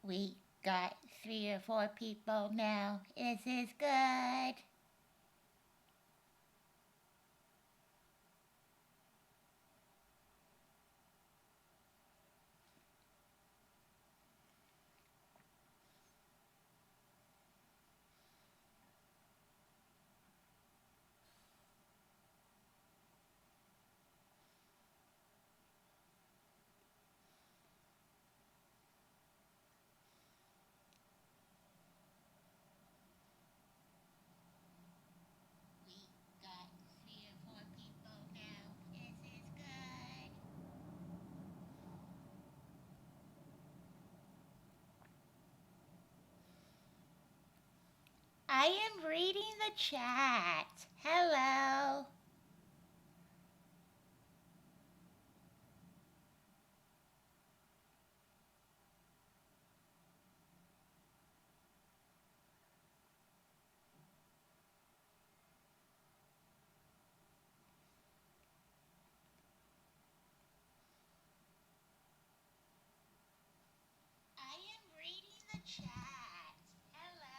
We got 3 or 4 people now. This is good. We got 3 or 4 people now. This is good. I am reading the chat. Hello. I am reading the chat. Hello.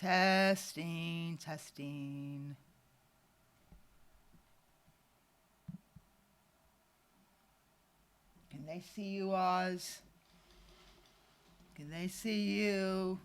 Testing, testing. Can they see you, Oz? Can they see you?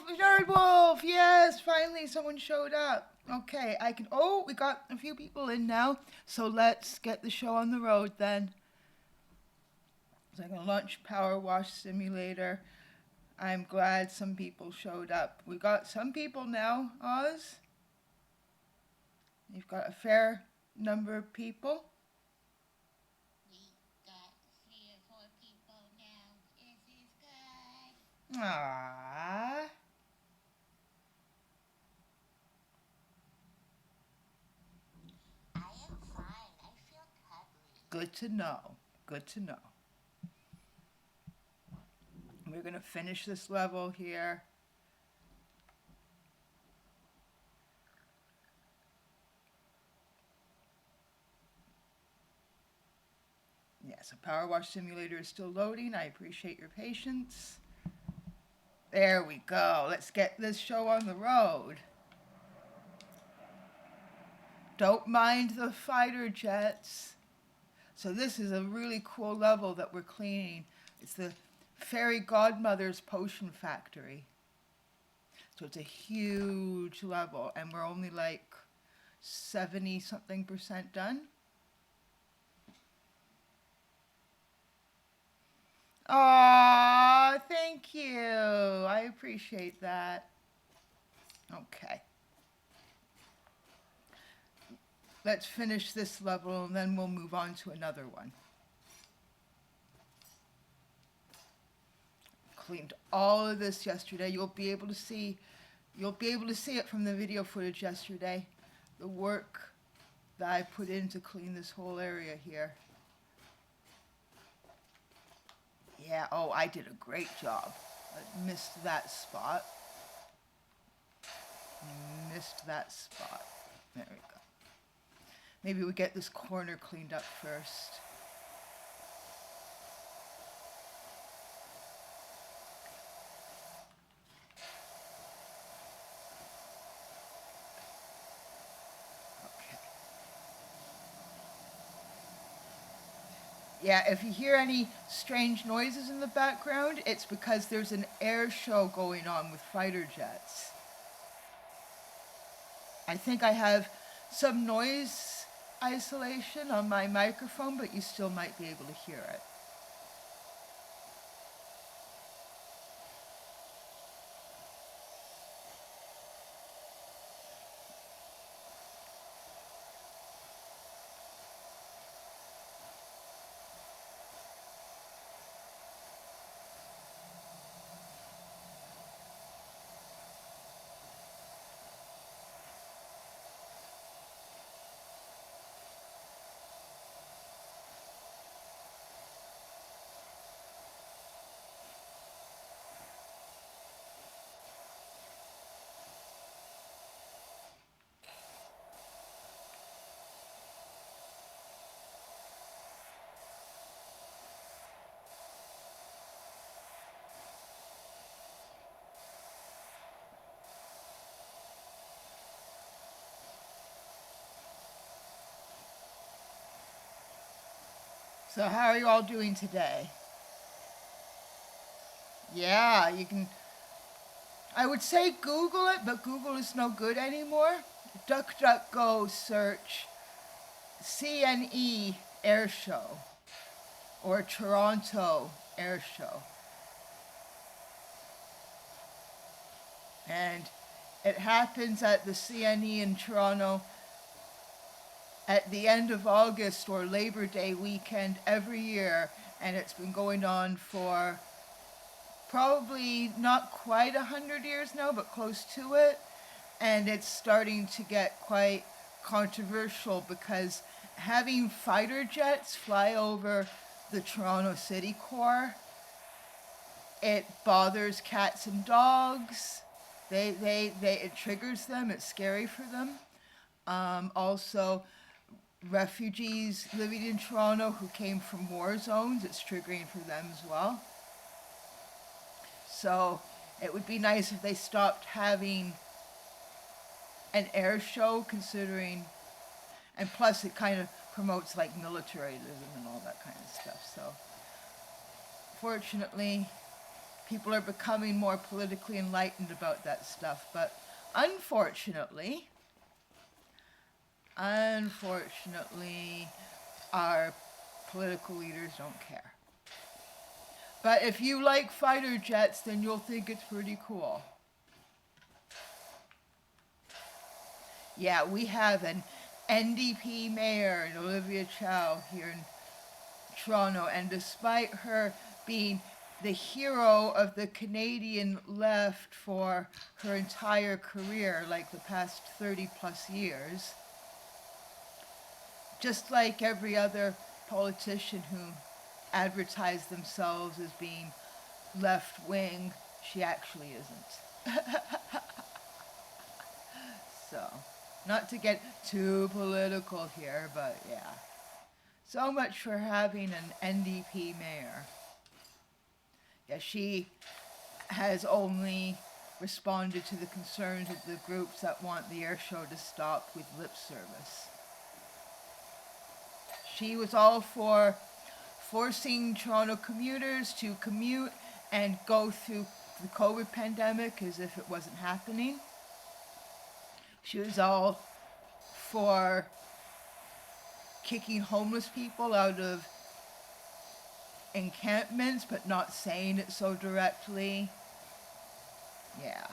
Nerd Wolf! Yes, finally someone showed up. Okay, I can. Oh, we got a few people in now. So let's get the show on the road then. So I'm going to launch PowerWash Simulator. I'm glad some people showed up. We got some people now, Oz. You've got a fair number of people. We got 3 or 4 people now. This is good. Aww. I am fine. I feel cuddly. Good to know. Good to know. We're going to finish this level here. Yes, a PowerWash Simulator is still loading. I appreciate your patience. There we go. Let's get this show on the road. Don't mind the fighter jets. So this is a really cool level that we're cleaning. It's the Fairy Godmother's Potion Factory. So it's a huge level, and we're only like 70-something% done. Aw, thank you. I appreciate that. Okay. Let's finish this level, and then we'll move on to another one. Cleaned all of this yesterday. You'll be able to see it from the video footage yesterday. The work that I put in to clean this whole area here. Yeah, oh, I did a great job. I missed that spot. There we go. Maybe we get this corner cleaned up first. Okay. Yeah, if you hear any strange noises in the background, it's because there's an air show going on with fighter jets. I think I have some noise isolation on my microphone, but you still might be able to hear it. So how are you all doing today? Yeah, you can, I would say Google it, but Google is no good anymore. DuckDuckGo search CNE Air Show or Toronto Air Show. And it happens at the CNE in Toronto at the end of August or Labor Day weekend every year, and it's been going on for probably not quite 100 years now, but close to it. And it's starting to get quite controversial because having fighter jets fly over the Toronto City Core, it bothers cats and dogs. It triggers them. It's scary for them. Also, refugees living in Toronto who came from war zones, it's triggering for them as well. So it would be nice if they stopped having an air show, considering, and plus it kind of promotes like militarism and all that kind of stuff. So fortunately, People are becoming more politically enlightened about that stuff. But unfortunately, our political leaders don't care. But if you like fighter jets, then you'll think it's pretty cool. Yeah, we have an NDP mayor, Olivia Chow, here in Toronto, and despite her being the hero of the Canadian left for her entire career, like the past 30 plus years, just like every other politician who advertised themselves as being left wing, she actually isn't. So, not to get too political here, but yeah. So much for having an NDP mayor. Yeah, she has only responded to the concerns of the groups that want the air show to stop with lip service. She was all for forcing Toronto commuters to commute and go through the COVID pandemic as if it wasn't happening. She was all for kicking homeless people out of encampments, but not saying it so directly. Yeah.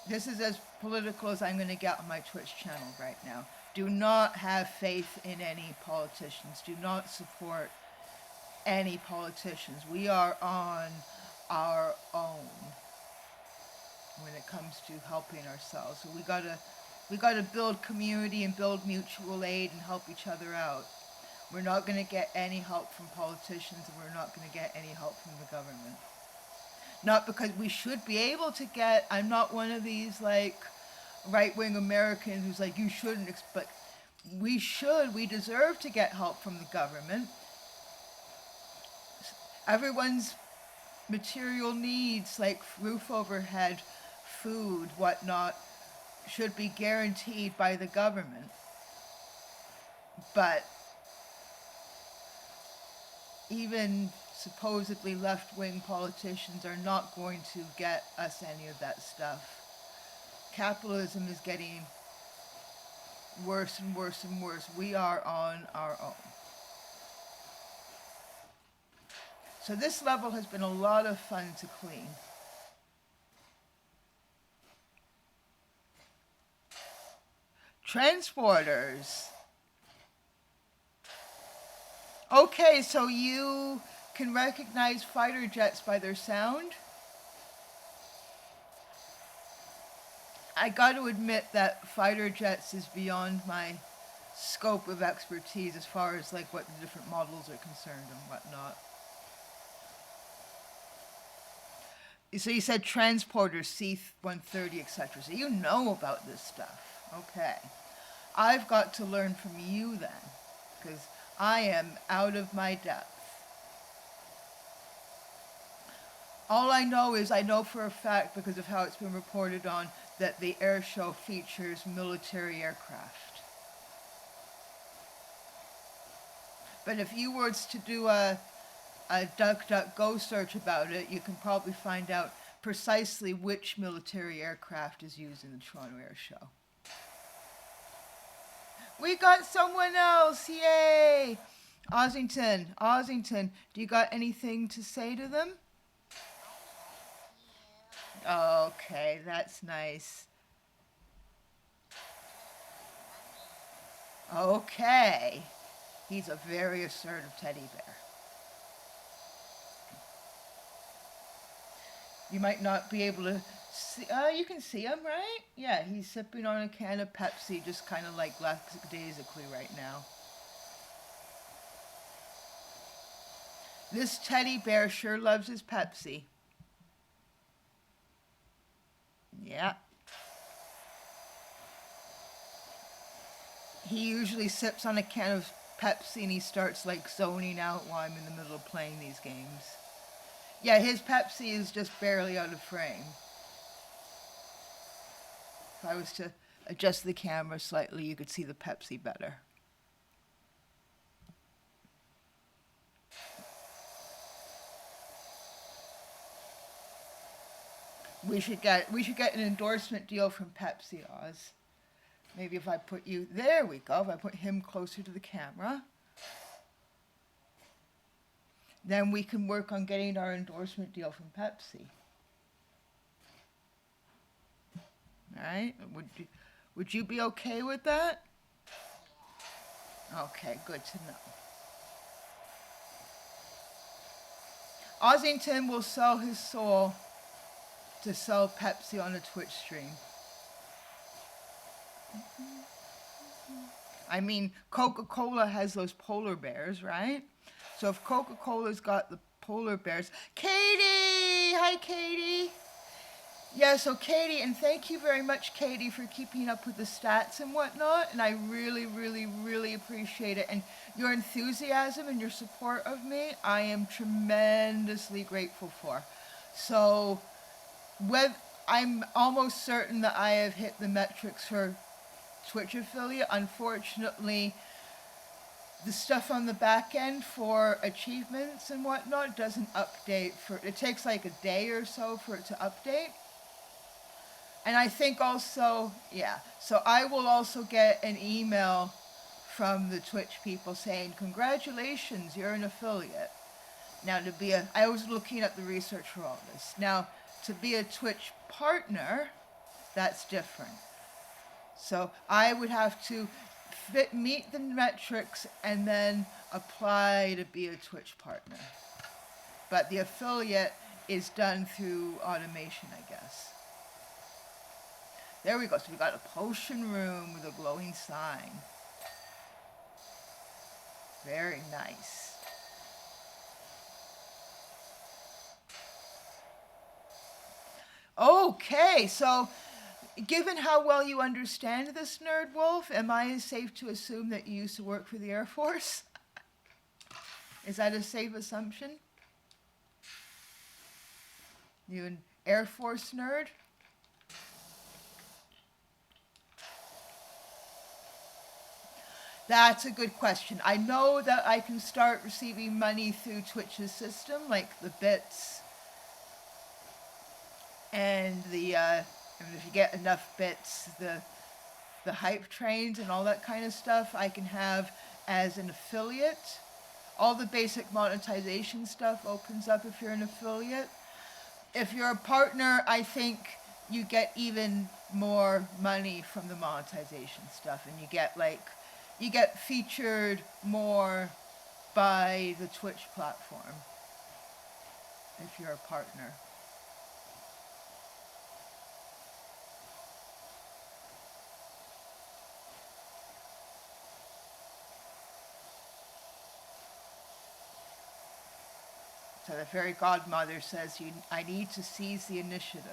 This is as political as I'm going to get on my Twitch channel right now. Do not have faith in any politicians. Do not support any politicians. We are on our own when it comes to helping ourselves. So we gotta build community and build mutual aid and help each other out. We're not going to get any help from politicians, and we're not going to get any help from the government. Not because we should be able to get, I'm not one of these like right-wing Americans who's like, you shouldn't, but we deserve to get help from the government. Everyone's material needs, like roof overhead, food, whatnot, should be guaranteed by the government. But even supposedly left-wing politicians are not going to get us any of that stuff. Capitalism is getting worse and worse and worse. We are on our own. So this level has been a lot of fun to clean. Transporters. Okay, so you can recognize fighter jets by their sound? I got to admit that fighter jets is beyond my scope of expertise as far as like what the different models are concerned and whatnot. So you said transporters, C-130, etc. So you know about this stuff. Okay. I've got to learn from you then, because I am out of my depth. All I know is I know for a fact, because of how it's been reported on, that the air show features military aircraft. But if you were to do a DuckDuckGo search about it, you can probably find out precisely which military aircraft is used in the Toronto Air Show. We got someone else, yay! Ossington, do you got anything to say to them? Okay, that's nice. Okay. He's a very assertive teddy bear. You might not be able to see, you can see him, right? Yeah, he's sipping on a can of Pepsi, just kind of like lackadaisically right now. This teddy bear sure loves his Pepsi. Yeah. He usually sips on a can of Pepsi and he starts like zoning out while I'm in the middle of playing these games. Yeah, his Pepsi is just barely out of frame. If I was to adjust the camera slightly, you could see the Pepsi better. We should get an endorsement deal from Pepsi, Oz. Maybe if I put you, there we go. If I put him closer to the camera, then we can work on getting our endorsement deal from Pepsi. All right? Would you be okay with that? Okay, good to know. Ossington will sell his soul to sell Pepsi on a Twitch stream. I mean, Coca-Cola has those polar bears, right? So if Coca-Cola's got the polar bears... Katie! Hi, Katie! Yeah, so Katie, and thank you very much, Katie, for keeping up with the stats and whatnot, and I really, really, really appreciate it. And your enthusiasm and your support of me, I am tremendously grateful for. So, I'm almost certain that I have hit the metrics for Twitch affiliate. Unfortunately, the stuff on the back end for achievements and whatnot doesn't update it takes like a day or so for it to update. And I think also, yeah, so I will also get an email from the Twitch people saying, congratulations, you're an affiliate. Now I was looking at the research for all this. Now, to be a Twitch partner, that's different. So I would have to meet the metrics and then apply to be a Twitch partner. But the affiliate is done through automation, I guess. There we go. So we got a potion room with a glowing sign. Very nice. Okay, so given how well you understand this, Nerd Wolf, am I safe to assume that you used to work for the Air Force? Is that a safe assumption? You an Air Force nerd? That's a good question. I know that I can start receiving money through Twitch's system, like the bits and and if you get enough bits, the hype trains and all that kind of stuff I can have as an affiliate. All the basic monetization stuff opens up if you're an affiliate. If you're a partner, I think you get even more money from the monetization stuff, and you get featured more by the Twitch platform if you're a partner. So the fairy godmother says, I need to seize the initiative.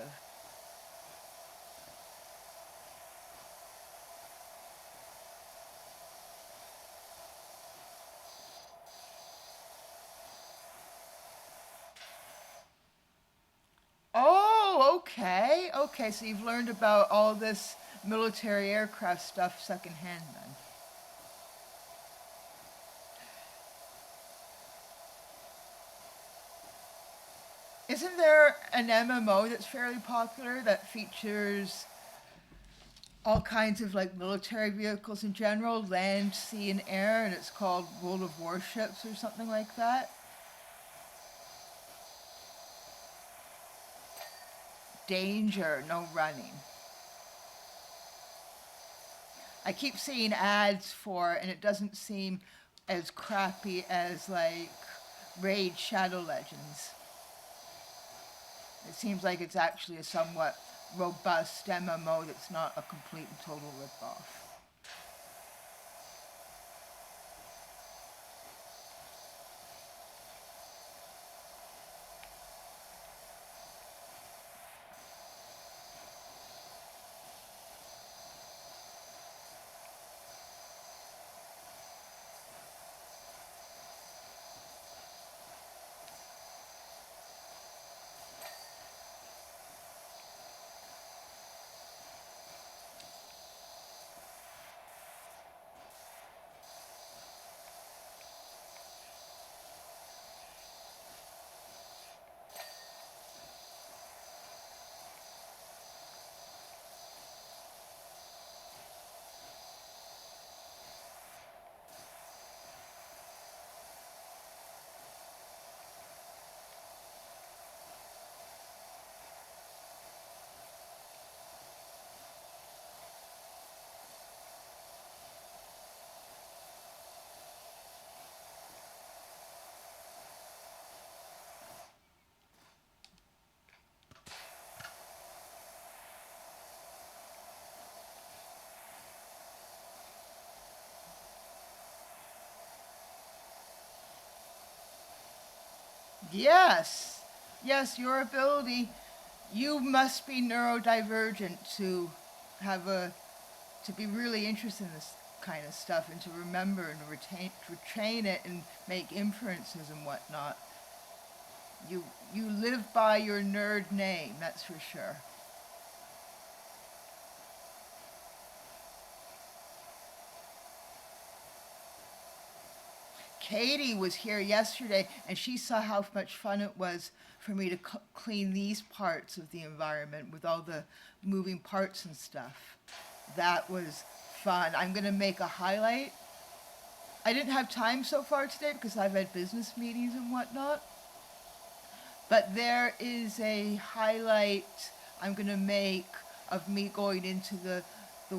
Oh, okay. Okay, so you've learned about all this military aircraft stuff secondhand then. Isn't there an MMO that's fairly popular that features all kinds of like military vehicles in general, land, sea, and air, and it's called World of Warships or something like that? Danger, no running. I keep seeing ads for it, and it doesn't seem as crappy as like Raid Shadow Legends. It seems like it's actually a somewhat robust MMO that's not a complete and total ripoff. Yes. Yes, your ability, you must be neurodivergent to have a to be really interested in this kind of stuff and to remember and retain it and make inferences and whatnot. You you live by your nerd name, that's for sure. Katie was here yesterday and she saw how much fun it was for me to clean these parts of the environment with all the moving parts and stuff. That was fun. I'm going to make a highlight. I didn't have time so far today because I've had business meetings and whatnot. But there is a highlight I'm going to make of me going into the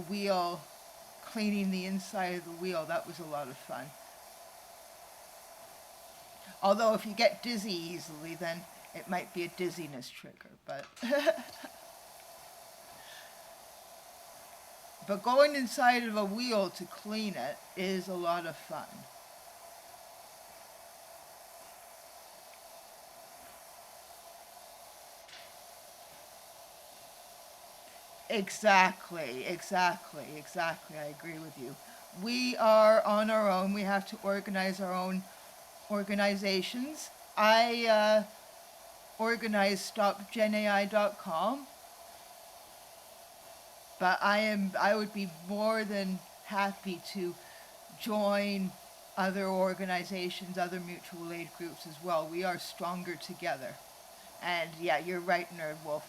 wheel, cleaning the inside of the wheel. That was a lot of fun. Although if you get dizzy easily, then it might be a dizziness trigger. But going inside of a wheel to clean it is a lot of fun. Exactly. I agree with you. We are on our own. We have to organize our own organizations. I organized StopGenAI.com, but I would be more than happy to join other organizations, other mutual aid groups as well. We are stronger together. And yeah, you're right, Nerd Wolf.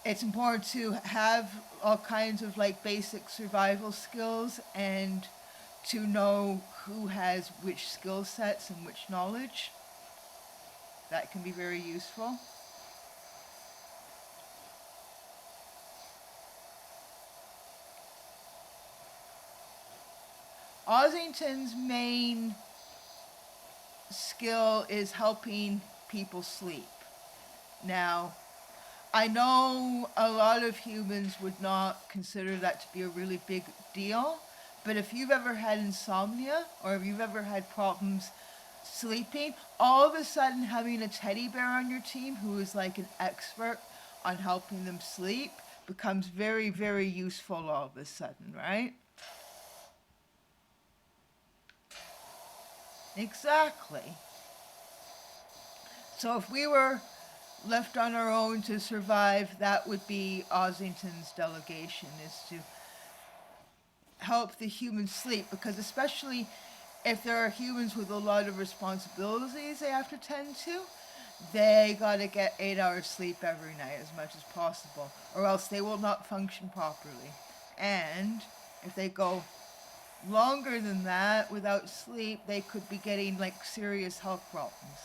It's important to have all kinds of like basic survival skills and to know who has which skill sets and which knowledge. That can be very useful. Ossington's main skill is helping people sleep. Now, I know a lot of humans would not consider that to be a really big deal, but if you've ever had insomnia or if you've ever had problems sleeping, all of a sudden having a teddy bear on your team who is like an expert on helping them sleep becomes very, very useful all of a sudden, right? Exactly. So if we were left on our own to survive, that would be Ossington's delegation, is to help the humans sleep, because especially if there are humans with a lot of responsibilities they have to tend to, they gotta get 8 hours sleep every night as much as possible, or else they will not function properly. And if they go longer than that without sleep, they could be getting like serious health problems.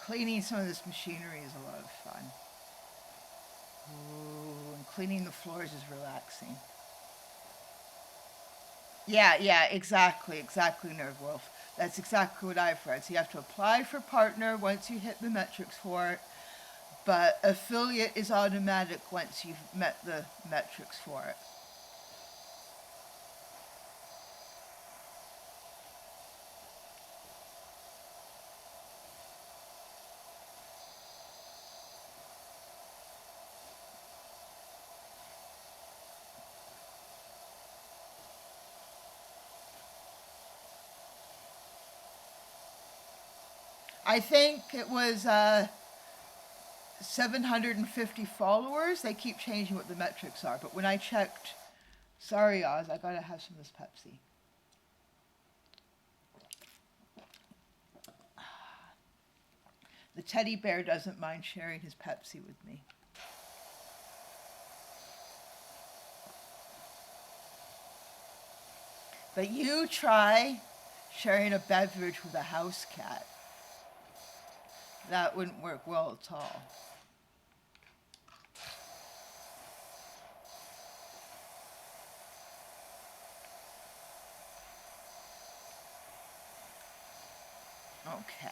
Cleaning some of this machinery is a lot of fun. Ooh, and cleaning the floors is relaxing. Yeah, exactly, Nerd Wolf. That's exactly what I've read. So you have to apply for partner once you hit the metrics for it. but affiliate is automatic once you've met the metrics for it. I think it was 750 followers. They keep changing what the metrics are, but when I checked, sorry Oz, I gotta have some of this Pepsi. The teddy bear doesn't mind sharing his Pepsi with me. But you try sharing a beverage with a house cat. That wouldn't work well at all. Okay.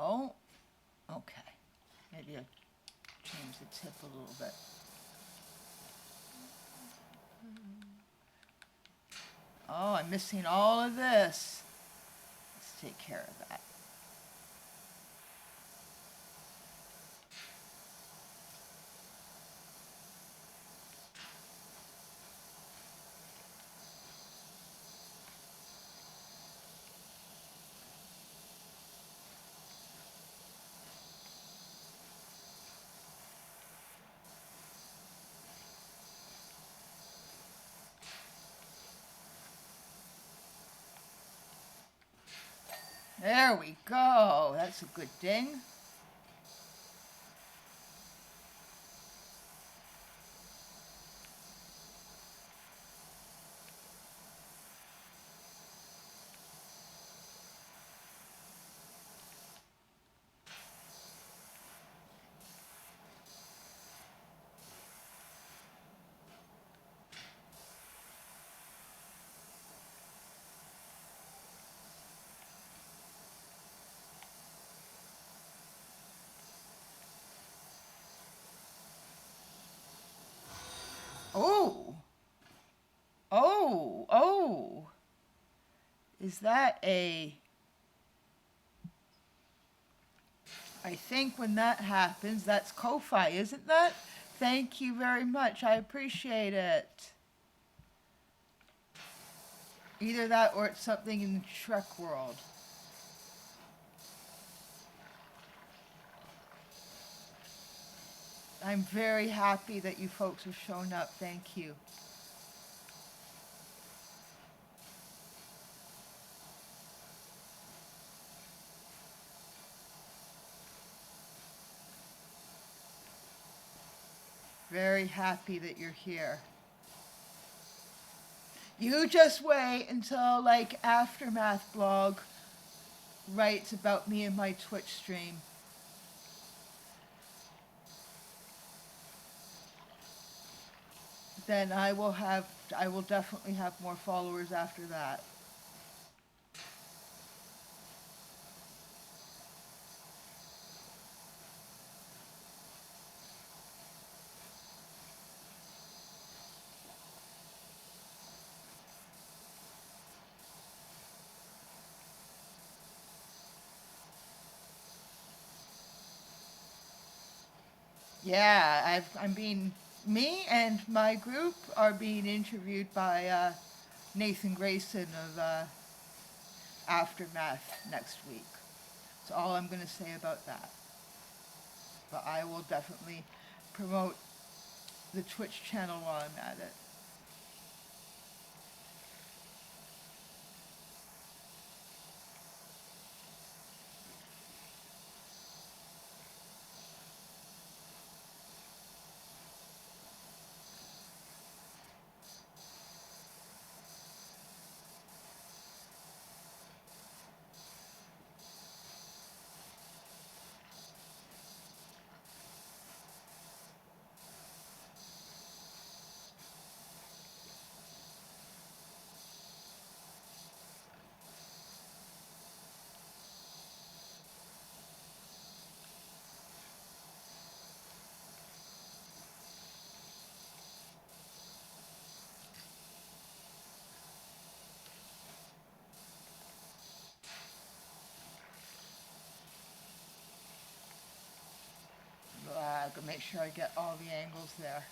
Oh, okay. Maybe I'll change the tip a little bit. Oh, I'm missing all of this. Let's take care of that. There we go. That's a good ding. Oh. Oh. Oh. Is that a... I think when that happens, that's Ko-Fi, isn't that? Thank you very much. I appreciate it. Either that or it's something in the Shrek world. I'm very happy that you folks have shown up. Thank you. Very happy that you're here. You just wait until, like, Aftermath blog writes about me and my Twitch stream. Then I will definitely have more followers after that. Yeah, me and my group are being interviewed by Nathan Grayson of Aftermath next week. That's all I'm going to say about that. But I will definitely promote the Twitch channel while I'm at it. I can make sure I get all the angles there.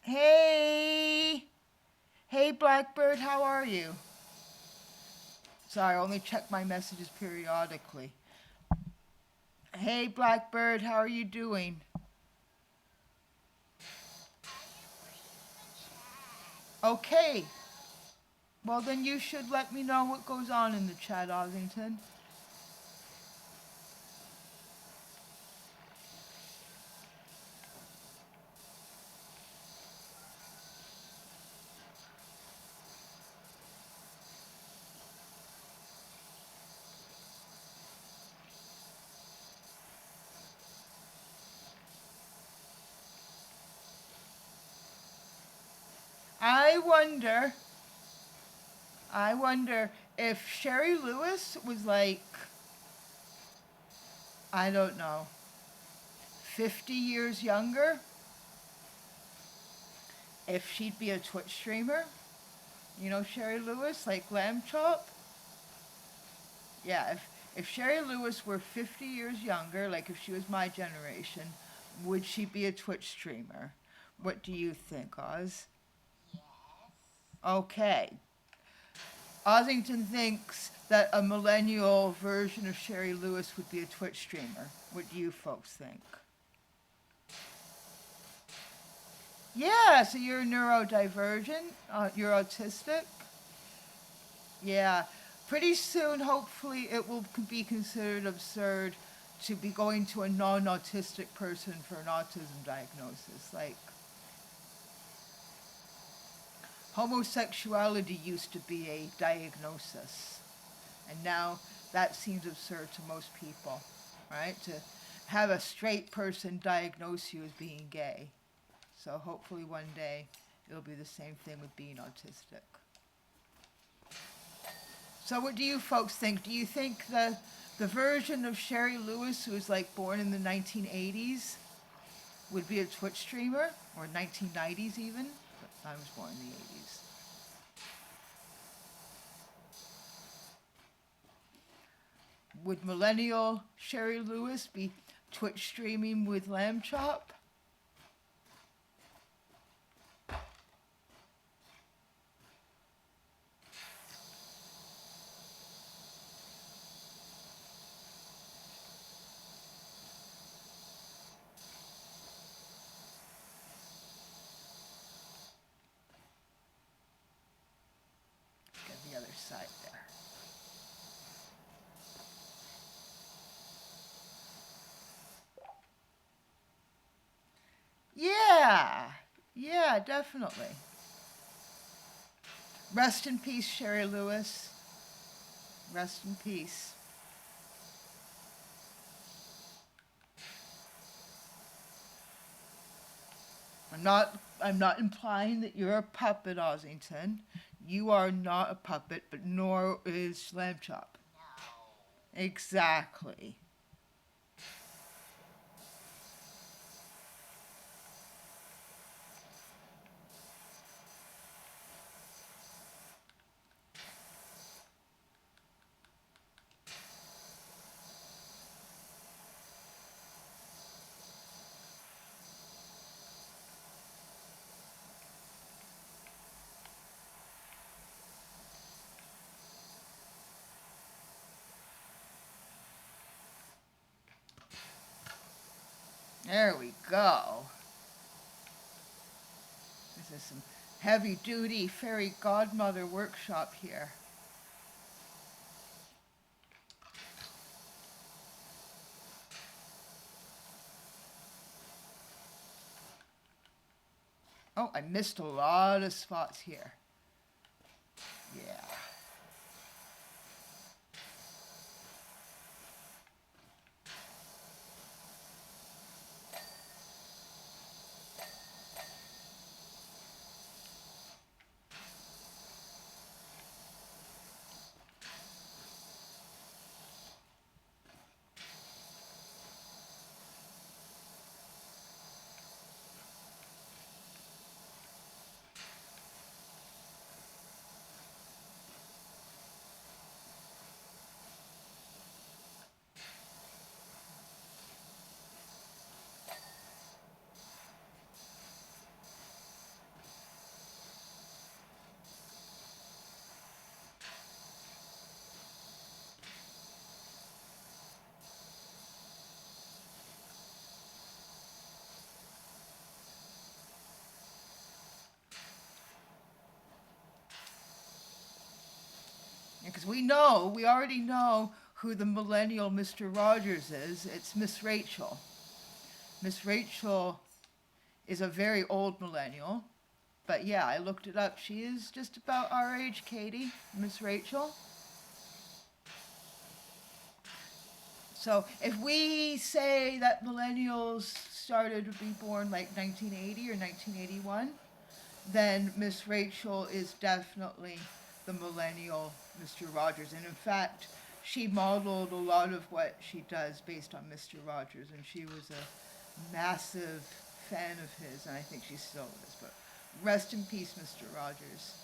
Hey! Hey, Blackbird, how are you? Sorry, I only check my messages periodically. Hey, Blackbird, how are you doing? Okay. Well, then you should let me know what goes on in the chat, Ossington. I wonder if Sherry Lewis was like, I don't know, 50 years younger, if she'd be a Twitch streamer. You know Sherry Lewis, like Lamb Chop? Yeah, if Sherry Lewis were 50 years younger, like if she was my generation, would she be a Twitch streamer? What do you think, Oz? Yes. Okay. Ossington thinks that a millennial version of Sherry Lewis would be a Twitch streamer. What do you folks think? Yeah, so you're neurodivergent, you're autistic. Yeah, pretty soon, hopefully, it will be considered absurd to be going to a non-autistic person for an autism diagnosis. Like, homosexuality used to be a diagnosis, and now that seems absurd to most people, right? To have a straight person diagnose you as being gay. So hopefully one day it'll be the same thing with being autistic. So what do you folks think? Do you think the version of Sherry Lewis who was like born in the 1980s would be a Twitch streamer? Or 1990s even? But I was born in the 80s. Would millennial Sherry Lewis be Twitch streaming with Lamb Chop? Get the other side there. Yeah, definitely. Rest in peace, Sherry Lewis. Rest in peace. I'm not implying that you're a puppet, Ossington. You are not a puppet, but nor is Lamb Chop. No. Exactly. There we go. This is some heavy-duty fairy godmother workshop here. Oh, I missed a lot of spots here. Yeah. Because we already know who the millennial Mr. Rogers is. It's Miss Rachel. Miss Rachel is a very old millennial. But yeah, I looked it up. She is just about our age, Katie, Miss Rachel. So if we say that millennials started to be born like 1980 or 1981, then Miss Rachel is definitely the millennial Mr. Rogers. And in fact, she modeled a lot of what she does based on Mr. Rogers, and she was a massive fan of his, and I think she still is. But rest in peace, Mr. Rogers.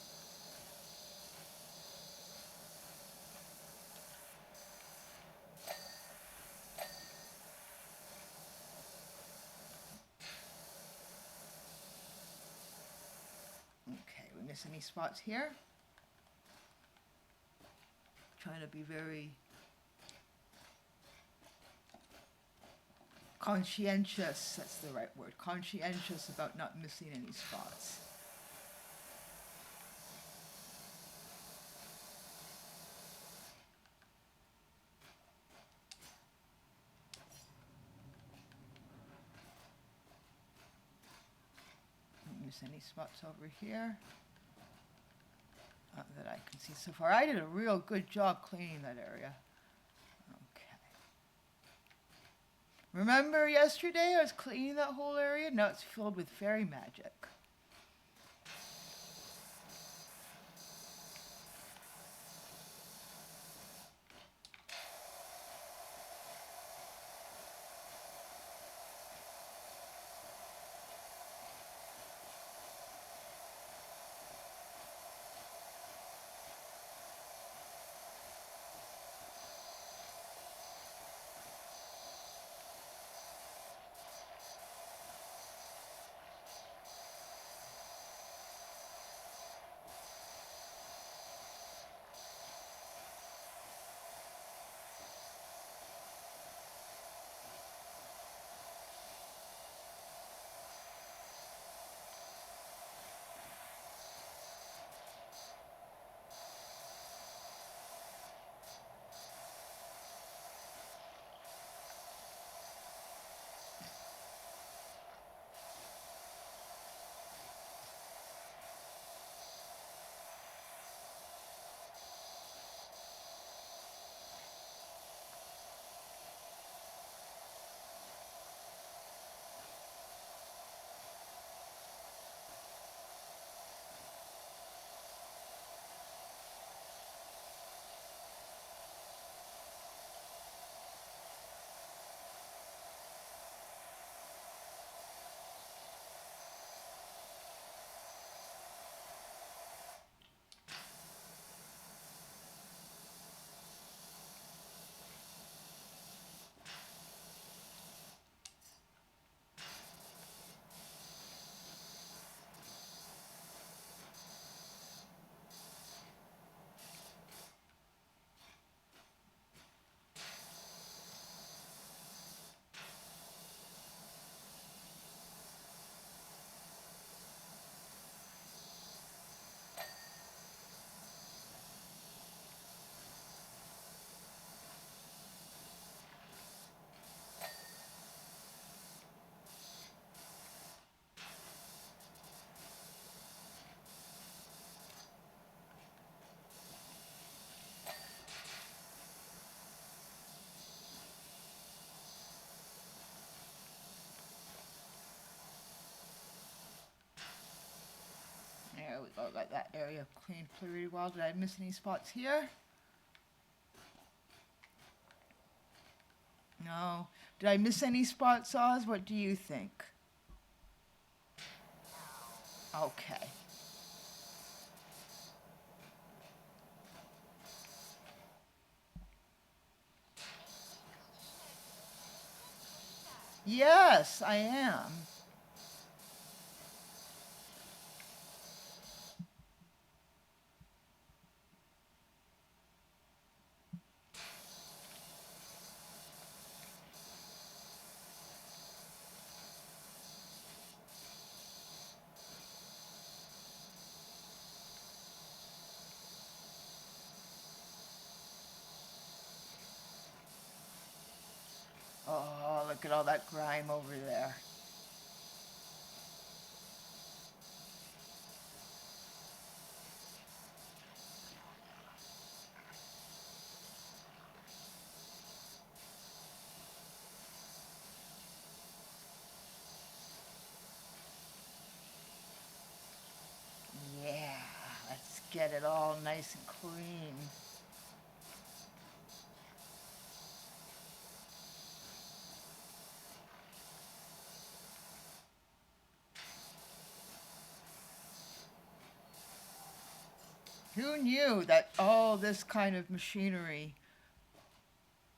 Okay, we miss any spots here? Trying to be very conscientious, that's the right word, conscientious about not missing any spots. Don't miss any spots over here that I can see so far. I did a real good job cleaning that area. Okay. Remember yesterday I was cleaning that whole area? Now it's filled with fairy magic. we go. Got that area cleaned pretty well. Did I miss any spots here? No. Did I miss any spots, Oz? What do you think? Okay. Yes, I am. Oh, look at all that grime over there. Yeah, let's get it all nice and clean. Who knew that all this kind of machinery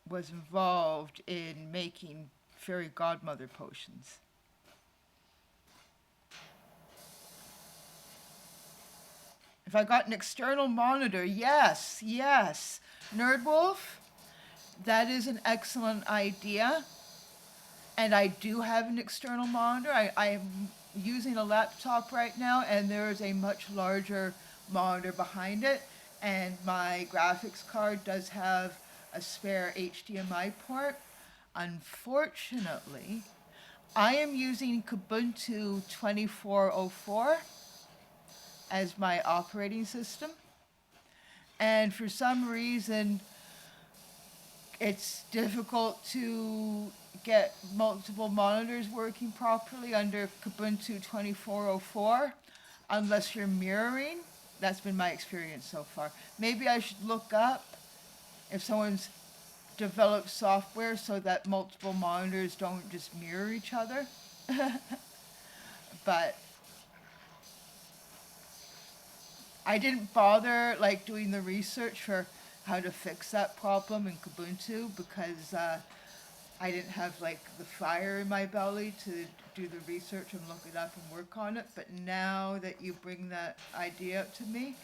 was involved in making fairy godmother potions? If I got an external monitor, yes, yes. Nerdwolf, that is an excellent idea. And I do have an external monitor. I'm using a laptop right now, and there is a much larger monitor behind it. And my graphics card does have a spare HDMI port. Unfortunately, I am using Kubuntu 2404 as my operating system. And for some reason, it's difficult to get multiple monitors working properly under Kubuntu 2404 unless you're mirroring. That's been my experience so far. Maybe I should look up if someone's developed software so that multiple monitors don't just mirror each other. But I didn't bother doing the research for how to fix that problem in Kubuntu because I didn't have the fire in my belly to do the research and look it up and work on it. But now that you bring that idea up to me,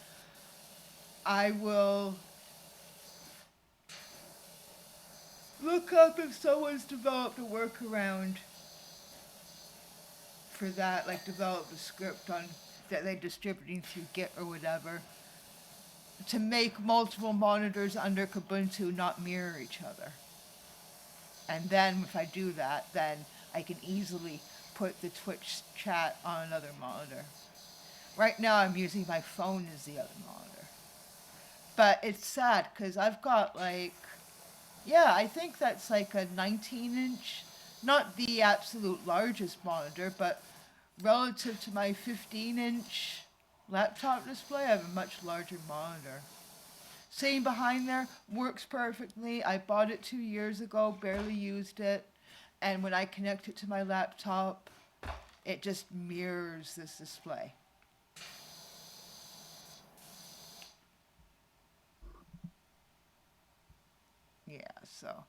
I will look up if someone's developed a workaround for that, develop a script on that they're distributing through Git or whatever, to make multiple monitors under Kubuntu not mirror each other. And then if I do that, then I can easily put the Twitch chat on another monitor. Right now I'm using my phone as the other monitor. But it's sad because I've got I think that's a 19-inch, not the absolute largest monitor, but relative to my 15-inch laptop display, I have a much larger monitor. Same behind there, works perfectly. I bought it 2 years ago, barely used it. And when I connect it to my laptop, it just mirrors this display. Yeah, so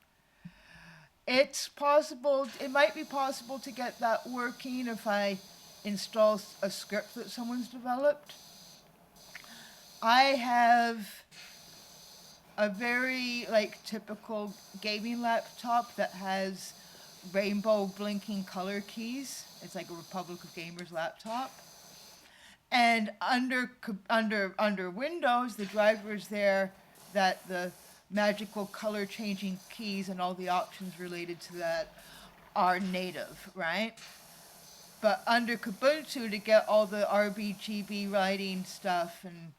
it's possible, it might be possible to get that working if I install a script that someone's developed. I have a very typical gaming laptop that has rainbow blinking color keys. It's like a Republic of Gamers laptop. And under Windows, the drivers there that the magical color changing keys and all the options related to that are native, right? But under Kubuntu, to get all the RGB lighting stuff and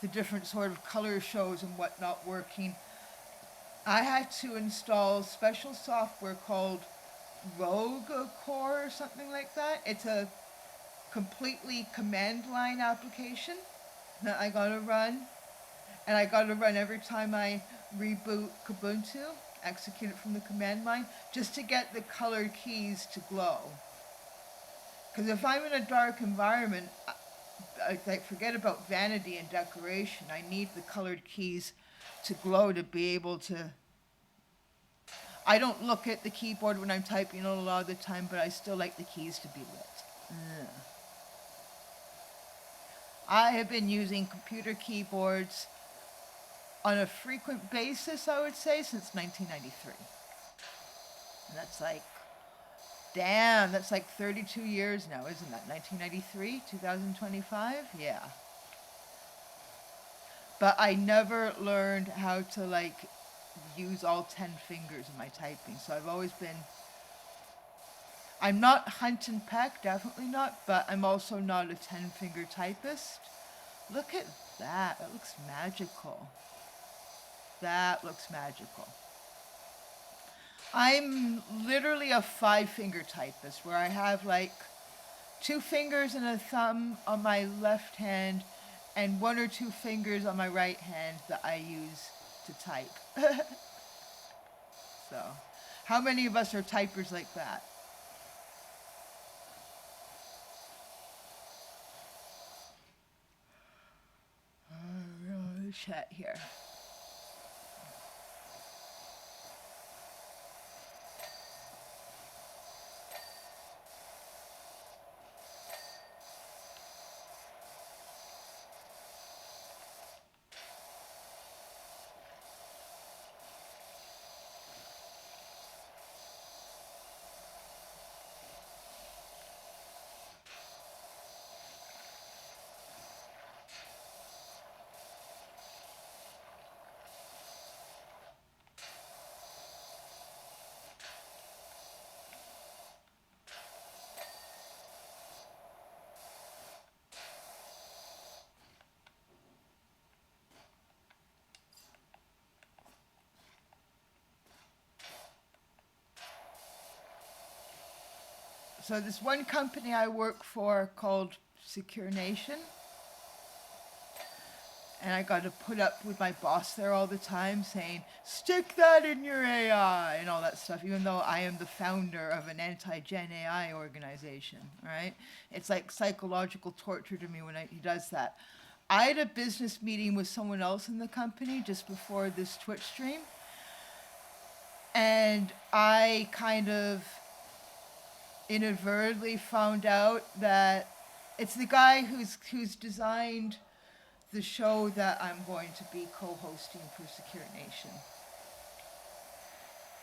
the different sort of color shows and whatnot working, I had to install special software called Rogue Core or something like that. It's a completely command line application that I gotta run, and I gotta run every time I reboot Kubuntu, execute it from the command line, just to get the colored keys to glow. Because if I'm in a dark environment, I forget about vanity and decoration. I need the colored keys to glow to be able to. I don't look at the keyboard when I'm typing a lot of the time, but I still like the keys to be lit. Ugh. I have been using computer keyboards on a frequent basis, I would say, since 1993. And that's like, damn, that's like 32 years now, isn't that? 1993, 2025? Yeah. But I never learned how to like use all 10 fingers in my typing. So I've always been, I'm not Hunt and Peck, definitely not, but I'm also not a 10-finger typist. Look at that. That looks magical. That looks magical. I'm literally a 5-finger typist where I have like 2 fingers and a thumb on my left hand and 1 or 2 fingers on my right hand that I use to type. So, how many of us are typers like that? Chat here. So this one company I work for called Secure Nation, and I got to put up with my boss there all the time saying, stick that in your AI and all that stuff, even though I am the founder of an anti-Gen AI organization, right? It's like psychological torture to me when he does that. I had a business meeting with someone else in the company just before this Twitch stream, and I kind of inadvertently found out that it's the guy who's designed the show that I'm going to be co-hosting for Secure Nation.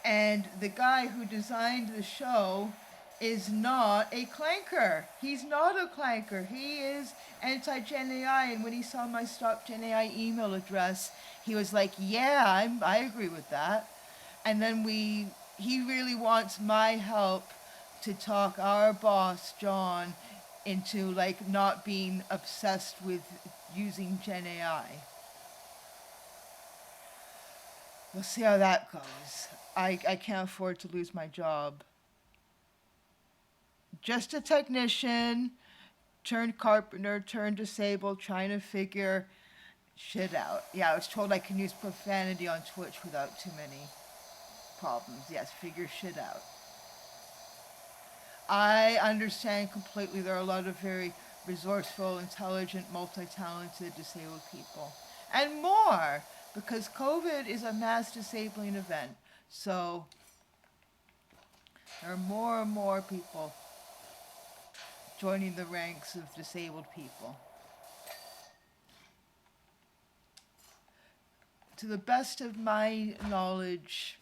And the guy who designed the show is not a clanker. He's not a clanker. He is anti-Gen AI. And when he saw my Stop Gen AI email address, he was like, yeah, I agree with that. And then he really wants my help to talk our boss, John, into like not being obsessed with using Gen AI. We'll see how that goes. I can't afford to lose my job. Just a technician, turned carpenter, turned disabled, trying to figure shit out. Yeah, I was told I can use profanity on Twitch without too many problems. Yes, figure shit out. I understand completely there are a lot of very resourceful, intelligent, multi-talented disabled people. And more, because COVID is a mass disabling event. So there are more and more people joining the ranks of disabled people. To the best of my knowledge,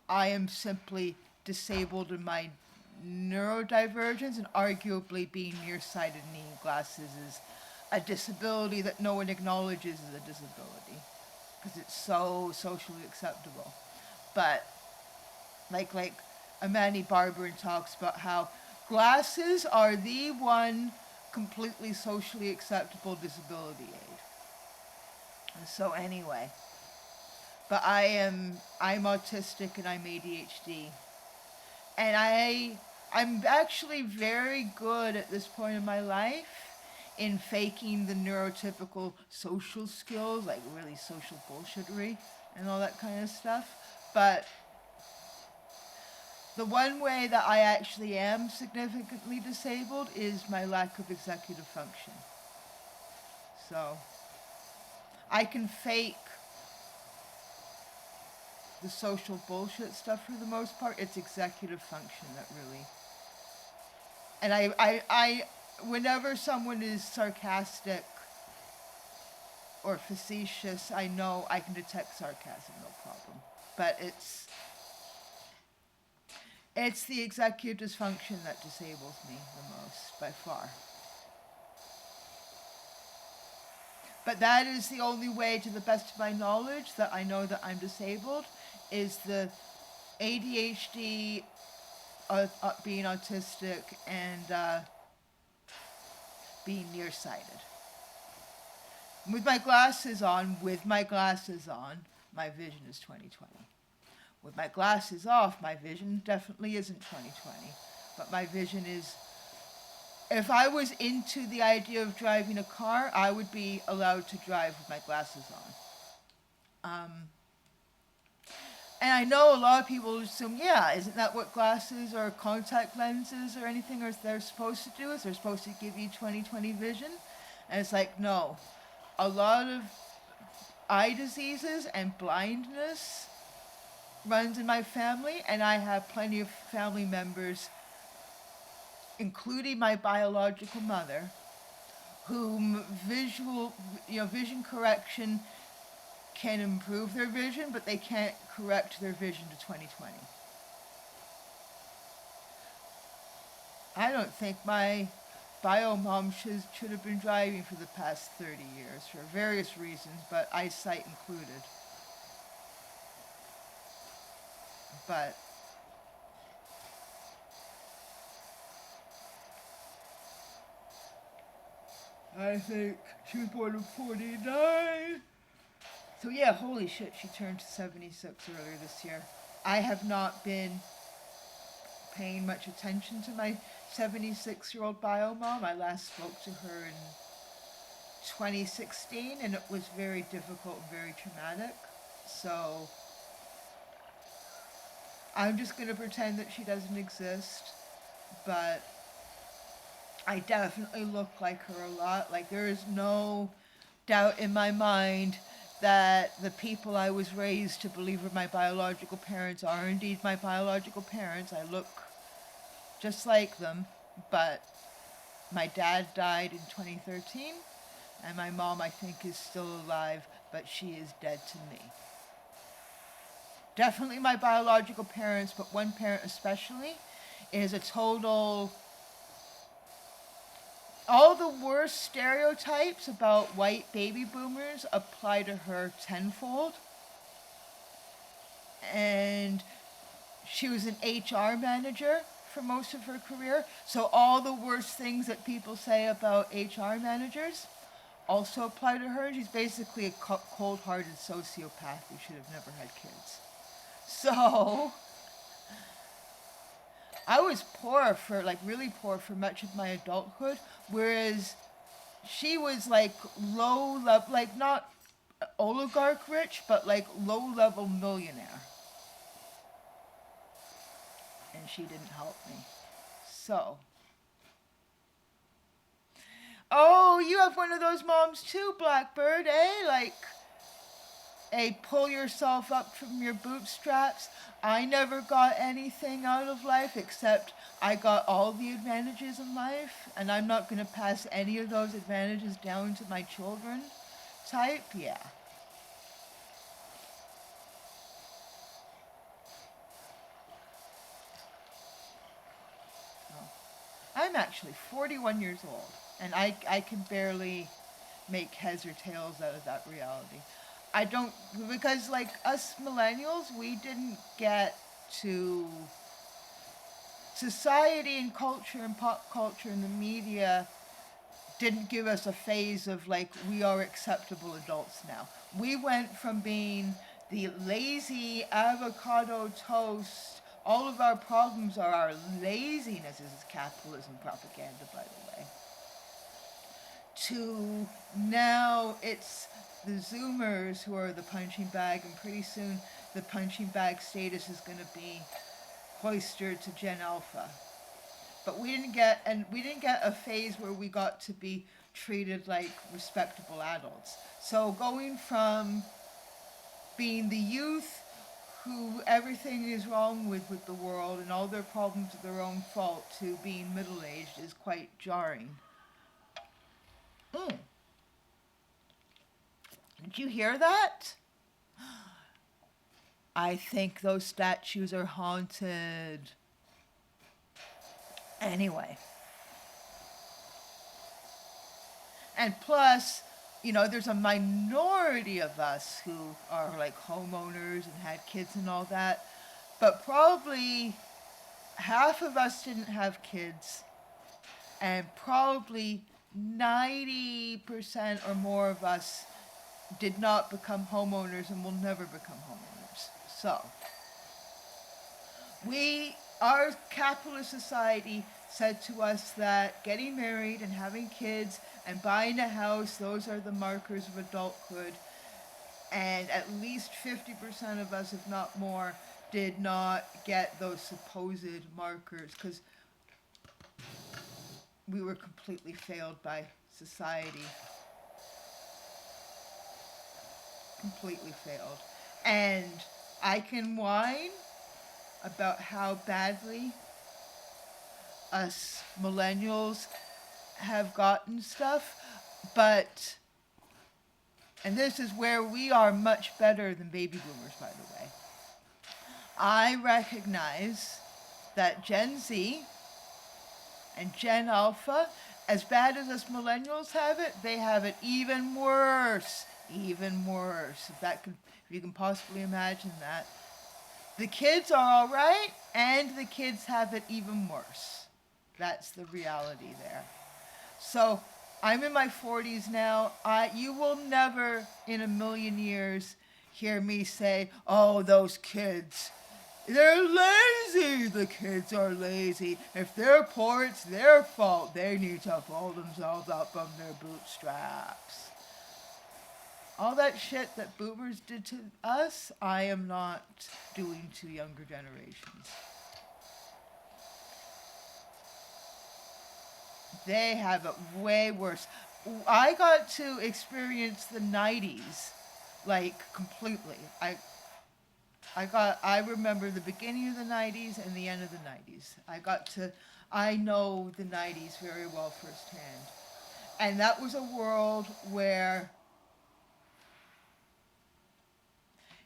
I am simply disabled in my neurodivergence, and arguably being nearsighted and needing glasses is a disability that no one acknowledges as a disability because it's so socially acceptable. But like Amani Barberin talks about how glasses are the one completely socially acceptable disability aid. And so anyway, but I'm autistic and I'm ADHD. And I'm actually very good at this point in my life in faking the neurotypical social skills, like really social bullshittery and all that kind of stuff. But the one way that I actually am significantly disabled is my lack of executive function. So I can fake the social bullshit stuff for the most part. It's executive function that really. And whenever someone is sarcastic or facetious, I know I can detect sarcasm, no problem. But it's the executive dysfunction that disables me the most, by far. But that is the only way, to the best of my knowledge, that I know that I'm disabled, is the ADHD, being autistic, and being nearsighted. With my glasses on, my vision is 20/20. With my glasses off, my vision definitely isn't 20/20. But my vision is, if I was into the idea of driving a car, I would be allowed to drive with my glasses on. And I know a lot of people assume, yeah, isn't that what glasses or contact lenses or anything they're supposed to do? Is they're supposed to give you 20/20 vision? And it's like, no. A lot of eye diseases and blindness runs in my family, and I have plenty of family members, including my biological mother, whom vision correction can improve their vision, but they can't correct their vision to 20/20. I don't think my bio mom should have been driving for the past 30 years for various reasons, but eyesight included. But I think she was born in 49. So yeah, holy shit, she turned 76 earlier this year. I have not been paying much attention to my 76-year-old bio mom. I last spoke to her in 2016, and it was very difficult and very traumatic. So I'm just going to pretend that she doesn't exist, but I definitely look like her a lot. Like, there is no doubt in my mind that the people I was raised to believe are my biological parents are indeed my biological parents. I look just like them, but my dad died in 2013, and my mom, I think, is still alive, but she is dead to me. Definitely my biological parents, but one parent especially is a total... All the worst stereotypes about white baby boomers apply to her tenfold. And she was an HR manager for most of her career. So all the worst things that people say about HR managers also apply to her. She's basically a cold-hearted sociopath who should have never had kids. So I was poor really poor for much of my adulthood, whereas she was low level, not oligarch rich, but low level millionaire. And she didn't help me. So. Oh, you have one of those moms too, Blackbird, eh? Hey, pull yourself up from your bootstraps. I never got anything out of life except I got all the advantages in life, and I'm not going to pass any of those advantages down to my children type. Yeah. Oh. I'm actually 41 years old, and I can barely make heads or tails out of that reality. I don't, because us millennials, we didn't get to society and culture and pop culture and the media didn't give us a phase of we are acceptable adults now. We went from being the lazy avocado toast all of our problems are our laziness. This is capitalism propaganda, by the way. To now it's the Zoomers who are the punching bag, and pretty soon the punching bag status is going to be hoisted to Gen Alpha. But we didn't get a phase where we got to be treated like respectable adults. So going from being the youth who everything is wrong with the world and all their problems are their own fault to being middle-aged is quite jarring. Mm. Did you hear that? I think those statues are haunted. Anyway. And plus, there's a minority of us who are like homeowners and had kids and all that. But probably half of us didn't have kids. And probably 90% or more of us did not become homeowners and will never become homeowners. So, our capitalist society said to us that getting married and having kids and buying a house, those are the markers of adulthood. And at least 50% of us, if not more, did not get those supposed markers because we were completely failed by society. Completely failed. And I can whine about how badly us millennials have gotten stuff, but, and this is where we are much better than baby boomers, by the way. I recognize that Gen Z and Gen Alpha, as bad as us millennials have it, they have it even worse. Even worse. If you can possibly imagine that. The kids are all right, and the kids have it even worse. That's the reality there. So, I'm in my 40s now. You will never in a million years hear me say, oh, those kids, they're lazy. The kids are lazy. If they're poor, it's their fault. They need to pull themselves up on their bootstraps. All that shit that boomers did to us, I am not doing to younger generations. They have it way worse. I got to experience the 90s, like, completely. I remember the beginning of the 90s and the end of the 90s. I know the 90s very well firsthand. And that was a world where,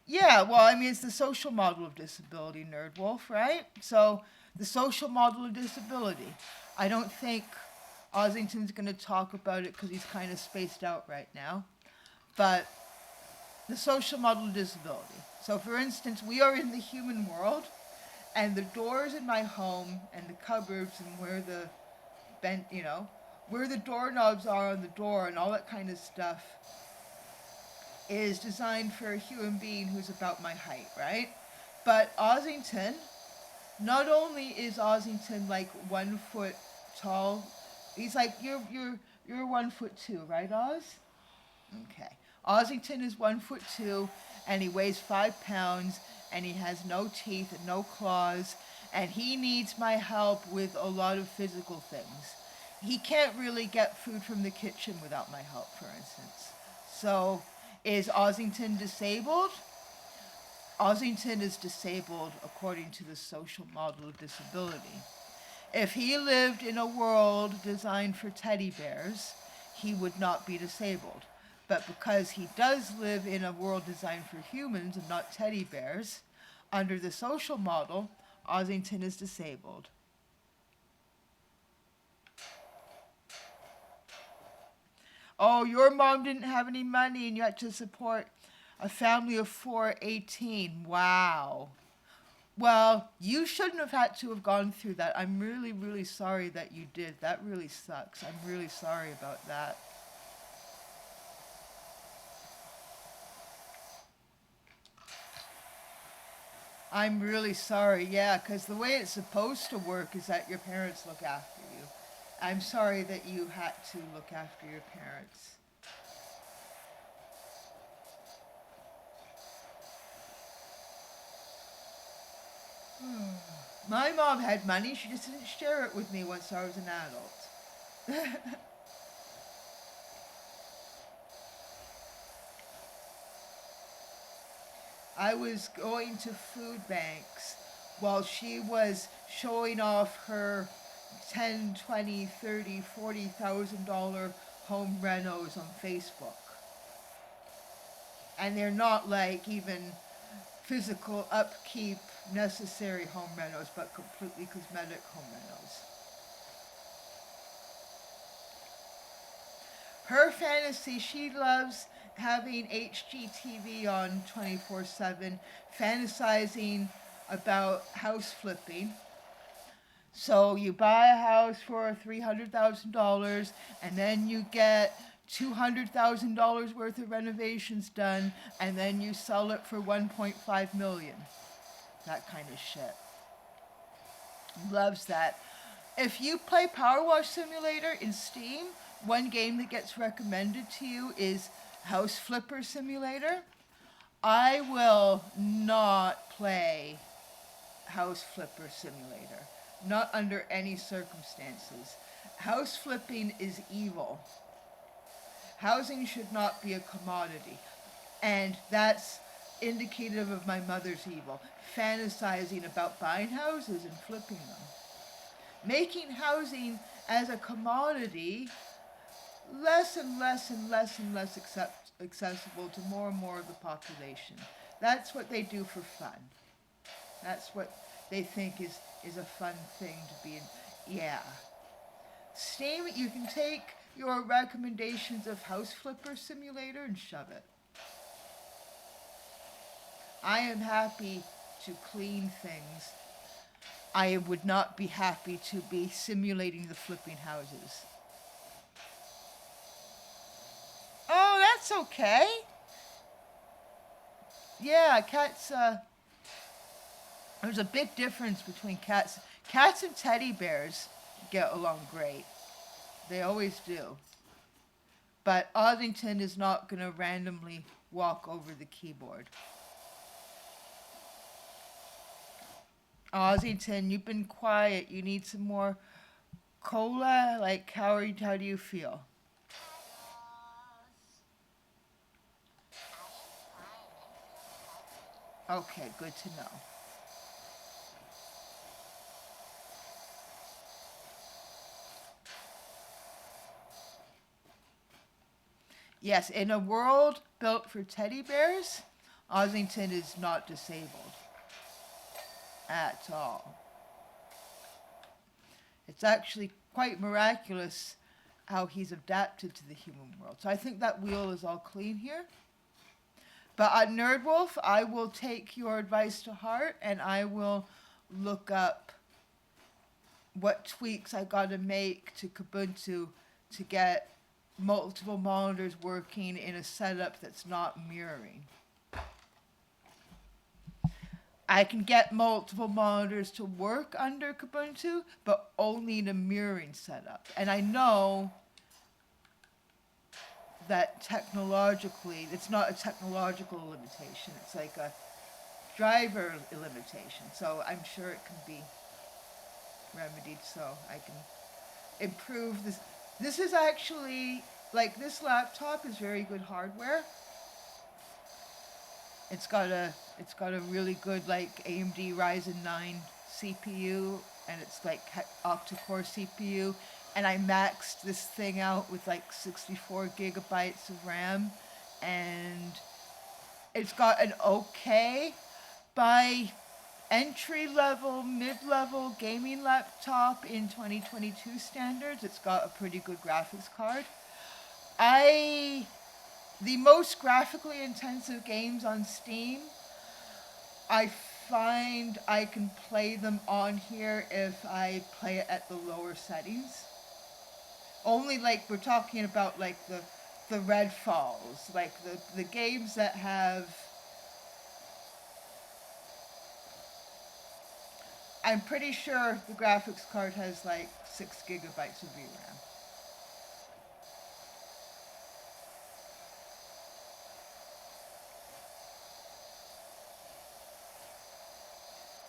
yeah, well, I mean, it's the social model of disability, Nerd Wolf, right? So, the social model of disability. I don't think Ossington's going to talk about it because he's kind of spaced out right now. But the social model of disability. So, for instance, we are in the human world, and the doors in my home and the cupboards and where the doorknobs are on the door and all that kind of stuff is designed for a human being who's about my height, right? But Ossington, not only is Ossington like 1 foot tall, he's like, you're 1'2", right, Oz? Okay. Ossington is 1'2", and he weighs 5 pounds, and he has no teeth and no claws, and he needs my help with a lot of physical things. He can't really get food from the kitchen without my help, for instance. So, is Ossington disabled? Ossington is disabled according to the social model of disability. If he lived in a world designed for teddy bears, he would not be disabled. But because he does live in a world designed for humans and not teddy bears, under the social model, Ossington is disabled. Oh, your mom didn't have any money and you had to support a family of 4 at 18. Wow. Well, you shouldn't have had to have gone through that. I'm really, really sorry that you did. That really sucks. I'm really sorry about that. I'm really sorry, yeah, because the way it's supposed to work is that your parents look after you. I'm sorry that you had to look after your parents. My mom had money, she just didn't share it with me once I was an adult. I was going to food banks while she was showing off her 10, 20, 30, $40,000 home renos on Facebook. And they're not like even physical upkeep necessary home renos, but completely cosmetic home renos. Her fantasy, she loves having HGTV on 24/7, fantasizing about house flipping. So you buy a house for $300,000 and then you get $200,000 worth of renovations done and then you sell it for 1.5 million. That kind of shit. Loves that. If you play PowerWash Simulator in Steam, one game that gets recommended to you is House Flipper Simulator. I will not play House Flipper Simulator. Not under any circumstances. House flipping is evil. Housing should not be a commodity. And that's indicative of my mother's evil. Fantasizing about buying houses and flipping them. Making housing as a commodity less and less and less and less accessible to more and more of the population. That's what they do for fun. That's what they think is a fun thing to be in. Yeah. Steam, you can take your recommendations of House Flipper Simulator and shove it. I am happy to clean things. I would not be happy to be simulating the flipping houses. Oh, that's okay. Yeah, cats, there's a big difference between cats. Cats and teddy bears get along great. They always do. But Ossington is not going to randomly walk over the keyboard. Ossington, you've been quiet. You need some more cola? Like, how do you feel? Okay, good to know. Yes, in a world built for teddy bears, Ossington is not disabled at all. It's actually quite miraculous how he's adapted to the human world. So I think that wheel is all clean here. But on Nerdwolf, I will take your advice to heart and I will look up what tweaks I got to make to Kubuntu to get multiple monitors working in a setup that's not mirroring. I can get multiple monitors to work under Kubuntu, but only in a mirroring setup. And I know that technologically, it's not a technological limitation, it's like a driver limitation. So I'm sure it can be remedied so I can improve this. This is actually, like, this laptop is very good hardware. It's got a really good, like, AMD Ryzen 9 CPU, and it's like octa-core CPU, and I maxed this thing out with like 64 gigabytes of RAM, and it's got an okay by entry-level, mid-level gaming laptop in 2022 standards. It's got a pretty good graphics card. The most graphically intensive games on Steam, I find I can play them on here if I play it at the lower settings. Only, like, we're talking about like the Red Falls, like the games that have I'm pretty sure the graphics card has like 6 gigabytes of VRAM.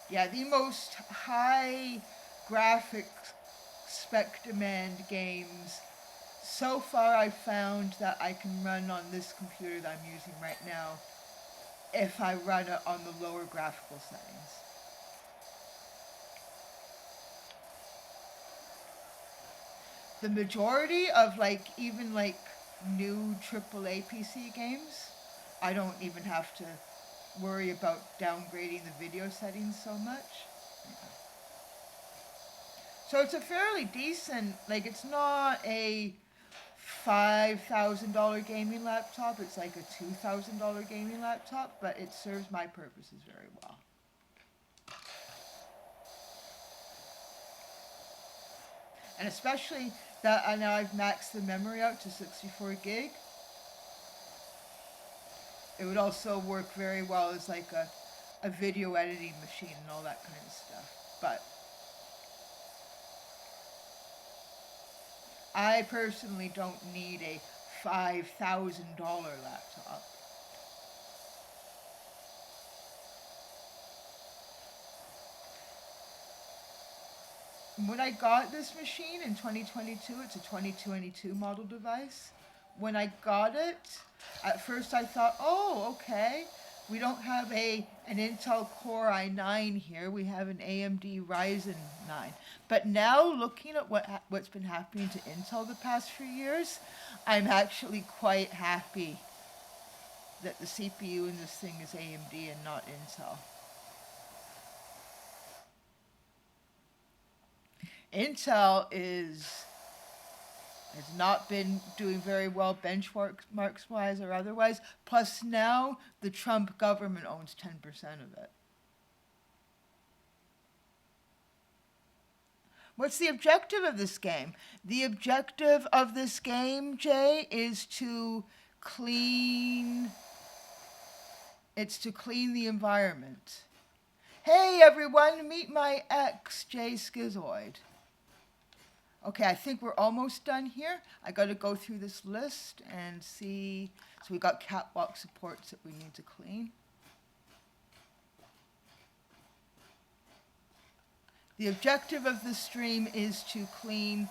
Yeah, the most high graphics spec demand games so far I've found that I can run on this computer that I'm using right now if I run it on the lower graphical settings. The majority of like even like new AAA PC games, I don't even have to worry about downgrading the video settings so much. So it's a fairly decent, like it's not a $5,000 gaming laptop, it's like a $2,000 gaming laptop, but it serves my purposes very well. And especially that I know I've maxed the memory out to 64 gig. It would also work very well as like a video editing machine and all that kind of stuff. But I personally don't need a $5,000 laptop. When I got this machine in 2022, it's a 2022 model device. When I got it, at first I thought, oh, okay, we don't have an Intel Core i9 here, we have an AMD Ryzen 9. But now, looking at what's been happening to Intel the past few years, I'm actually quite happy that the CPU in this thing is AMD and not Intel. Intel has not been doing very well benchmarks wise or otherwise. Plus now the Trump government owns 10% of it. What's the objective of this game? The objective of this game, Jay, is to clean the environment. Hey everyone, meet my ex, Jay Schizoid. Okay, I think we're almost done here. I got to go through this list and see. So we got catwalk supports that we need to clean. The objective of the stream is to clean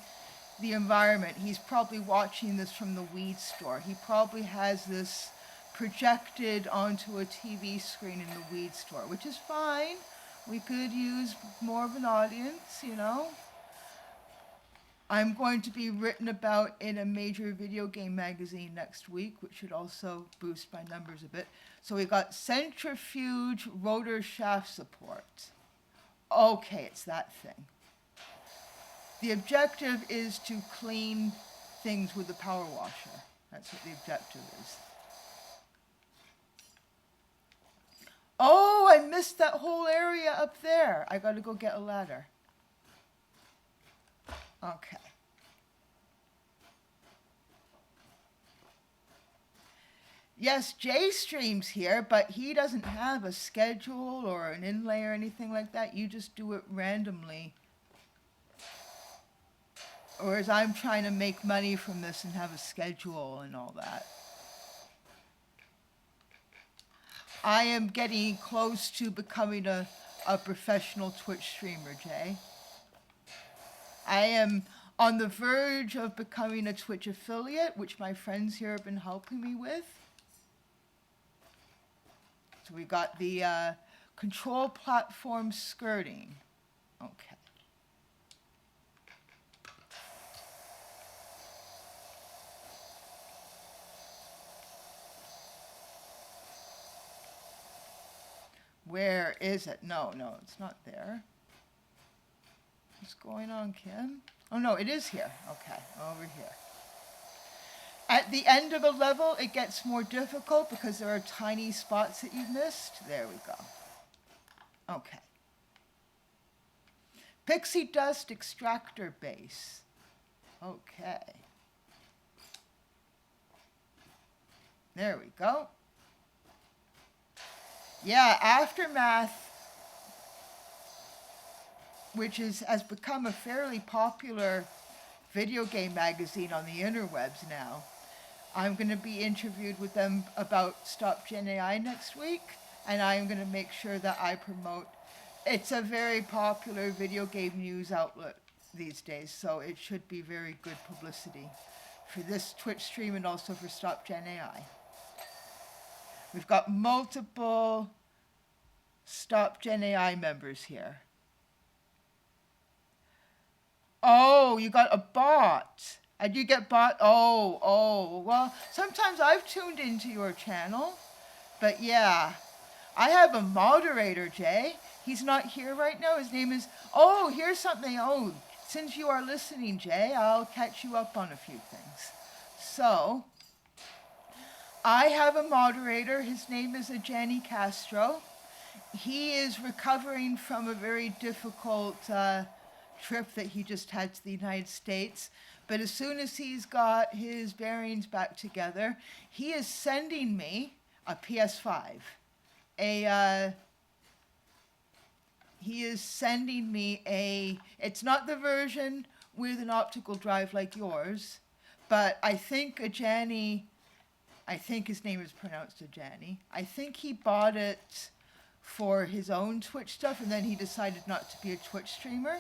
the environment. He's probably watching this from the weed store. He probably has this projected onto a TV screen in the weed store, which is fine. We could use more of an audience, you know. I'm going to be written about in a major video game magazine next week, which should also boost my numbers a bit. So we got centrifuge rotor shaft support. Okay, it's that thing. The objective is to clean things with the power washer. That's what the objective is. Oh, I missed that whole area up there. I gotta go get a ladder. Okay. Yes, Jay streams here, but he doesn't have a schedule or an inlay or anything like that. You just do it randomly. Whereas I'm trying to make money from this and have a schedule and all that. I am getting close to becoming a professional Twitch streamer, Jay. I am on the verge of becoming a Twitch affiliate, which my friends here have been helping me with. So we got the control platform skirting. Okay. Where is it? No, it's not there. What's going on, Kim? Oh, no, it is here. Okay, over here. At the end of a level, it gets more difficult because there are tiny spots that you've missed. There we go. Okay. Pixie dust extractor base. Okay. There we go. Yeah, Aftermath which has become a fairly popular video game magazine on the interwebs now. I'm going to be interviewed with them about Stop Gen AI next week, and I'm going to make sure that I promote. It's a very popular video game news outlet these days, so it should be very good publicity for this Twitch stream and also for Stop Gen AI. We've got multiple Stop Gen AI members here. Oh, you got a bot. And you get bot. Oh. Well, sometimes I've tuned into your channel. But yeah, I have a moderator, Jay. He's not here right now. His name is. Oh, here's something. Oh, since you are listening, Jay, I'll catch you up on a few things. So, I have a moderator. His name is Ajani Castro. He is recovering from a very difficult trip that he just had to the United States. But as soon as he's got his bearings back together, he is sending me a PS5. He is sending me it's not the version with an optical drive like yours, but I think Ajani, I think his name is pronounced Ajani, I think he bought it for his own Twitch stuff, and then he decided not to be a Twitch streamer.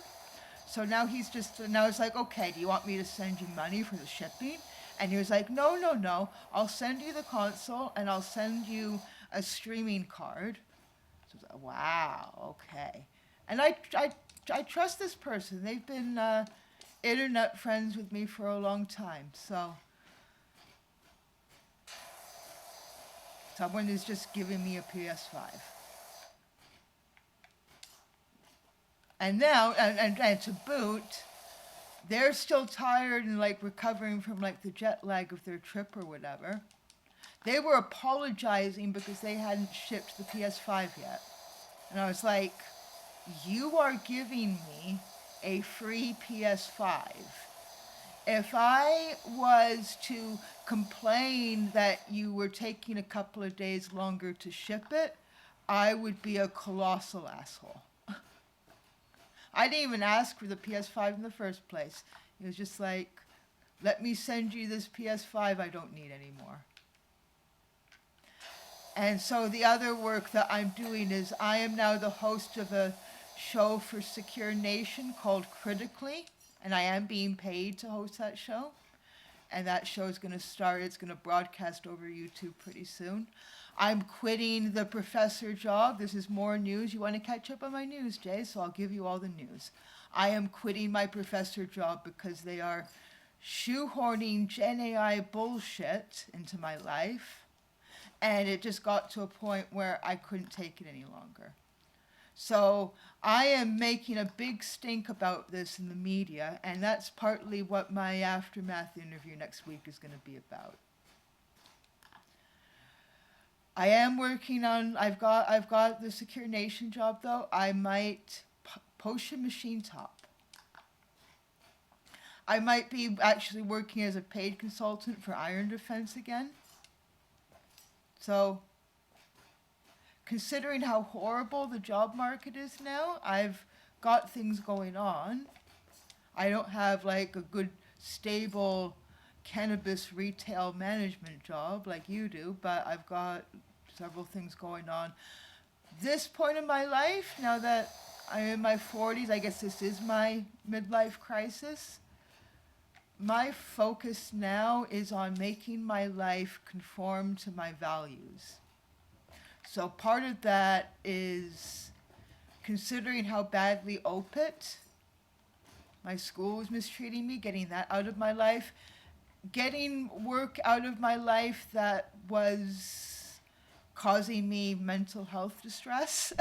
So now now it's like, okay, do you want me to send you money for the shipping? And he was like, no, I'll send you the console and I'll send you a streaming card. So I was like, wow, okay. And I trust this person. They've been internet friends with me for a long time. So someone is just giving me a PS5. And now, and to boot, they're still tired and like recovering from like the jet lag of their trip or whatever. They were apologizing because they hadn't shipped the PS5 yet. And I was like, you are giving me a free PS5. If I was to complain that you were taking a couple of days longer to ship it, I would be a colossal asshole. I didn't even ask for the PS5 in the first place. It was just like, let me send you this PS5 I don't need anymore. And so the other work that I'm doing is I am now the host of a show for Secure Nation called Critically, and I am being paid to host that show. And that show is going to start, it's going to broadcast over YouTube pretty soon. I'm quitting the professor job. This is more news. You want to catch up on my news, Jay, so I'll give you all the news. I am quitting my professor job because they are shoehorning Gen AI bullshit into my life. And it just got to a point where I couldn't take it any longer. So I am making a big stink about this in the media, and that's partly what my Aftermath interview next week is going to be about. I am working on, I've got the Secure Nation job though. I might post a machine top. I might be actually working as a paid consultant for Iron Defense again. So, considering how horrible the job market is now, I've got things going on. I don't have like a good, stable cannabis retail management job like you do, but I've got several things going on. This point in my life, now that I'm in my 40s, I guess this is my midlife crisis. My focus now is on making my life conform to my values. So part of that is considering how badly OPIT, my school was mistreating me, getting that out of my life, getting work out of my life that was causing me mental health distress.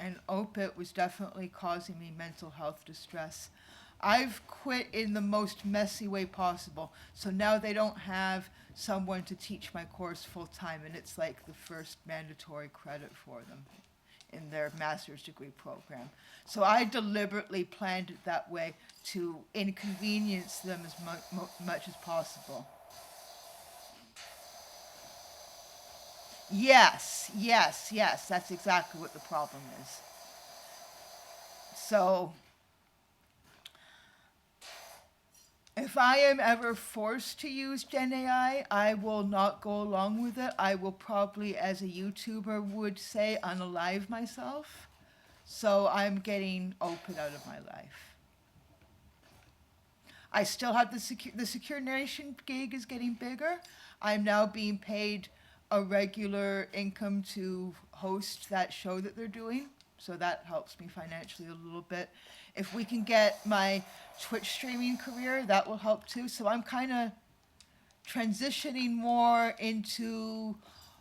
And OPIT was definitely causing me mental health distress. I've quit in the most messy way possible. So now they don't have someone to teach my course full time, and it's like the first mandatory credit for them in their master's degree program. So I deliberately planned it that way to inconvenience them as much as possible. Yes. That's exactly what the problem is. So, if I am ever forced to use Gen AI, I will not go along with it. I will probably, as a YouTuber would say, unalive myself. So I'm getting open out of my life. I still have the Secure Nation gig is getting bigger. I'm now being paid a regular income to host that show that they're doing. So that helps me financially a little bit. If we can get my Twitch streaming career, that will help too. So I'm kind of transitioning more into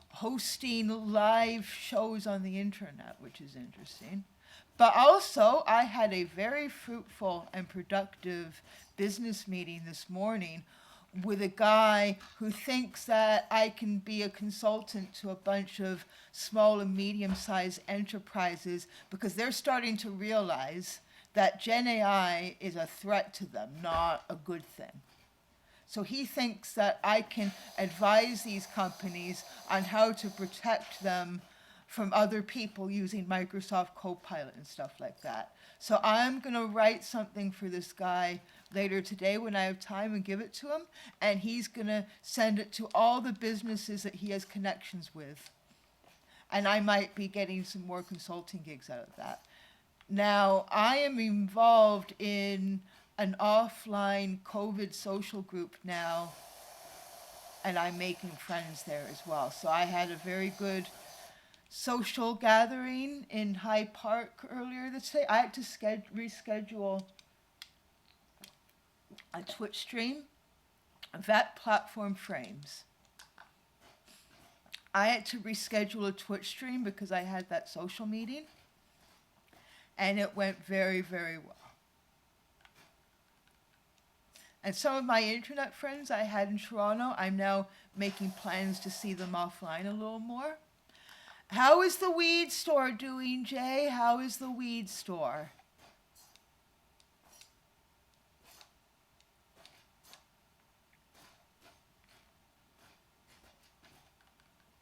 hosting live shows on the internet, which is interesting. But also, I had a very fruitful and productive business meeting this morning with a guy who thinks that I can be a consultant to a bunch of small and medium sized enterprises because they're starting to realize that Gen AI is a threat to them, not a good thing. So he thinks that I can advise these companies on how to protect them from other people using Microsoft Copilot and stuff like that. So I'm going to write something for this guy later today when I have time and give it to him. And he's going to send it to all the businesses that he has connections with. And I might be getting some more consulting gigs out of that. Now, I am involved in an offline COVID social group now, and I'm making friends there as well. So I had a very good social gathering in Hyde Park earlier this day. I had to reschedule a Twitch stream. That platform frames. I had to reschedule a Twitch stream because I had that social meeting, and it went very, very well. And some of my internet friends I had in Toronto, I'm now making plans to see them offline a little more. How is the weed store doing, Jay? How is the weed store?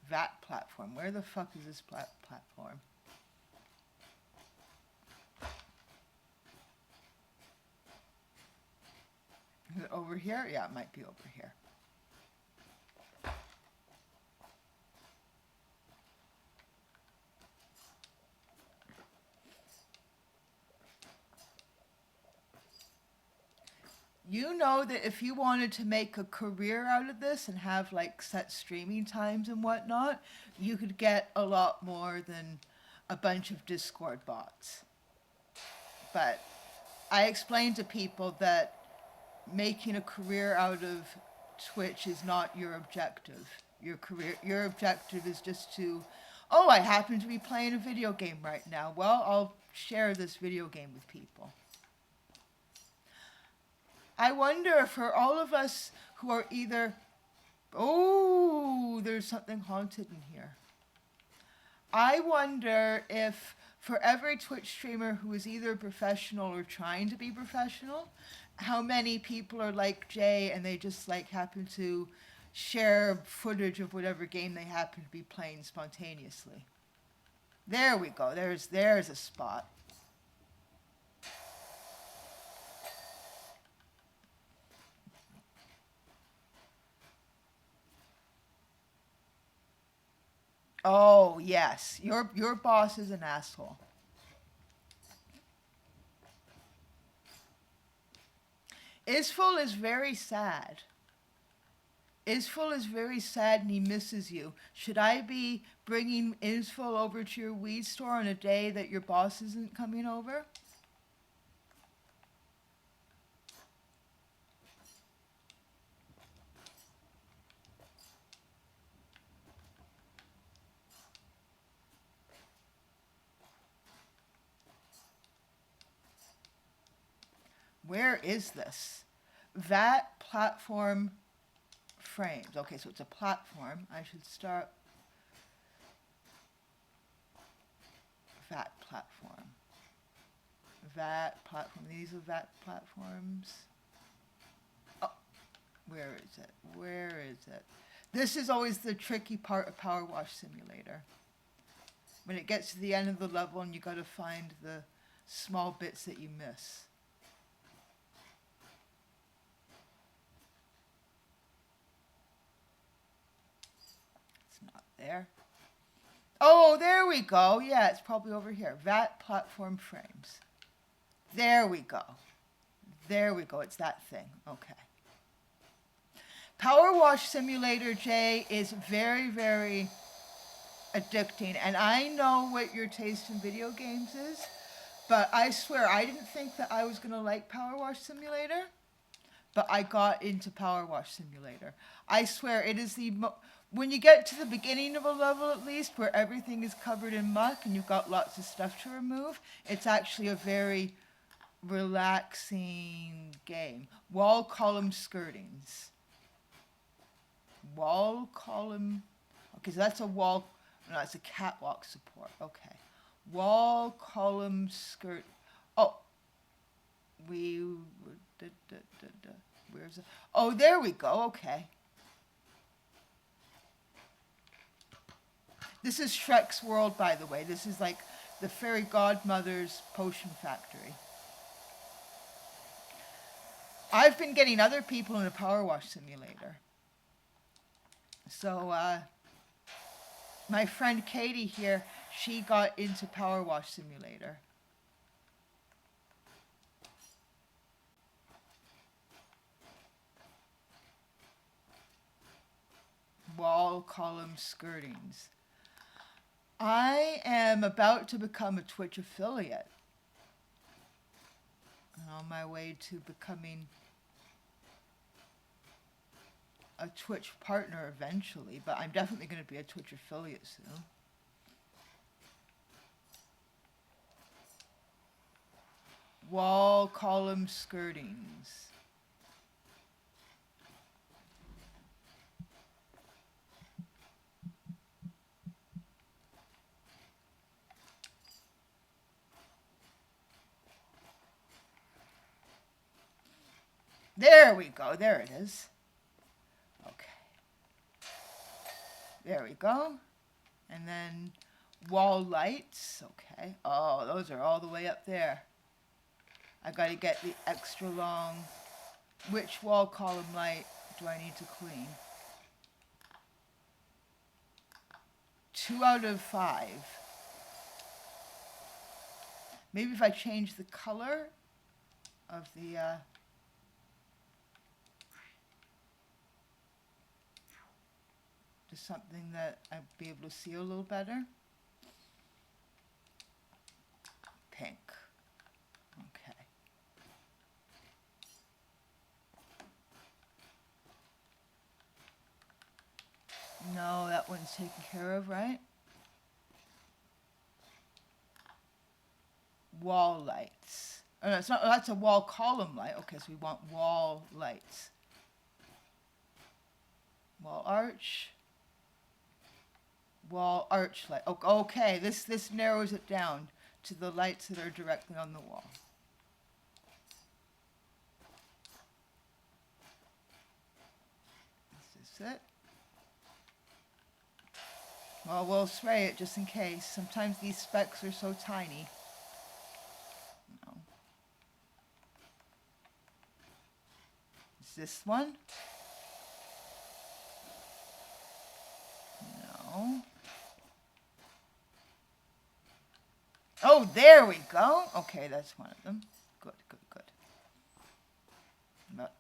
That platform. Where the fuck is this platform? Is it over here? Yeah, it might be over here. You know that if you wanted to make a career out of this and have like set streaming times and whatnot, you could get a lot more than a bunch of Discord bots. But I explain to people that making a career out of Twitch is not your objective. Your objective is just to, oh, I happen to be playing a video game right now. Well, I'll share this video game with people. I wonder for all of us who are either, oh, there's something haunted in here. I wonder if for every Twitch streamer who is either professional or trying to be professional, how many people are like Jay and they just like happen to share footage of whatever game they happen to be playing spontaneously. There we go. There's a spot. Oh, yes. Your boss is an asshole. Isful is very sad. Isful is very sad and he misses you. Should I be bringing Isful over to your weed store on a day that your boss isn't coming over? Where is this? That platform frames. Okay, so it's a platform. I should start that platform. That platform. These are that platforms. Oh, where is it? Where is it? This is always the tricky part of PowerWash Simulator. When it gets to the end of the level and you got to find the small bits that you miss. It's not there. Oh, there we go. Yeah, it's probably over here. VAT platform frames. There we go. There we go. It's that thing. Okay. PowerWash Simulator, Jay, is very, very addicting. And I know what your taste in video games is, but I swear I didn't think that I was going to like PowerWash Simulator, but I got into PowerWash Simulator. I swear it is when you get to the beginning of a level at least, where everything is covered in muck and you've got lots of stuff to remove, it's actually a very relaxing game. Wall column skirtings. Wall column. Okay, so that's a wall. No, it's a catwalk support. Okay. Wall column skirt. Oh. Where's it? Oh, there we go. Okay. This is Shrek's world, by the way. This is like the fairy godmother's potion factory. I've been getting other people in a PowerWash Simulator. So, my friend Katie here, she got into PowerWash Simulator. Wall column skirtings. I am about to become a Twitch affiliate. I'm on my way to becoming a Twitch partner eventually, but I'm definitely going to be a Twitch affiliate soon. Wall column skirtings. There we go. There it is. Okay. There we go. And then wall lights. Okay. Oh, those are all the way up there. I got to get the extra long. Which wall column light do I need to clean? 2 out of 5. Maybe if I change the color of the to something that I'd be able to see a little better. Pink. Okay. No, that one's taken care of, right? Wall lights. Oh, no, it's not. That's a wall column light. Okay, so we want wall lights. Wall arch. Wall arch light. Okay, this narrows it down to the lights that are directly on the wall. Is this it? Well, we'll spray it just in case. Sometimes these specks are so tiny. No. Is this one? No. Oh, there we go. Okay, that's one of them. Good, good, good. But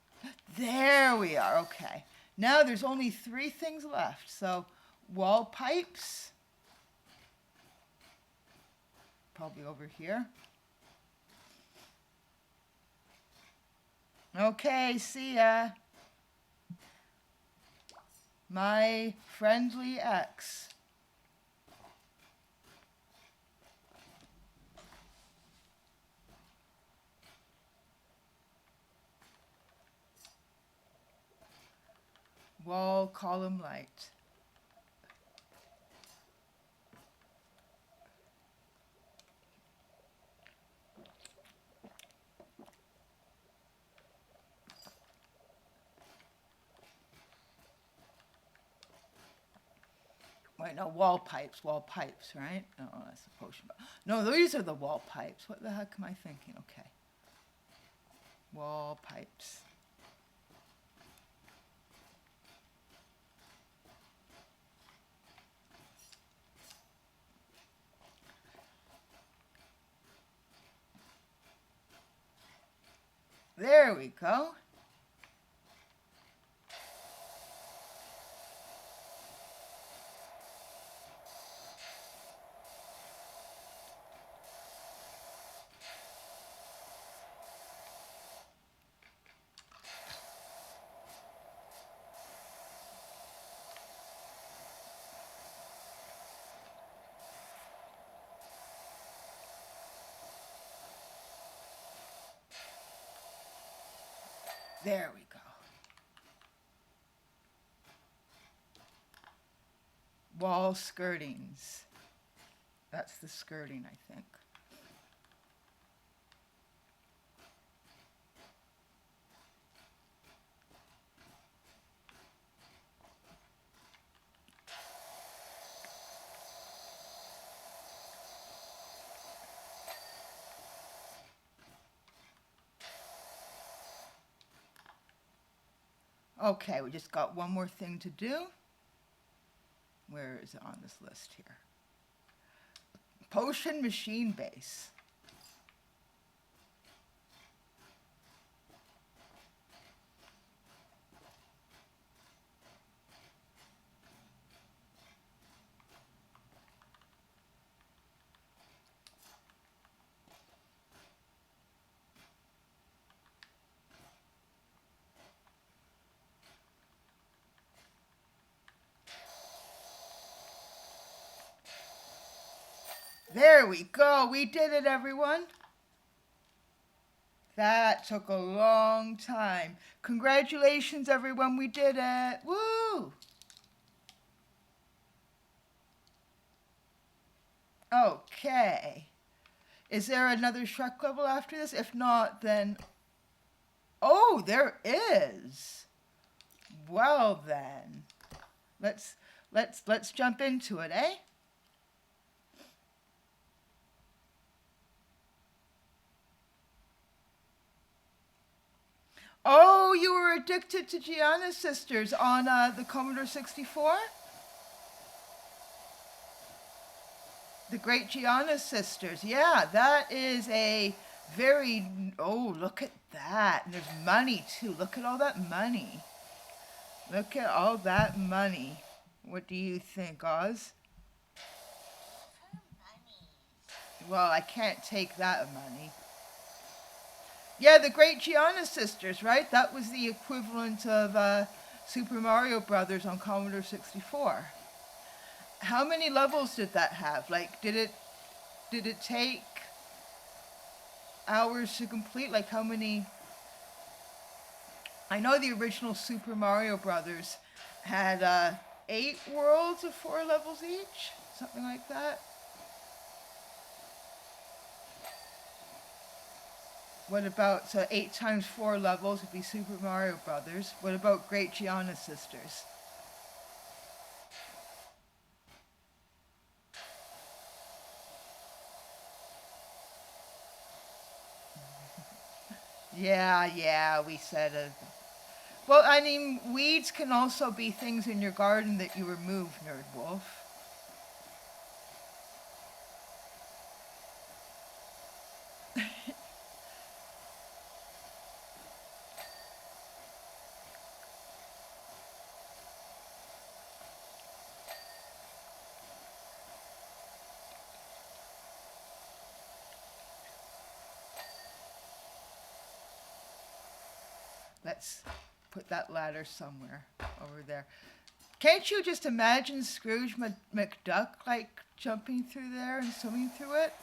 there we are. Okay. Now there's only 3 things left. So wall pipes. Probably over here. Okay, see ya. My friendly ex. Wall column light. Wait, no, wall pipes, right? No, that's the potion. No, these are the wall pipes. What the heck am I thinking? Okay. Wall pipes. There we go. There we go. Wall skirtings. That's the skirting, I think. Okay, we just got one more thing to do. Where is it on this list here? Potion machine base. There we go. We did it, everyone. That took a long time. Congratulations, everyone. We did it. Woo! Okay. Is there another Shrek level after this? If not, then... Oh, there is. Well, then. Let's jump into it, eh? Oh, you were addicted to Gianna Sisters on the Commodore 64? The Great Gianna Sisters. Yeah, that is a very... Oh, look at that. And there's money, too. Look at all that money. Look at all that money. What do you think, Oz? Well, I can't take that money. Yeah, the Great Gianna Sisters, right? That was the equivalent of Super Mario Brothers on Commodore 64. How many levels did that have? Like, did it take hours to complete? Like, how many? I know the original Super Mario Brothers had 8 worlds of 4 levels each, something like that. What about, so 8 times 4 levels would be Super Mario Brothers. What about Great Gianna Sisters? Yeah, we said it. Well, I mean, weeds can also be things in your garden that you remove, Nerd Wolf. Let's put that ladder somewhere over there. Can't you just imagine Scrooge McDuck, like, jumping through there and swimming through it?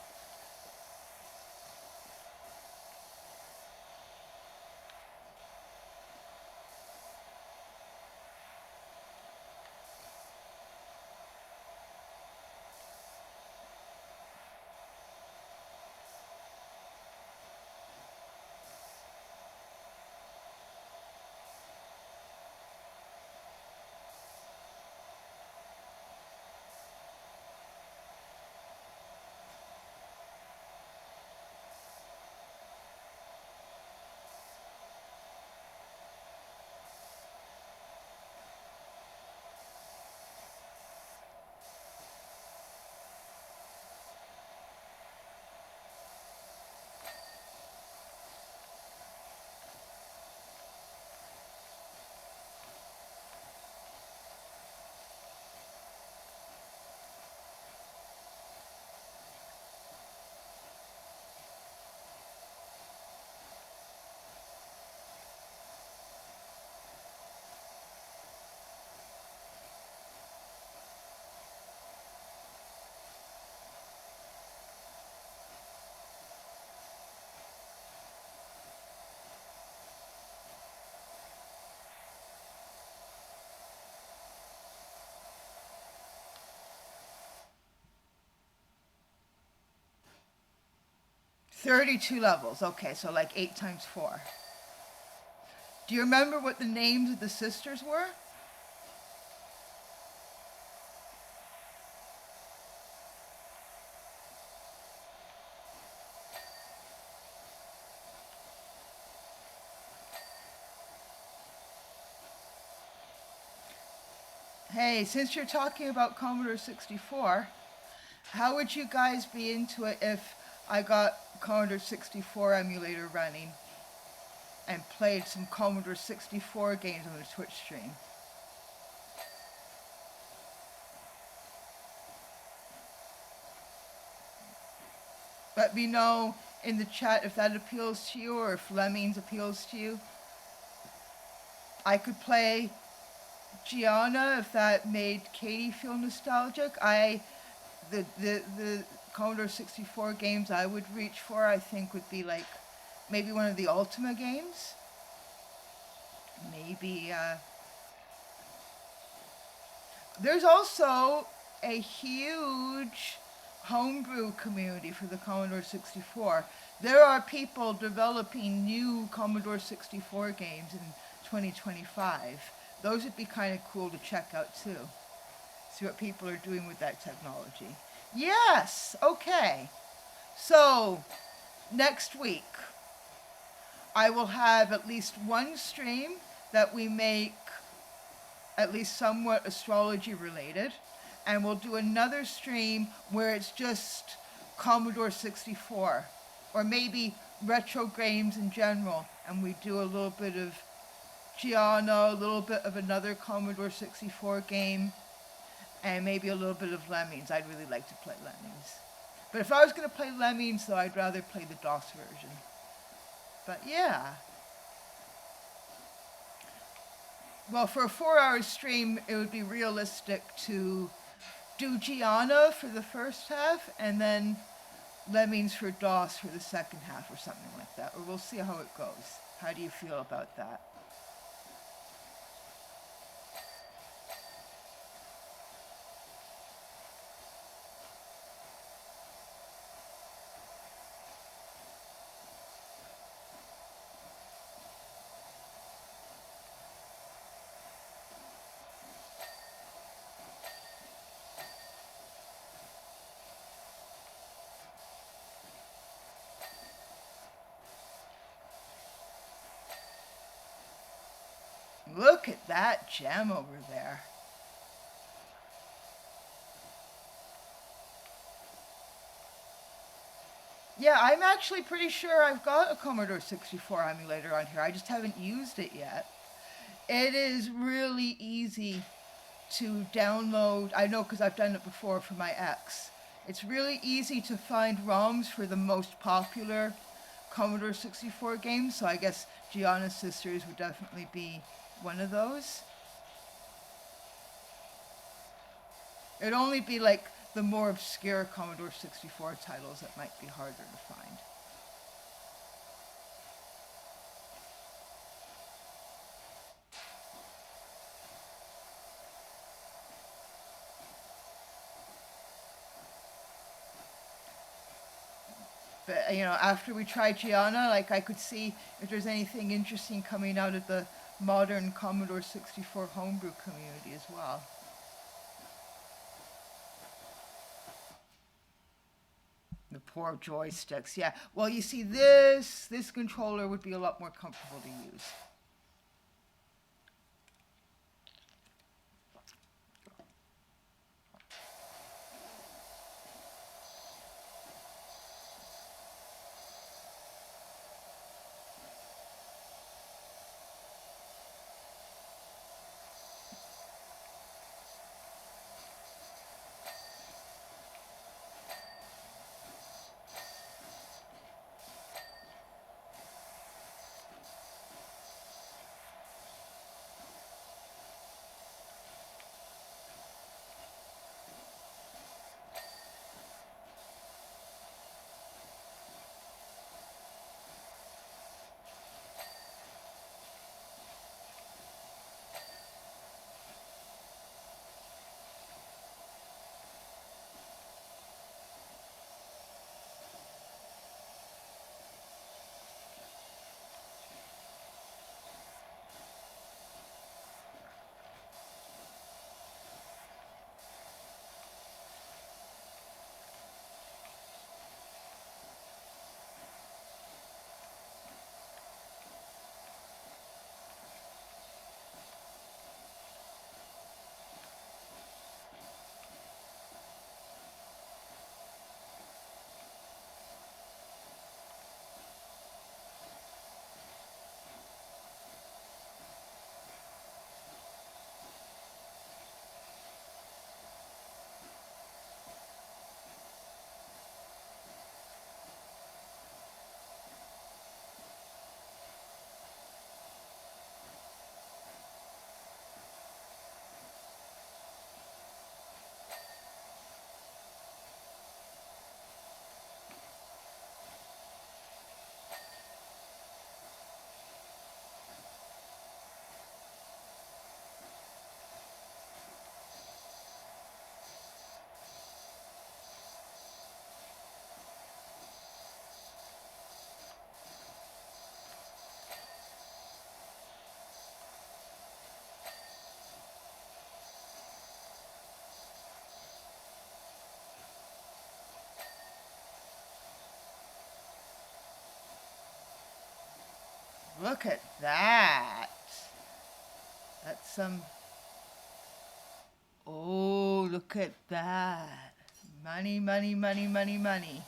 32 levels. Okay, so like 8 times 4. Do you remember what the names of the sisters were? Hey, since you're talking about Commodore 64, how would you guys be into it if I got Commodore 64 emulator running and played some Commodore 64 games on the Twitch stream? Let me know in the chat if that appeals to you or if Lemmings appeals to you. I could play Gianna if that made Katie feel nostalgic. The Commodore 64 games I would reach for, I think, would be like maybe one of the Ultima games. Maybe there's also a huge homebrew community for the Commodore 64. There are people developing new Commodore 64 games in 2025. Those would be kind of cool to check out too. See what people are doing with that technology. Yes, okay. So, next week, I will have at least one stream that we make at least somewhat astrology related, and we'll do another stream where it's just Commodore 64, or maybe retro games in general, and we do a little bit of Gianna, a little bit of another Commodore 64 game, and maybe a little bit of Lemmings. I'd really like to play Lemmings. But if I was going to play Lemmings, though, I'd rather play the DOS version. But yeah. Well, for a 4-hour stream, it would be realistic to do Gianna for the first half, and then Lemmings for DOS for the second half, or something like that. Or we'll see how it goes. How do you feel about that? Look at that gem over there. Yeah, I'm actually pretty sure I've got a Commodore 64 emulator on here. I just haven't used it yet. It is really easy to download. I know because I've done it before for my ex. It's really easy to find ROMs for the most popular Commodore 64 games, so I guess Gianna Sisters would definitely be one of those. It'd only be like the more obscure Commodore 64 titles that might be harder to find. But, you know, after we tried Gianna, like, I could see if there's anything interesting coming out of the modern Commodore 64 homebrew community as well. The poor joysticks, yeah. Well, you see, this controller would be a lot more comfortable to use. Look at that. That's some... Oh, look at that. Money, money, money, money, money.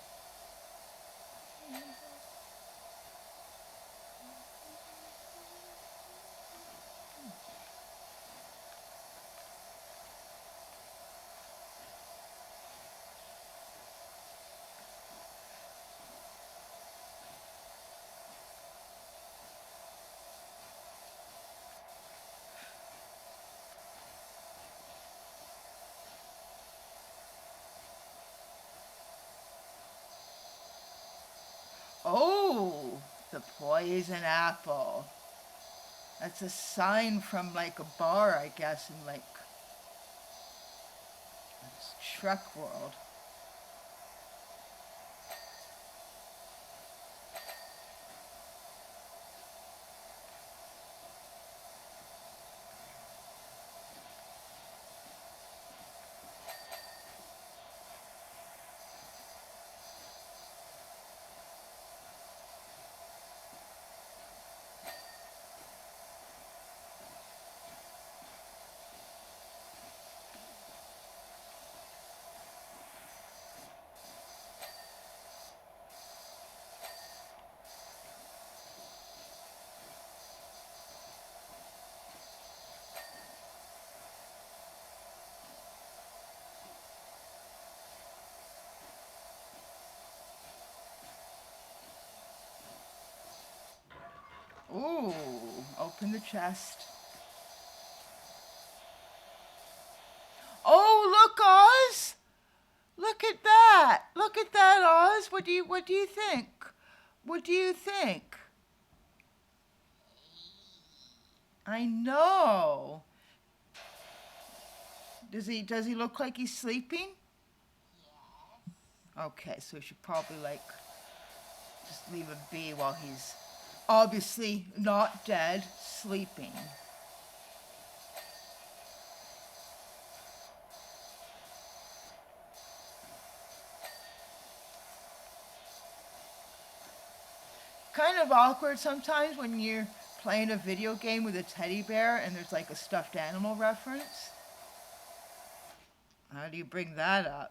Oh, the poison apple. That's a sign from like a bar, I guess, in like Shrek world. Ooh, open the chest. Oh, look, Oz! Look at that! Look at that, Oz! What do you think? What do you think? I know. Does he look like he's sleeping? Yes. Okay, so we should probably like just leave him be while he's obviously not dead, sleeping. Kind of awkward sometimes when you're playing a video game with a teddy bear and there's like a stuffed animal reference. How do you bring that up?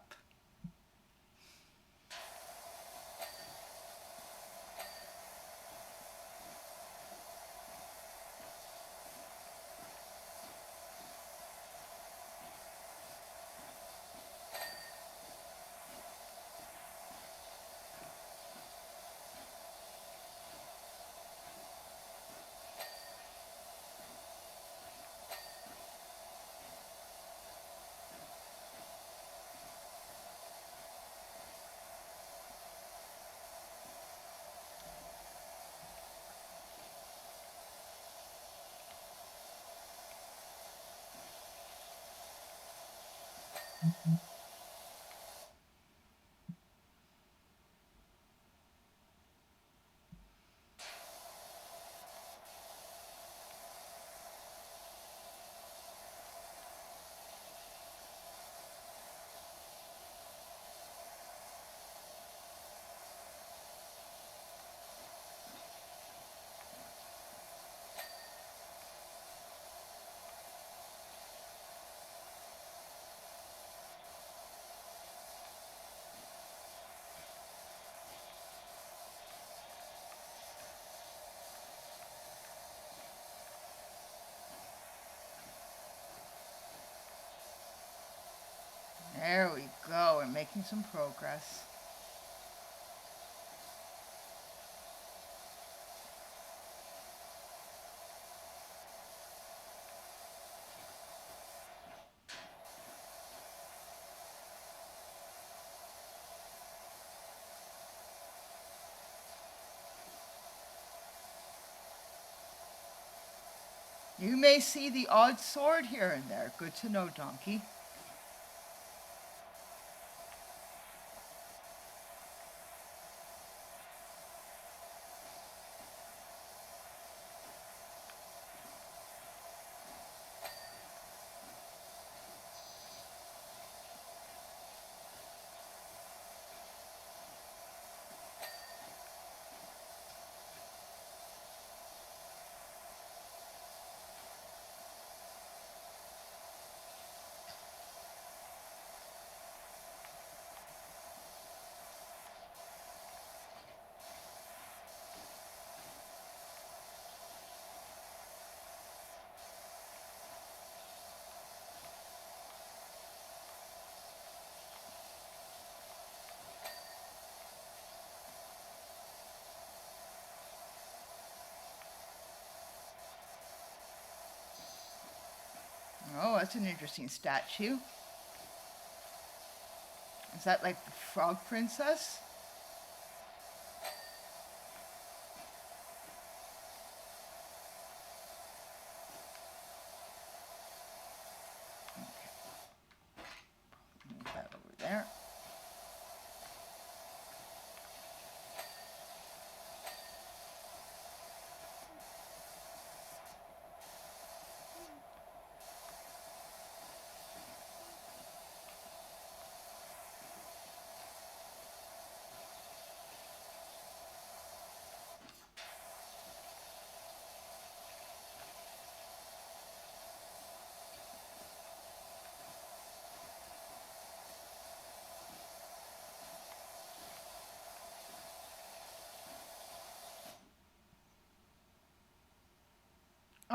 There we go, we're making some progress. You may see the odd sword here and there. Good to know, Donkey. that's an interesting statue. Is that like the frog princess? Move that over there.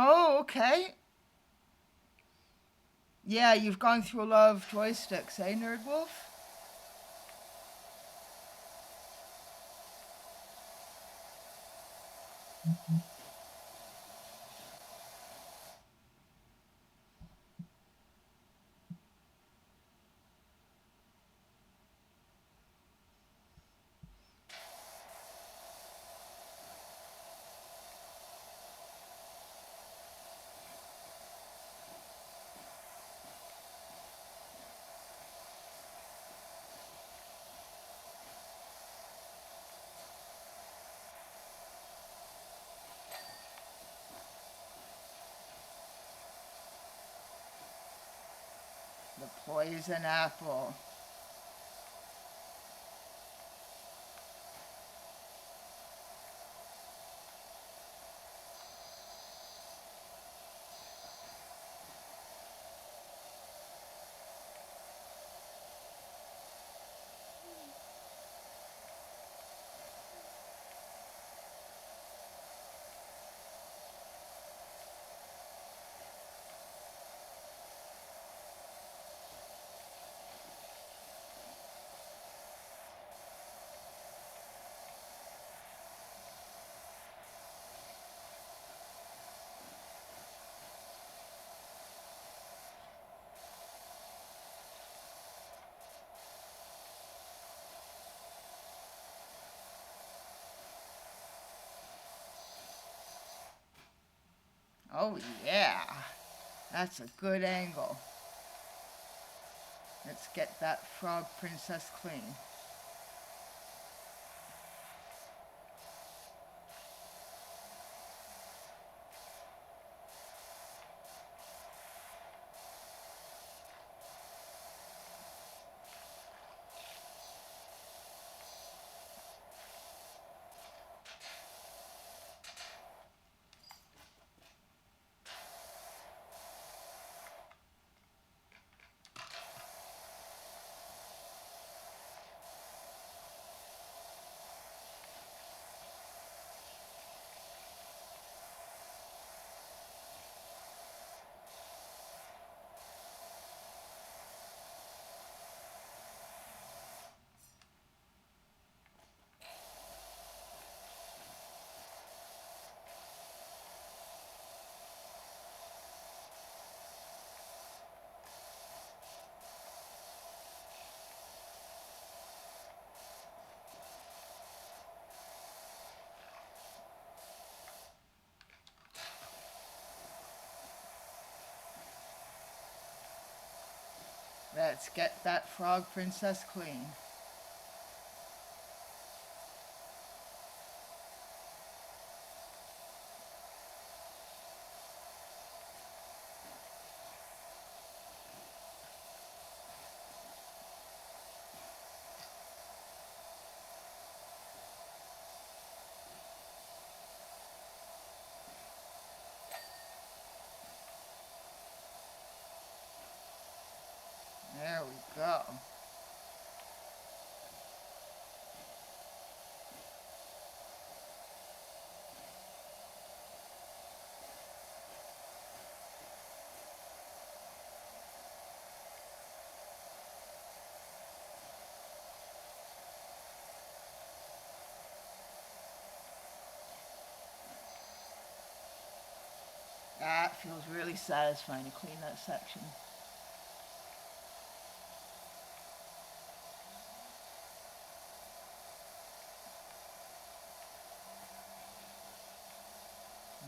Oh, okay. Yeah, you've gone through a lot of joysticks, eh, Nerdwolf? The poison apple. Oh, yeah. That's a good angle. Let's get that frog princess clean. Let's get that frog princess clean. There we go. that feels really satisfying to clean that section.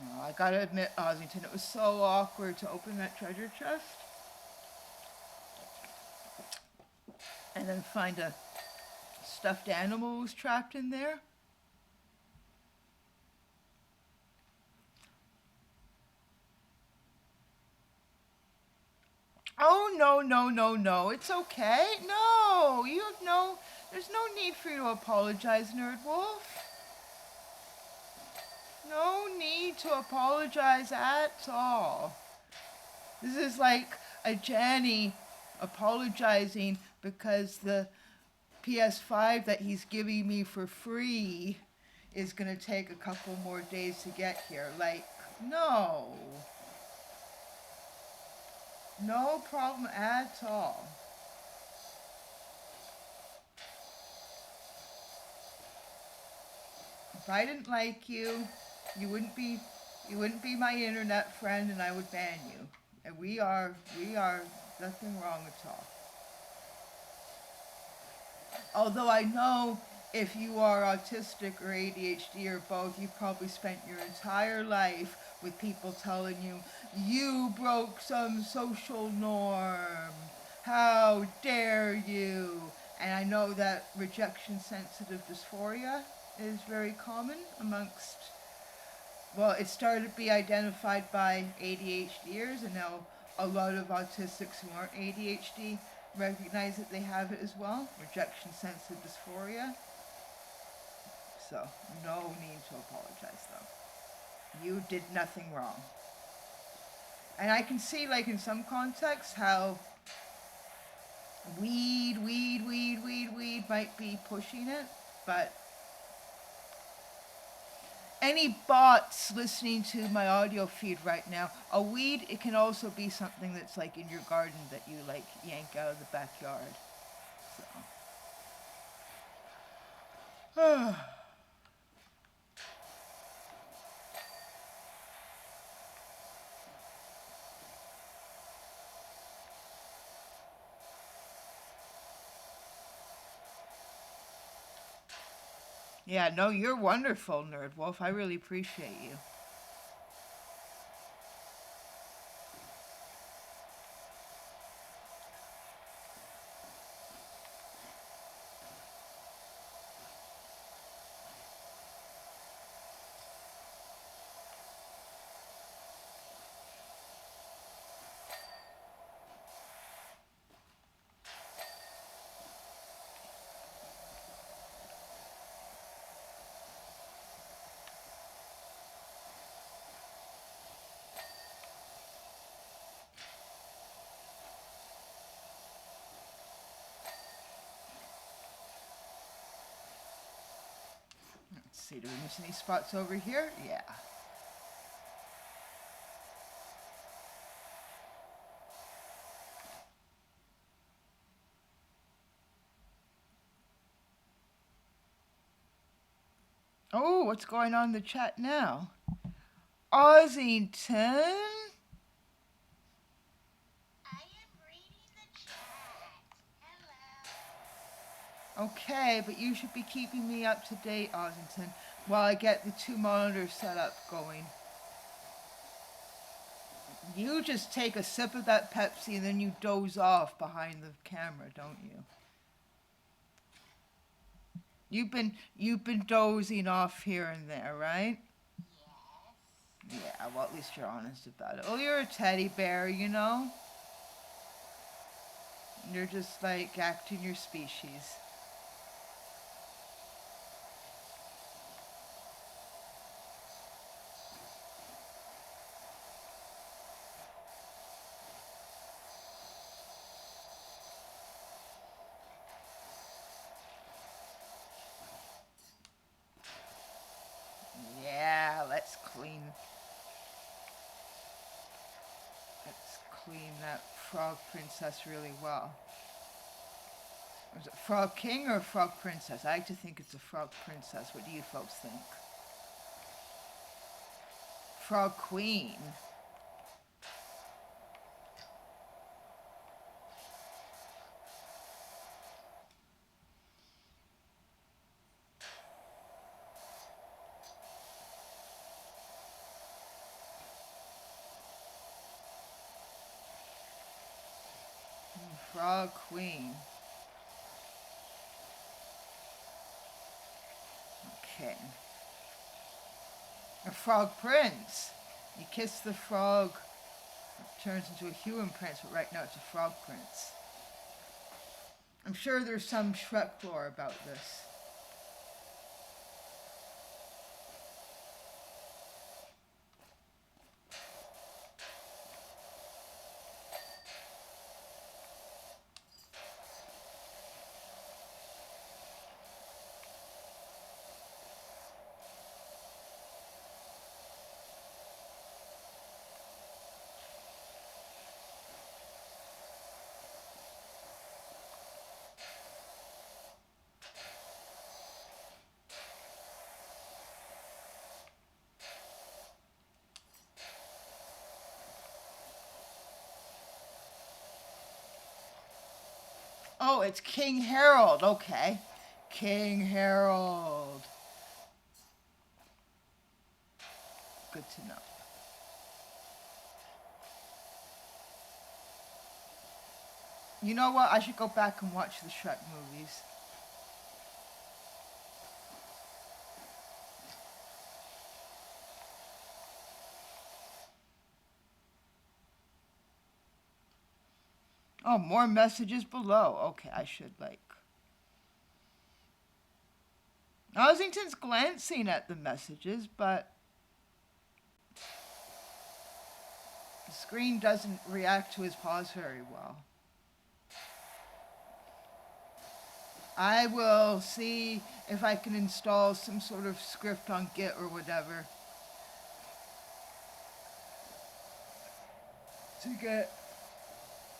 Oh, I gotta admit, Ossington, it was so awkward to open that treasure chest and then find a stuffed animal was trapped in there. Oh, no, no, no, no. It's okay. No, you have no, there's no need for you to apologize, Nerd Wolf. No need to apologize at all. This is like a Janny apologizing because the PS5 that he's giving me for free is going to take a couple more days to get here. Like, no. No problem at all. If I didn't like you, you wouldn't be my internet friend and I would ban you. And we are nothing wrong at all. Although I know if you are autistic or ADHD or both, you've probably spent your entire life with people telling you, you broke some social norm. How dare you? And I know that rejection-sensitive dysphoria is very common amongst, well, it started to be identified by ADHDers, and now a lot of autistics who aren't ADHD recognize that they have it as well, rejection-sensitive dysphoria. So, no need to apologize, though. You did nothing wrong. And I can see, like, in some contexts, how weed might be pushing it, but any bots listening to my audio feed right now, a weed, it can also be something that's like in your garden that you like yank out of the backyard. So. Yeah, no, you're wonderful, Nerd Wolf. I really appreciate you. Let's see, do we miss any spots over here? Yeah. Oh, what's going on in the chat now? Ossington? I am reading the chat. Hello. Okay, but you should be keeping me up to date, Ossington, while I get the 2 monitors set up going. You just take a sip of that Pepsi and then you doze off behind the camera, don't you? You've been dozing off here and there, right? Yes. Yeah, well, at least you're honest about it. Oh, you're a teddy bear, you know? You're just like acting your species. Yeah, let's clean that frog princess really well. Is it frog king or frog princess? I like to think it's a frog princess. What do you folks think? Frog queen. Frog Queen. Okay. A Frog Prince. You kiss the frog, it turns into a human prince, but right now it's a frog prince. I'm sure there's some Shrek lore about this. Oh, it's King Harold. Okay. King Harold. Good to know. You know what? I should go back and watch the Shrek movies. Oh, more messages below. Okay, I should Ossington's glancing at the messages, but the screen doesn't react to his pause very well. I will see if I can install some sort of script on Git or whatever to get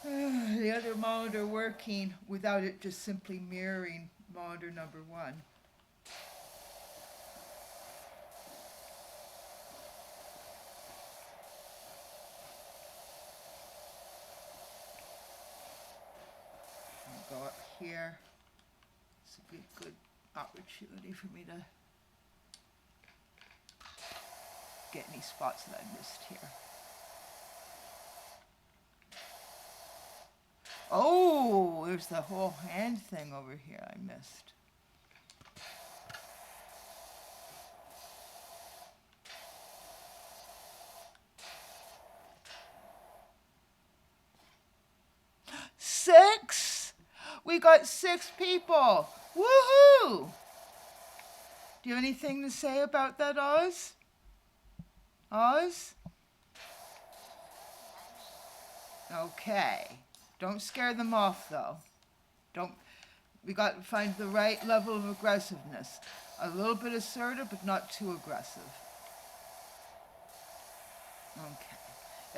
the other monitor working without it just simply mirroring monitor number 1. I'll go up here. This would be a good opportunity for me to get any spots that I missed here. Oh, there's the whole hand thing over here I missed. Six? We got 6 people. Woohoo! Do you have anything to say about that, Oz? Oz? Okay. Don't scare them off, though. We got to find the right level of aggressiveness. A little bit assertive, but not too aggressive. Okay.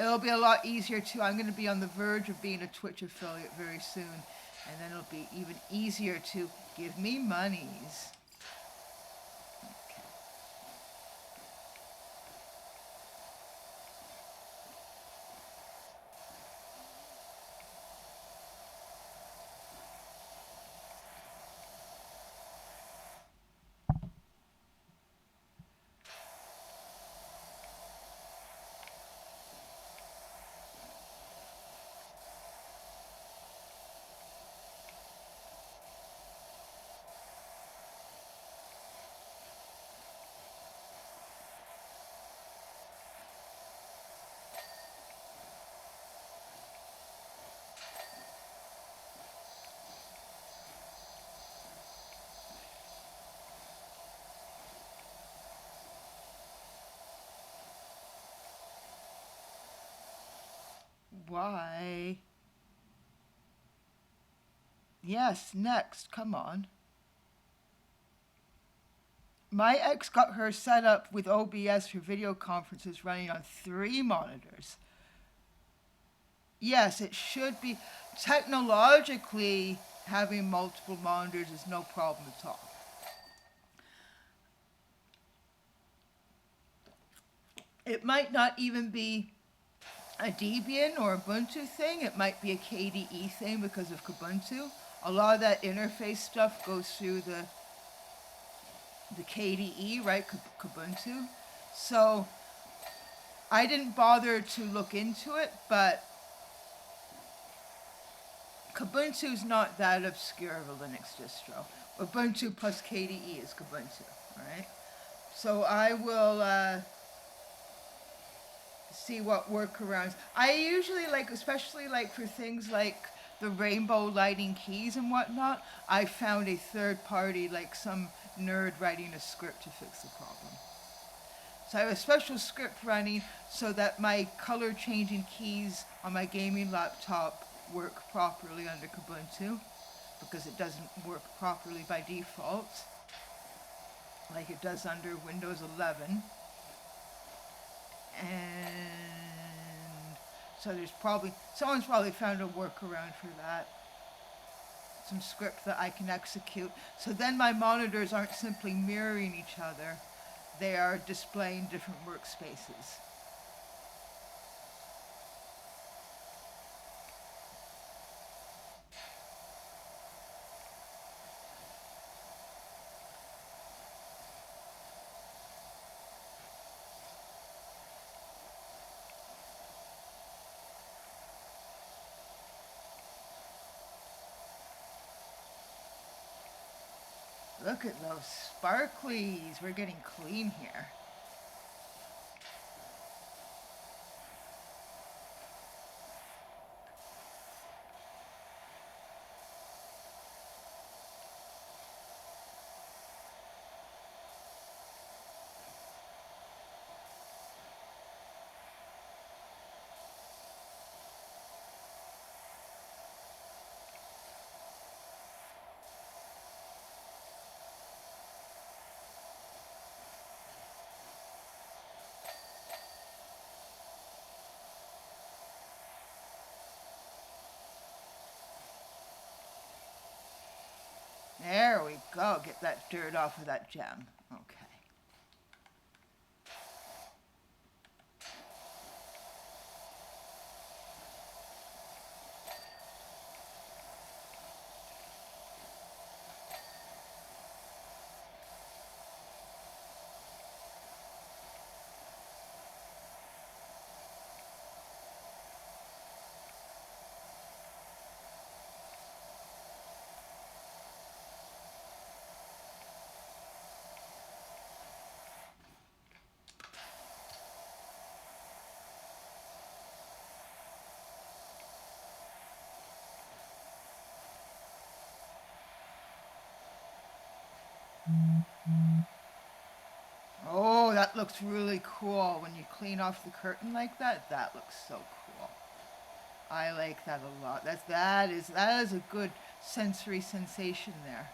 It'll be a lot easier, too. I'm going to be on the verge of being a Twitch affiliate very soon. And then it'll be even easier to give me monies. Why? Yes, next. Come on. My ex got her set up with OBS for video conferences running on 3 monitors. Yes, it should be. Technologically, having multiple monitors is no problem at all. It might not even be a Debian or Ubuntu thing. It might be a KDE thing because of Kubuntu. A lot of that interface stuff goes through the KDE, right, Kubuntu. So I didn't bother to look into it, but Kubuntu's not that obscure of a Linux distro. Ubuntu plus KDE is Kubuntu, alright? So I will see what workarounds. I usually like, especially like for things like the rainbow lighting keys and whatnot, I found a third party, like some nerd writing a script to fix the problem. So I have a special script running so that my color changing keys on my gaming laptop work properly under Kubuntu, because it doesn't work properly by default like it does under Windows 11. And so someone's probably found a workaround for that. Some script that I can execute. So then my monitors aren't simply mirroring each other. They are displaying different workspaces. Look at those sparklies. We're getting clean here. There we go. Get that dirt off of that gem. Okay. Oh, that looks really cool. When you clean off the curtain like that, that looks so cool. I like that a lot. That is a good sensory sensation there.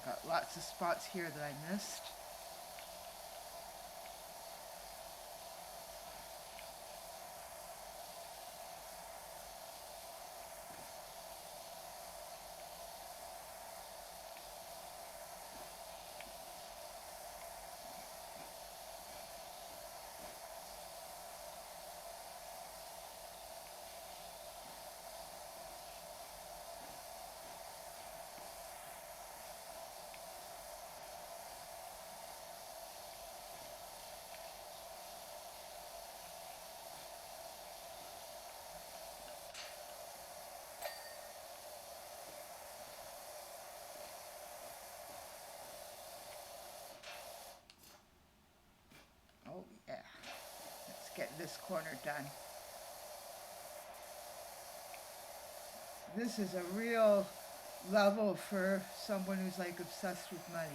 Got lots of spots here that I missed. Oh, yeah. Let's get this corner done. This is a real level for someone who's like obsessed with money.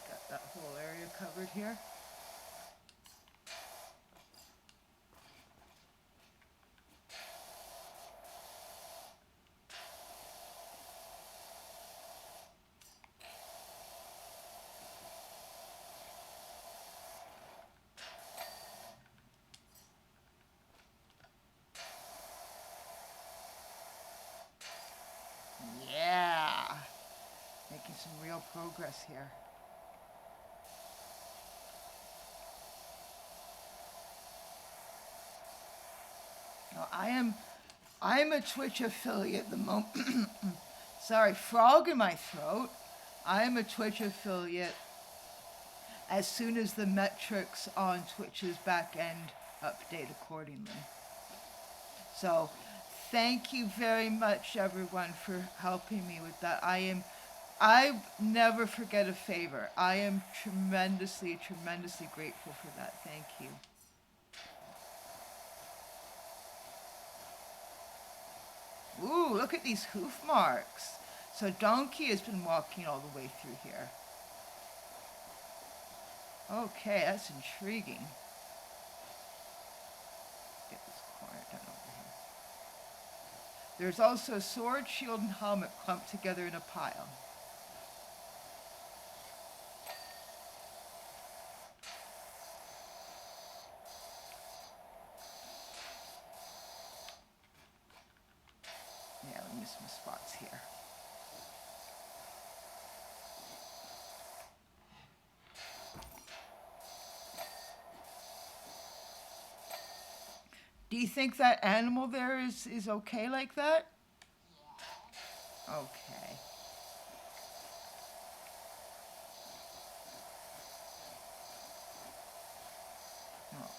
Got that whole area covered here. Yeah, making some real progress here. Now, I'm a Twitch affiliate at the moment. Sorry, frog in my throat. I am a Twitch affiliate as soon as the metrics on Twitch's back end update accordingly. So thank you very much, everyone, for helping me with that. I never forget a favor. I am tremendously, tremendously grateful for that. Thank you. Ooh, look at these hoof marks. So Donkey has been walking all the way through here. Okay, that's intriguing. Get this corner done over here. There's also a sword, shield, and helmet clumped together in a pile. Yeah, let me miss some spots here. Do you think that animal there is okay like that? Yeah. Okay. Oh.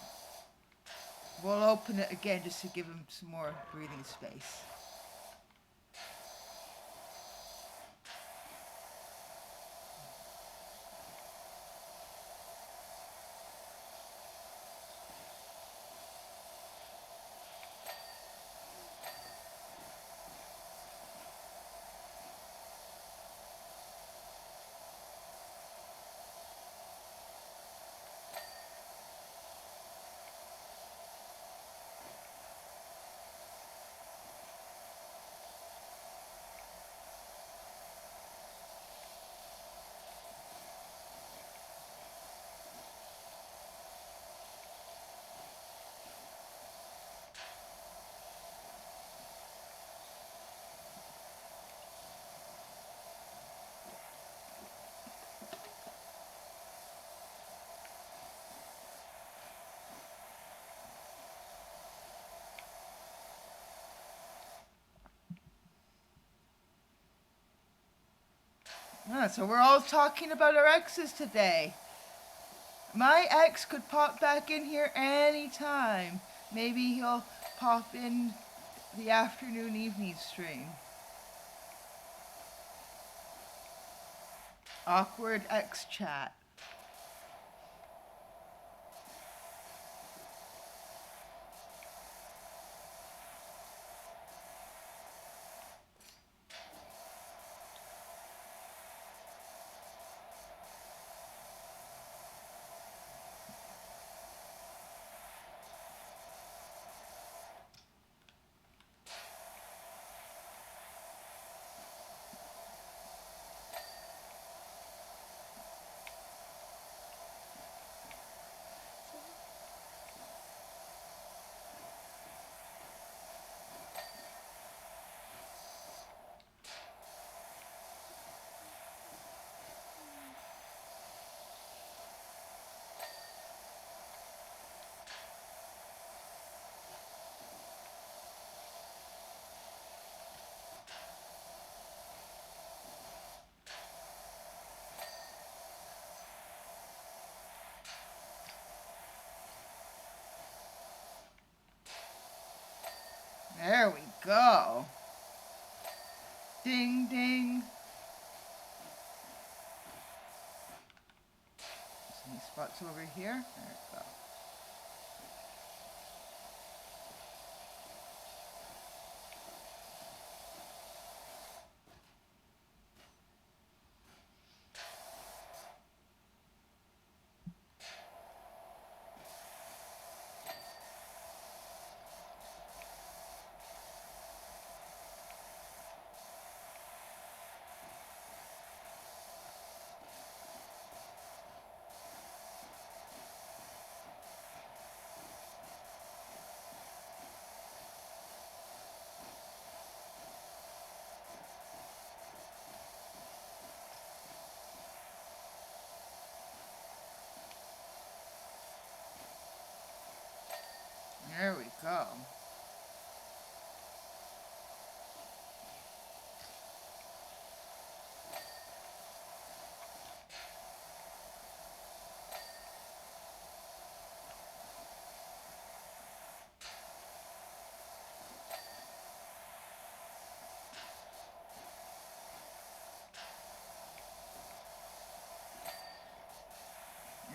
We'll open it again just to give him some more breathing space. Ah, so we're all talking about our exes today. My ex could pop back in here anytime. Maybe he'll pop in the afternoon evening stream. Awkward ex chat. There we go. Ding, ding. Any spots over here? There we go. There we go.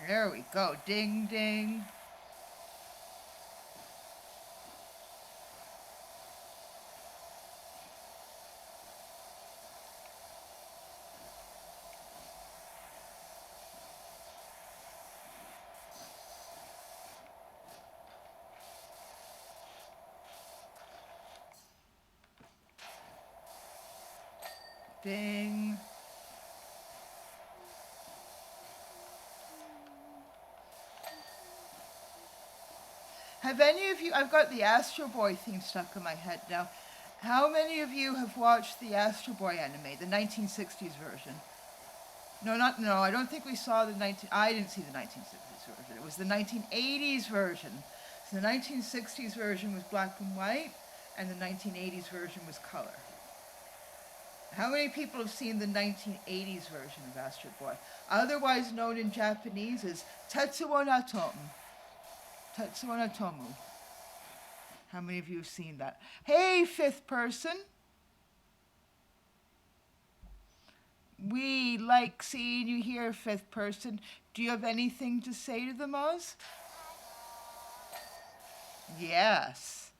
There we go. Ding, ding. Ding. Have any of you, I've got the Astro Boy theme stuck in my head now. How many of you have watched the Astro Boy anime, the 1960s version? No, I don't think we saw I didn't see the 1960s version. It was the 1980s version. So the 1960s version was black and white, and the 1980s version was color. How many people have seen the 1980s version of Astro Boy? Otherwise known in Japanese as Tetsuo no Tomu. Tetsuo no Tomu. How many of you have seen that? Hey, fifth person. We like seeing you here, fifth person. Do you have anything to say to them, Oz? Yes.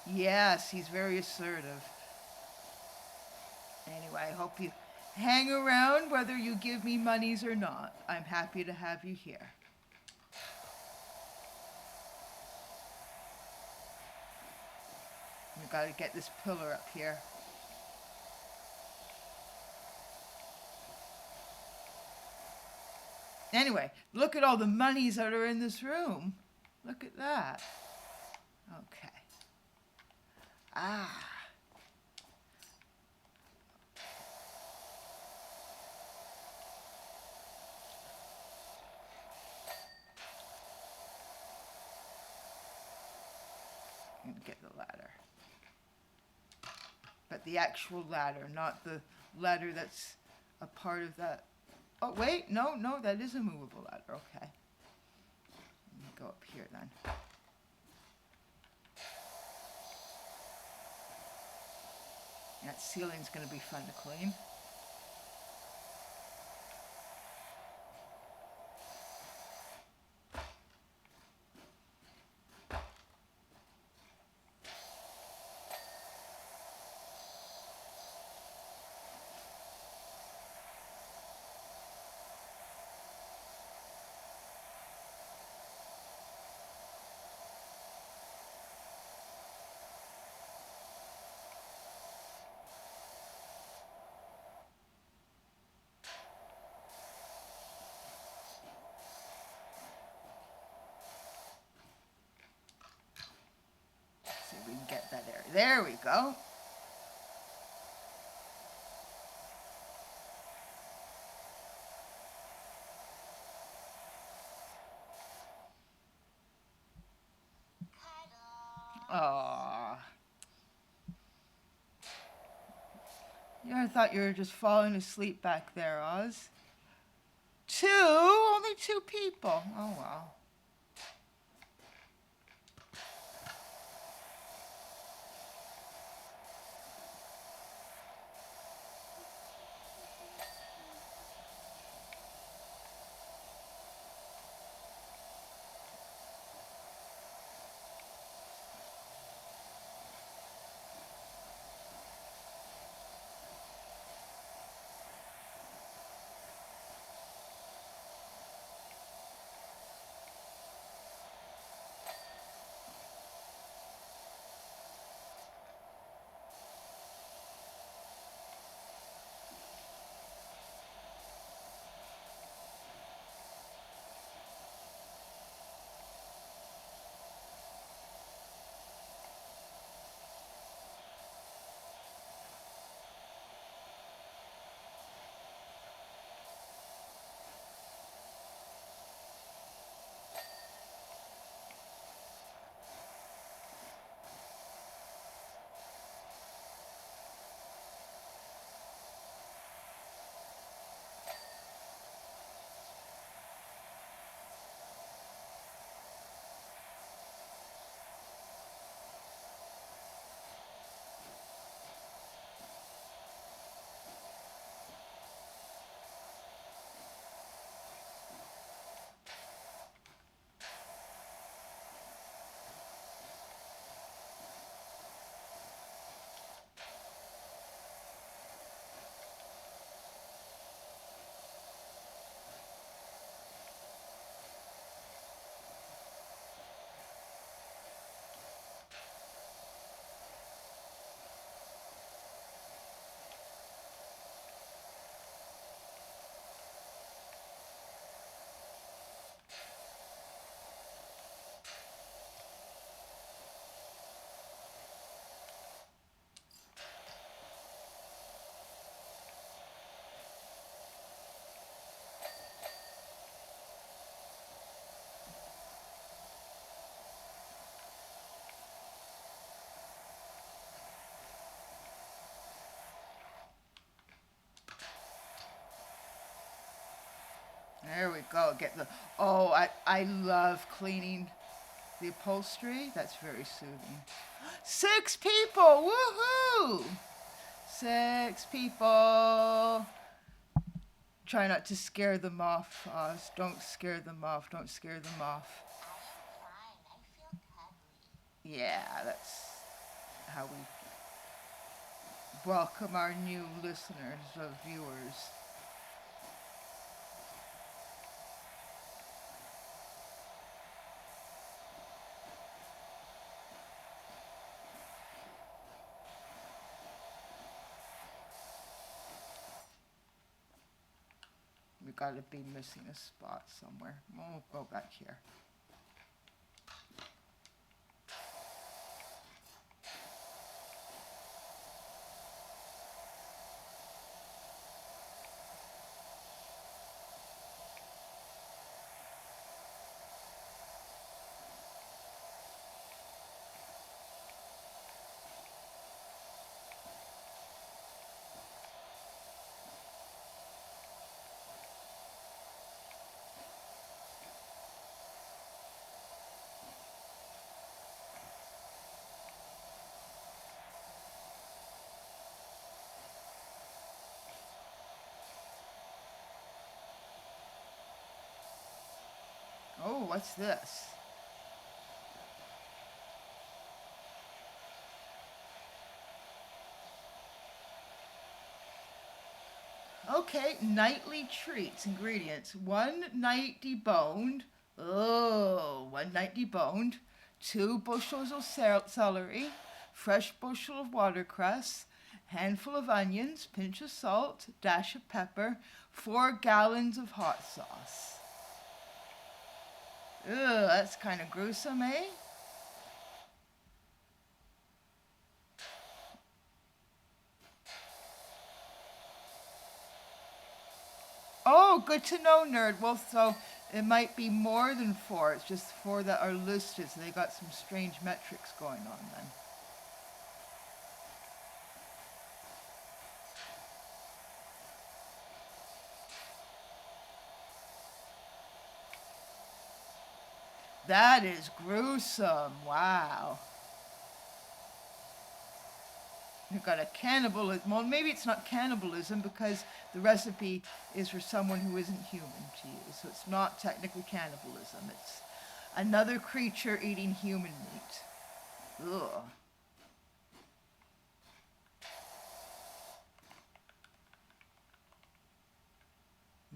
Yes, he's very assertive. Anyway, I hope you hang around whether you give me monies or not. I'm happy to have you here. We've got to get this pillar up here. Anyway, look at all the monies that are in this room. Look at that. Okay. Ah. Get the ladder. But the actual ladder, not the ladder that's a part of that. Oh, wait, no, that is a movable ladder. Okay. Let me go up here then. That ceiling's going to be fun to clean. See if we can get that area. There we go. Aww. I thought you were just falling asleep back there, Oz. Only two people. Oh, well. There we go. Get the. Oh, I love cleaning the upholstery. That's very soothing. 6 people. Woohoo! 6 people. Try not to scare them off, Oz. Don't scare them off. Don't scare them off. I am fine. I feel cuddly. Yeah, that's how we welcome our new listeners or viewers. We gotta be missing a spot somewhere. We'll go back here. Oh, what's this? Okay, nightly treats, ingredients. 1 night deboned. Oh, 1 night deboned. 2 bushels of celery. Fresh bushel of watercress. Handful of onions. Pinch of salt. Dash of pepper. 4 gallons of hot sauce. Ugh, that's kind of gruesome, eh? Oh, good to know, nerd. Well, so it might be more than 4. It's just 4 that are listed. So they got some strange metrics going on then. That is gruesome. Wow. You've got a cannibalism. Well, maybe it's not cannibalism because the recipe is for someone who isn't human to use. So it's not technically cannibalism. It's another creature eating human meat. Ugh.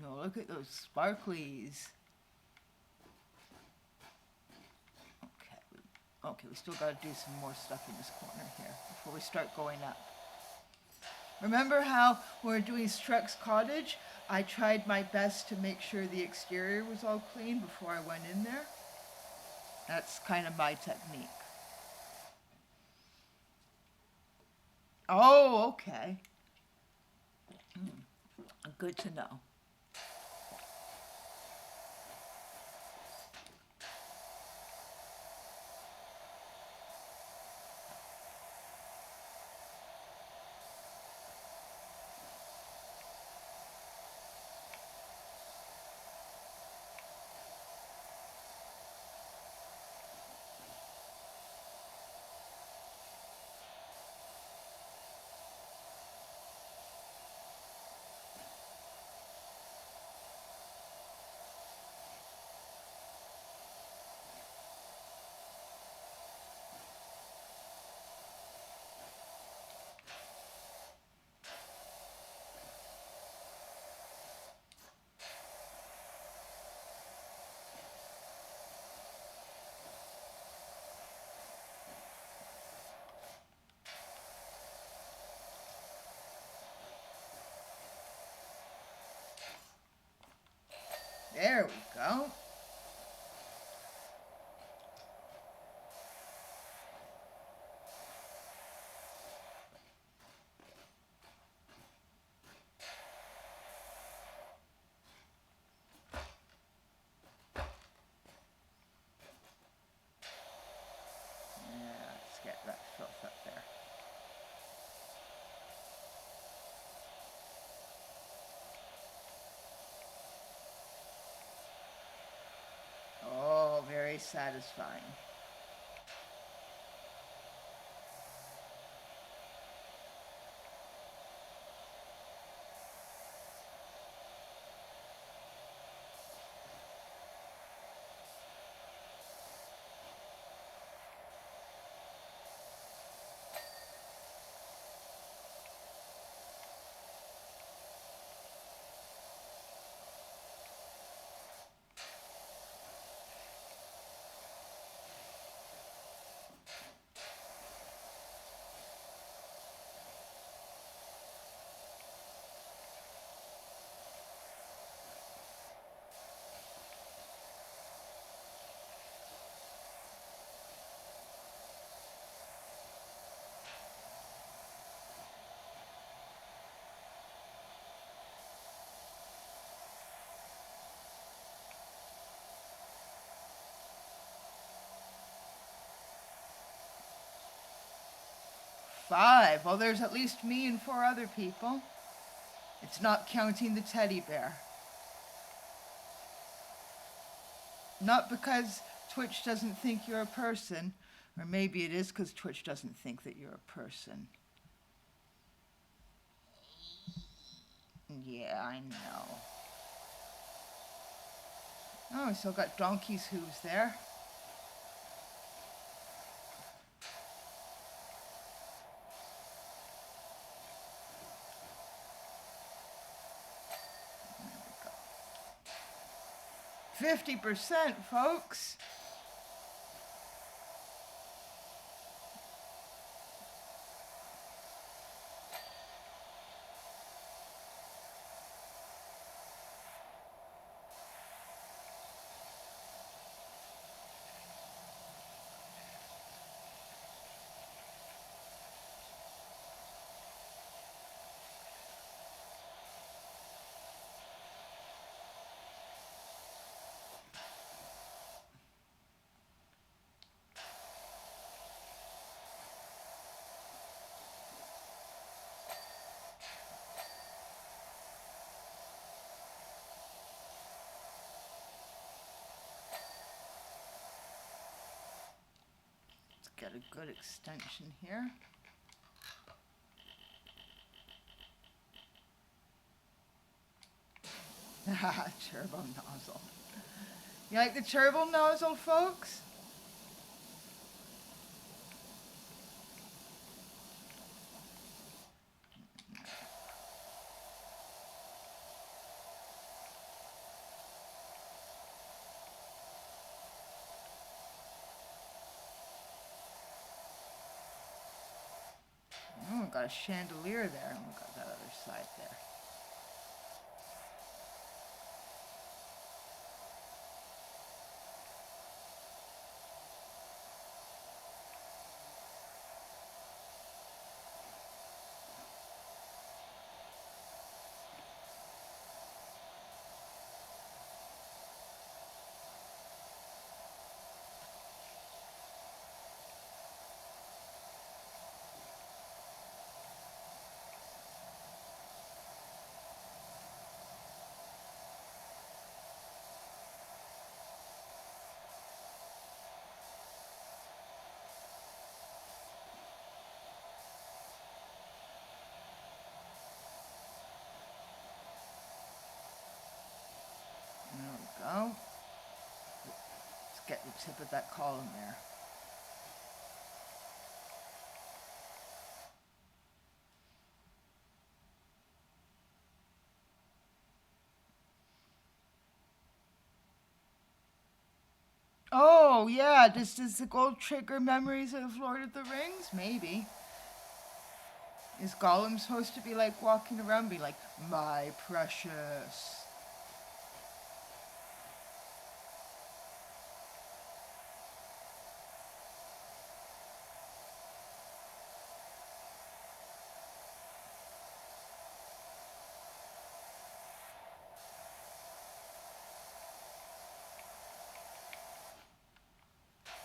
No, look at those sparklies. Okay, we still got to do some more stuff in this corner here before we start going up. Remember how when we were doing Shrek's cottage, I tried my best to make sure the exterior was all clean before I went in there? That's kind of my technique. Oh, okay. Good to know. There we go. Let's get that filth up there. very satisfying. Five. Well, there's at least me and 4 other people. It's not counting the teddy bear. Not because Twitch doesn't think you're a person, or maybe it is because Twitch doesn't think that you're a person. Yeah, I know. Oh, we still got Donkey's hooves there. There we go. 50%, folks. Get a good extension here. Turbo nozzle. You like the turbo nozzle, folks? Oh, we've got a chandelier there, and we've got that other side there. There we go. Let's get the tip of that column there. Oh, yeah, does the gold trigger memories of Lord of the Rings? Maybe. Is Gollum supposed to be like walking around being like, my precious?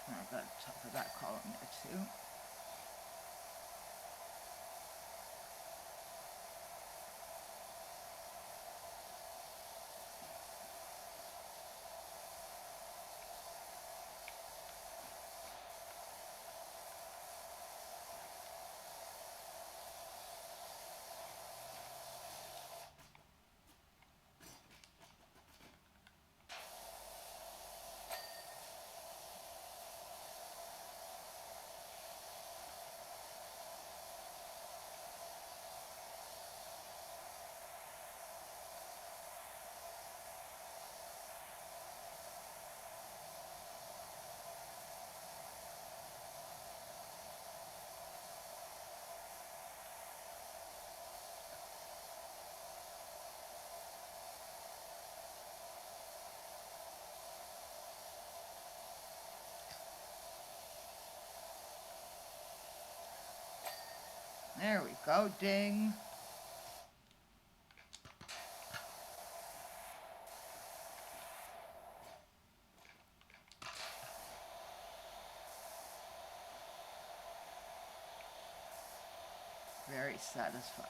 I've got the top of that column there too. There we go, ding. Very satisfying.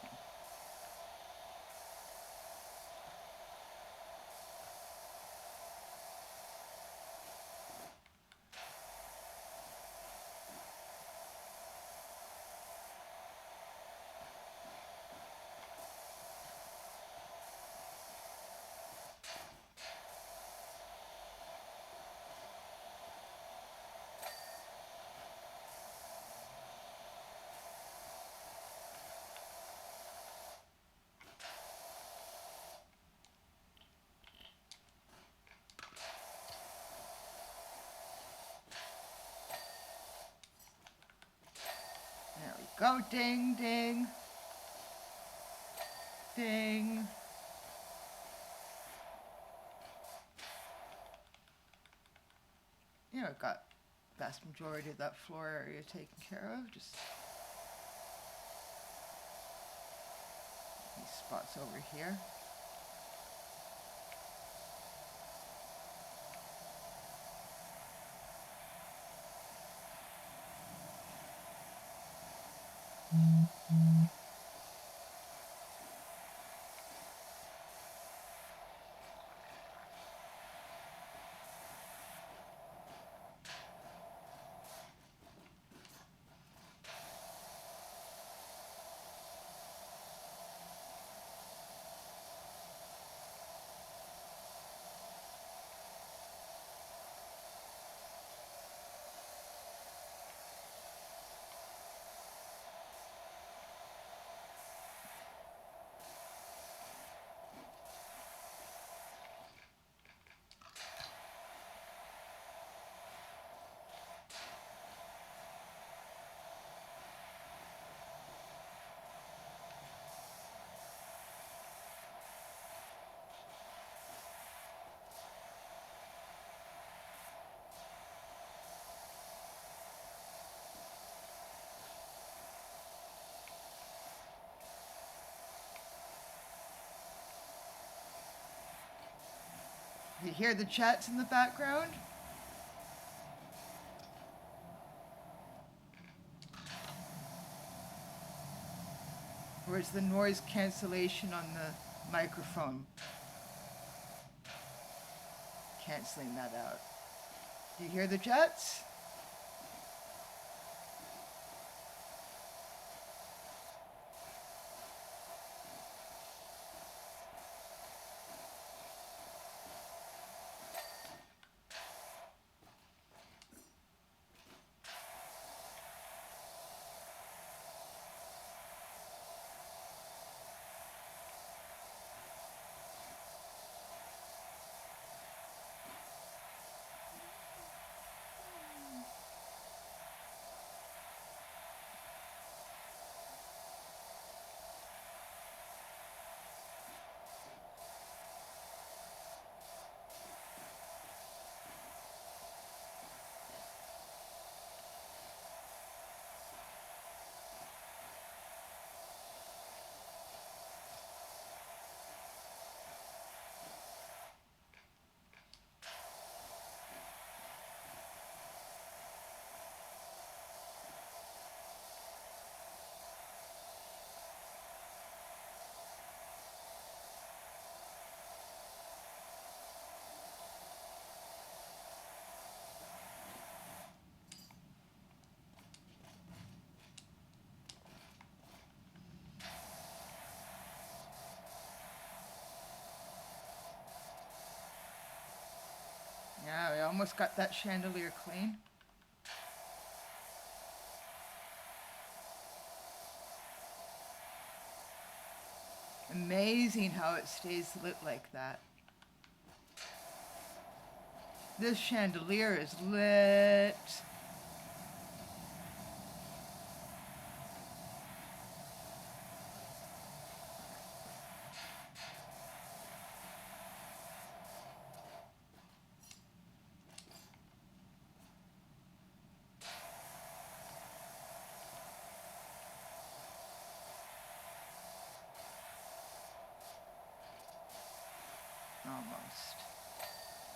There we go, ding, ding, ding. You know, I've got vast majority of that floor area taken care of. Just these spots over here. You hear the chats in the background? Or is the noise cancellation on the microphone canceling that out? Do you hear the jets? Yeah, we almost got that chandelier clean. Amazing how it stays lit like that. This chandelier is lit.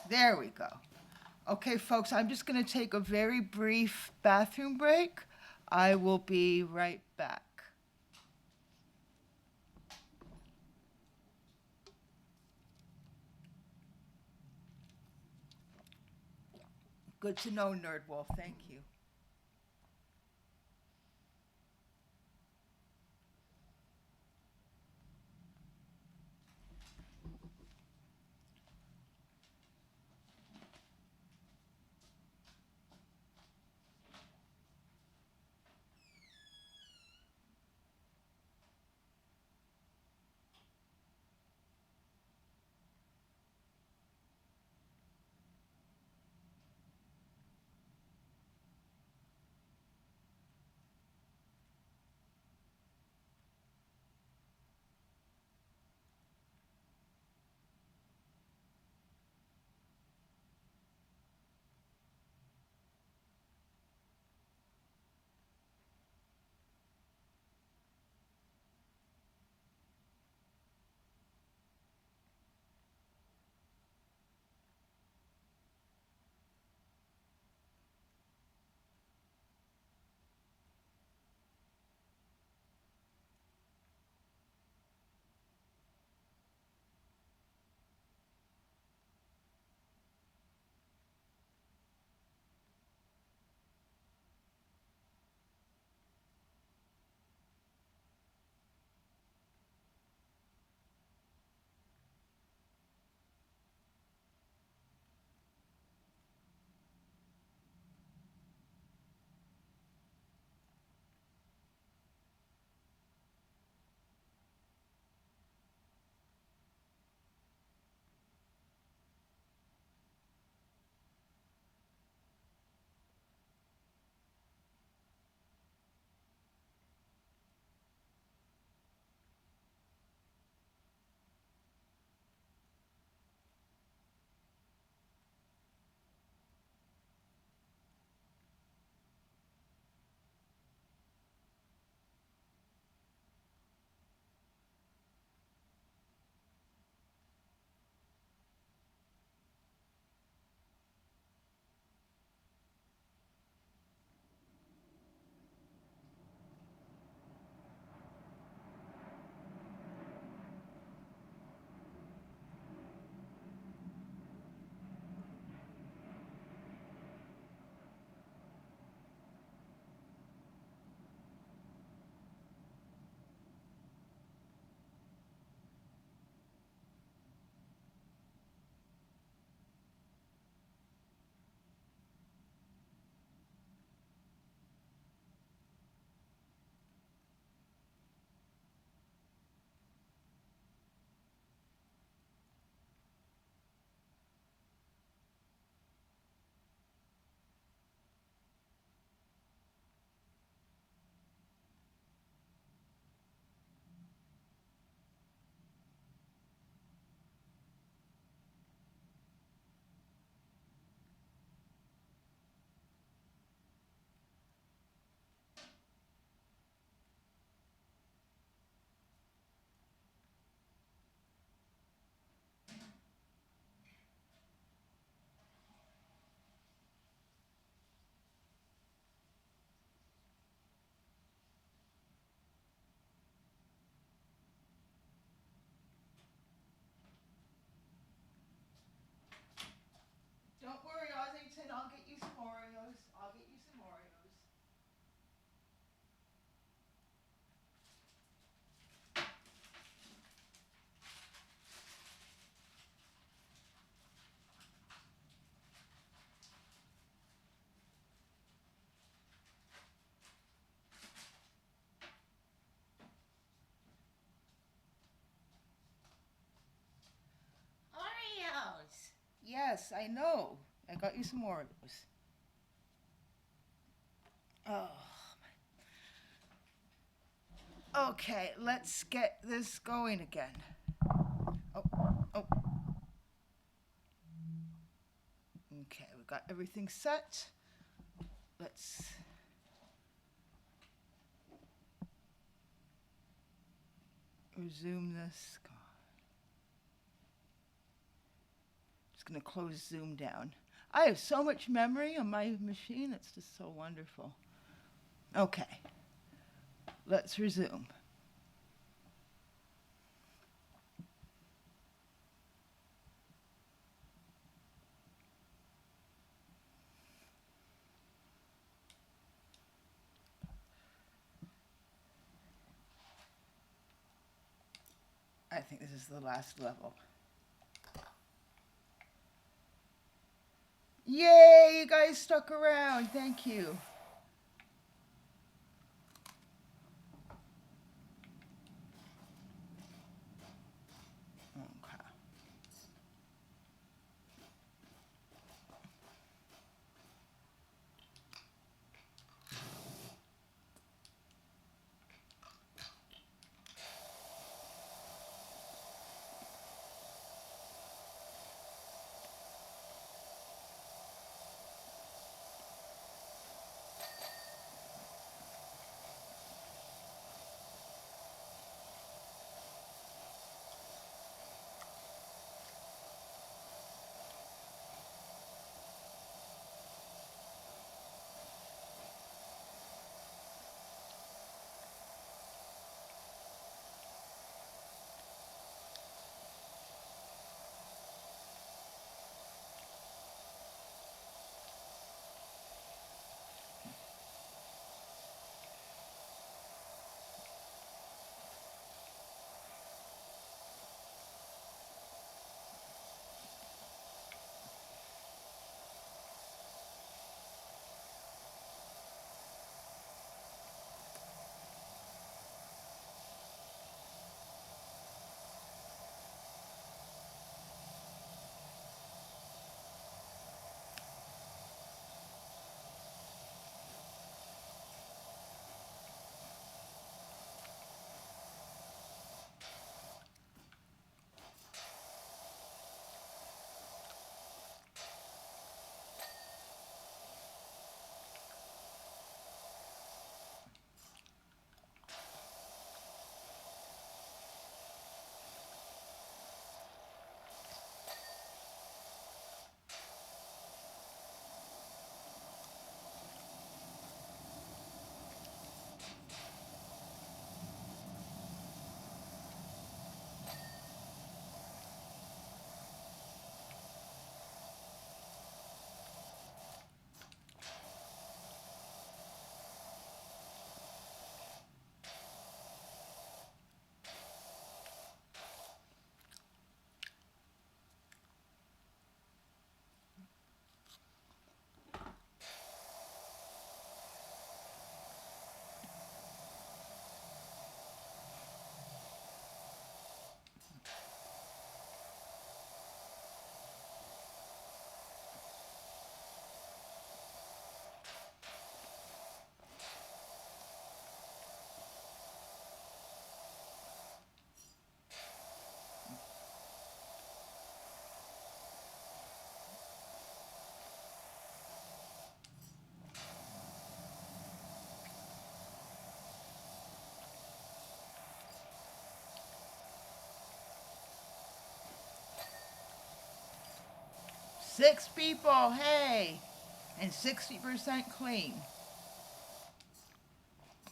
There we go. Okay, folks, I'm just going to take a very brief bathroom break. I will be right back. Good to know, Nerdwolf. Thank you. Don't worry, Ossington. I'll get you some Oreos. I'll get you some Oreos. Oreos. Yes, I know. I got you some Oreos. Oh. Okay, let's get this going again. Oh, oh. Okay, we got everything set. Let's resume this. going to close Zoom down. I have so much memory on my machine. It's just so wonderful. Okay. Let's resume. I think this is the last level. Yay, you guys stuck around. Thank you. Okay. Six people, hey! And 60% clean.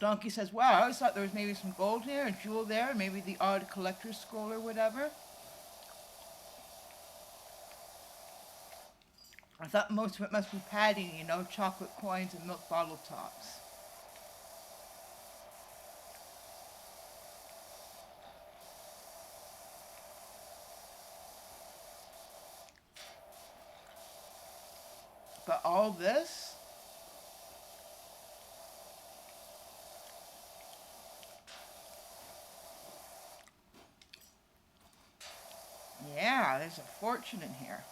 Donkey says, wow, I always thought there was maybe some gold here, a jewel there, maybe the odd collector's scroll or whatever. I thought most of it must be padding, you know, chocolate coins and milk bottle tops. But all this? Yeah, there's a fortune in here.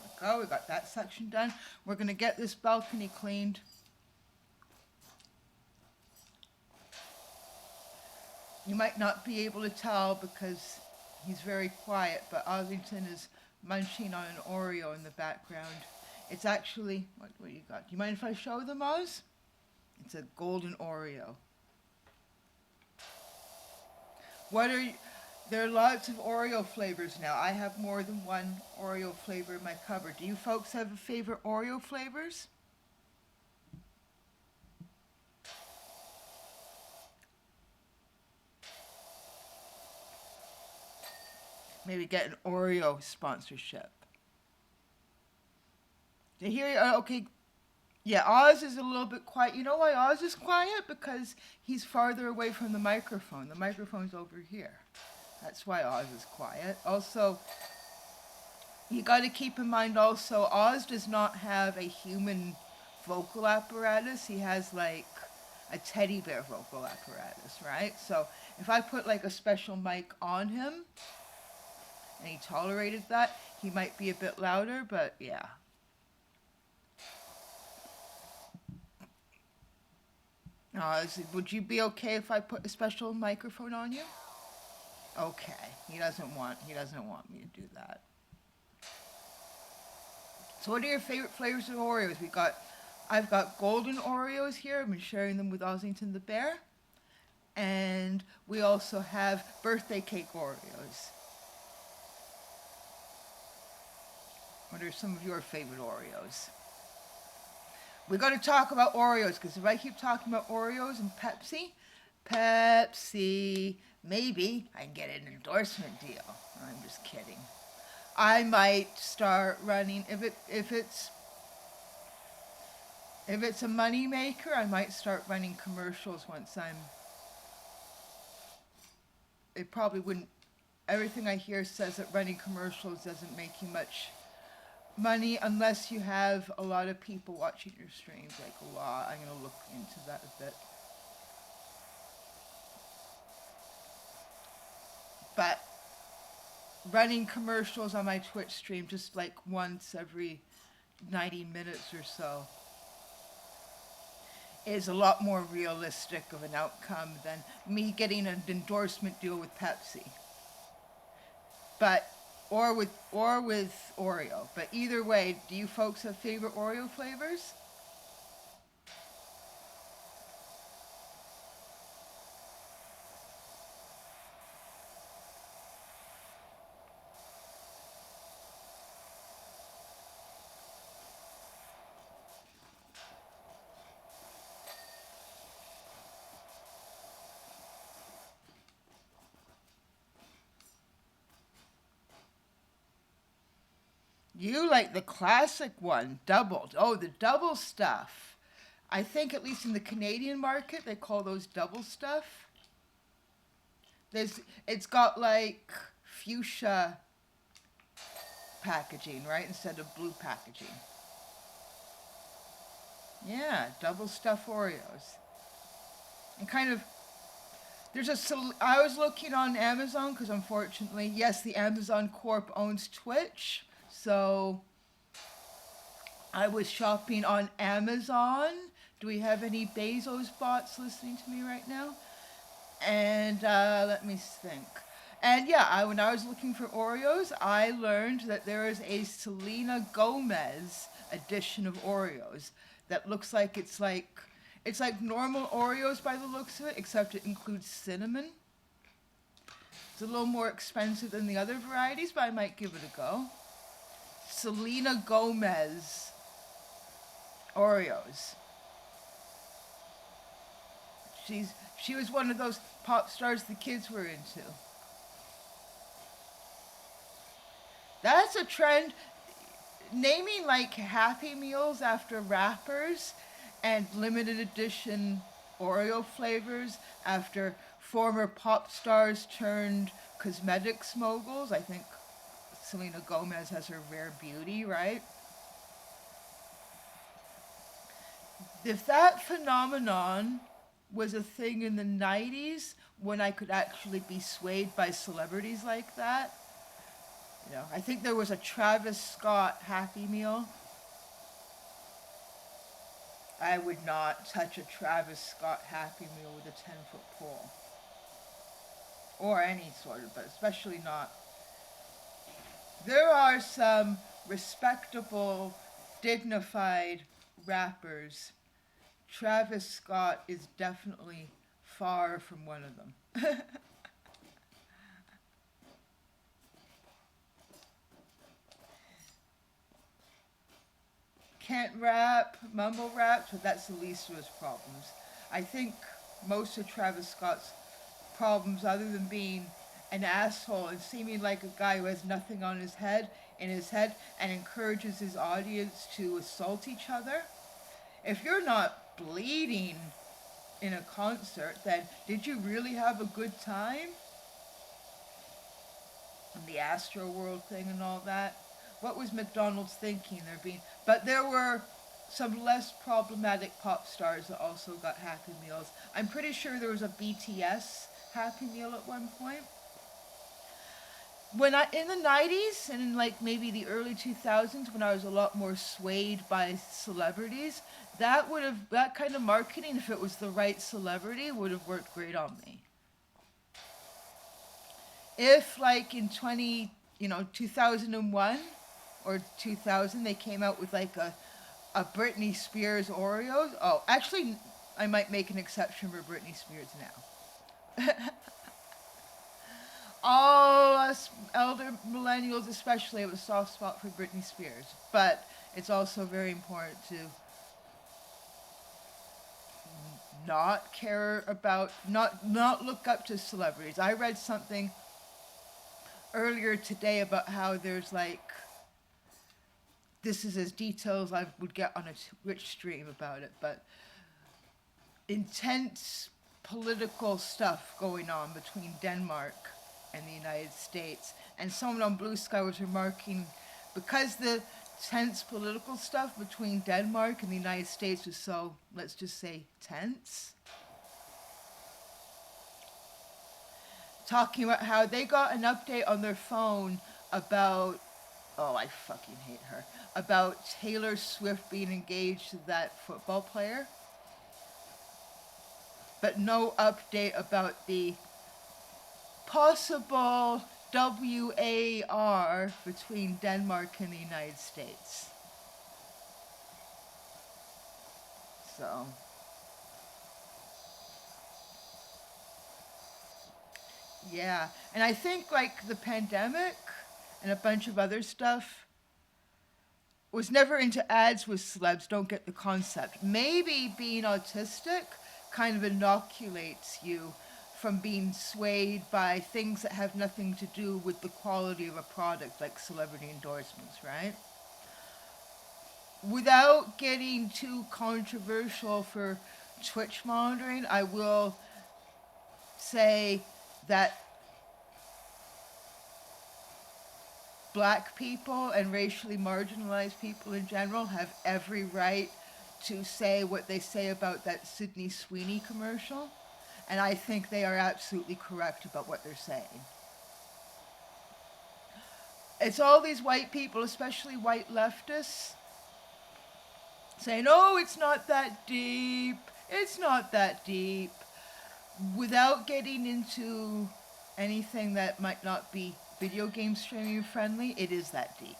we go. We got that section done. We're going to get this balcony cleaned. You might not be able to tell because he's very quiet, but Ossington is munching on an Oreo in the background. It's actually, what do you got? Do you mind if I show them, Oz? It's a golden Oreo. There are lots of Oreo flavors now. I have more than one Oreo flavor in my cupboard. Do you folks have favorite Oreo flavors? Maybe get an Oreo sponsorship. Okay. Yeah, Oz is a little bit quiet. You know why Oz is quiet? Because he's farther away from the microphone. The microphone's over here. That's why Oz is quiet. Also, you got to keep in mind also, Oz does not have a human vocal apparatus. He has like a teddy bear vocal apparatus, right? So if I put like a special mic on him, and he tolerated that, he might be a bit louder, but yeah. Would you be okay if I put a special microphone on you? Okay. He doesn't want me to do that. So what are your favorite flavors of Oreos? I've got golden Oreos here. I've been sharing them with Ossington the bear. And we also have birthday cake Oreos. What are some of your favorite Oreos? We got to talk about Oreos, because if I keep talking about Oreos and Pepsi, maybe I can get an endorsement deal. I'm just kidding. I might start running, if it's a money maker, I might start running commercials once it probably wouldn't, everything I hear says that running commercials doesn't make you much money unless you have a lot of people watching your streams, like a lot. I'm going to look into that a bit. But running commercials on my Twitch stream just like once every 90 minutes or so is a lot more realistic of an outcome than me getting an endorsement deal with Pepsi. Or with Oreo. But either way, do you folks have favorite Oreo flavors? You like the classic one, doubled. Oh, the double stuff. I think at least in the Canadian market, they call those double stuff. It's got like fuchsia packaging, right, instead of blue packaging. Yeah, double stuff Oreos. And kind of, I was looking on Amazon because unfortunately, yes, the Amazon Corp owns Twitch. So I was shopping on Amazon. Do we have any Bezos bots listening to me right now? And let me think. And yeah, when I was looking for Oreos, I learned that there is a Selena Gomez edition of Oreos that looks like it's like normal Oreos by the looks of it, except it includes cinnamon. It's a little more expensive than the other varieties, but I might give it a go. Selena Gomez Oreos. She was one of those pop stars the kids were into. That's a trend. Naming like Happy Meals after rappers and limited edition Oreo flavors after former pop stars turned cosmetics moguls. I think Selena Gomez has her Rare Beauty, right? If that phenomenon was a thing in the 90s, when I could actually be swayed by celebrities like that, You know, I think there was a Travis Scott Happy Meal. I would not touch a Travis Scott Happy Meal with a 10-foot pole. Or any sort of, but especially not. There are some respectable, dignified rappers. Travis Scott is definitely far from one of them. Can't rap, mumble rap, but that's the least of his problems. I think most of Travis Scott's problems, other than being an asshole and seeming like a guy who has nothing on his head, and encourages his audience to assault each other. If you're not bleeding in a concert, then did you really have a good time? And the Astro World thing and all that. What was McDonald's thinking? But there were some less problematic pop stars that also got Happy Meals. I'm pretty sure there was a BTS Happy Meal at one point. When in the 90s and in like maybe the early 2000s, when I was a lot more swayed by celebrities, that kind of marketing, if it was the right celebrity, would have worked great on me. If like in 2001 or 2000, they came out with like a Britney Spears Oreos. Oh, actually, I might make an exception for Britney Spears now. All us elder millennials especially have a soft spot for Britney Spears. But it's also very important to not care about, not look up to celebrities. I read something earlier today about how there's like, this is as detailed as I would get on a Twitch stream about it, but intense political stuff going on between Denmark and the United States. And someone on Blue Sky was remarking, because the tense political stuff between Denmark and the United States was so, let's just say, tense, talking about how they got an update on their phone about, oh, I fucking hate her, about Taylor Swift being engaged to that football player, but no update about the possible WAR between Denmark and the United States. So, yeah. And I think like the pandemic and a bunch of other stuff was never into ads with celebs, don't get the concept. Maybe being autistic kind of inoculates you from being swayed by things that have nothing to do with the quality of a product, like celebrity endorsements, right? Without getting too controversial for Twitch monitoring, I will say that black people and racially marginalized people in general have every right to say what they say about that Sydney Sweeney commercial. And I think they are absolutely correct about what they're saying. It's all these white people, especially white leftists, saying, oh, it's not that deep, it's not that deep, without getting into anything that might not be video game streaming friendly. It is that deep.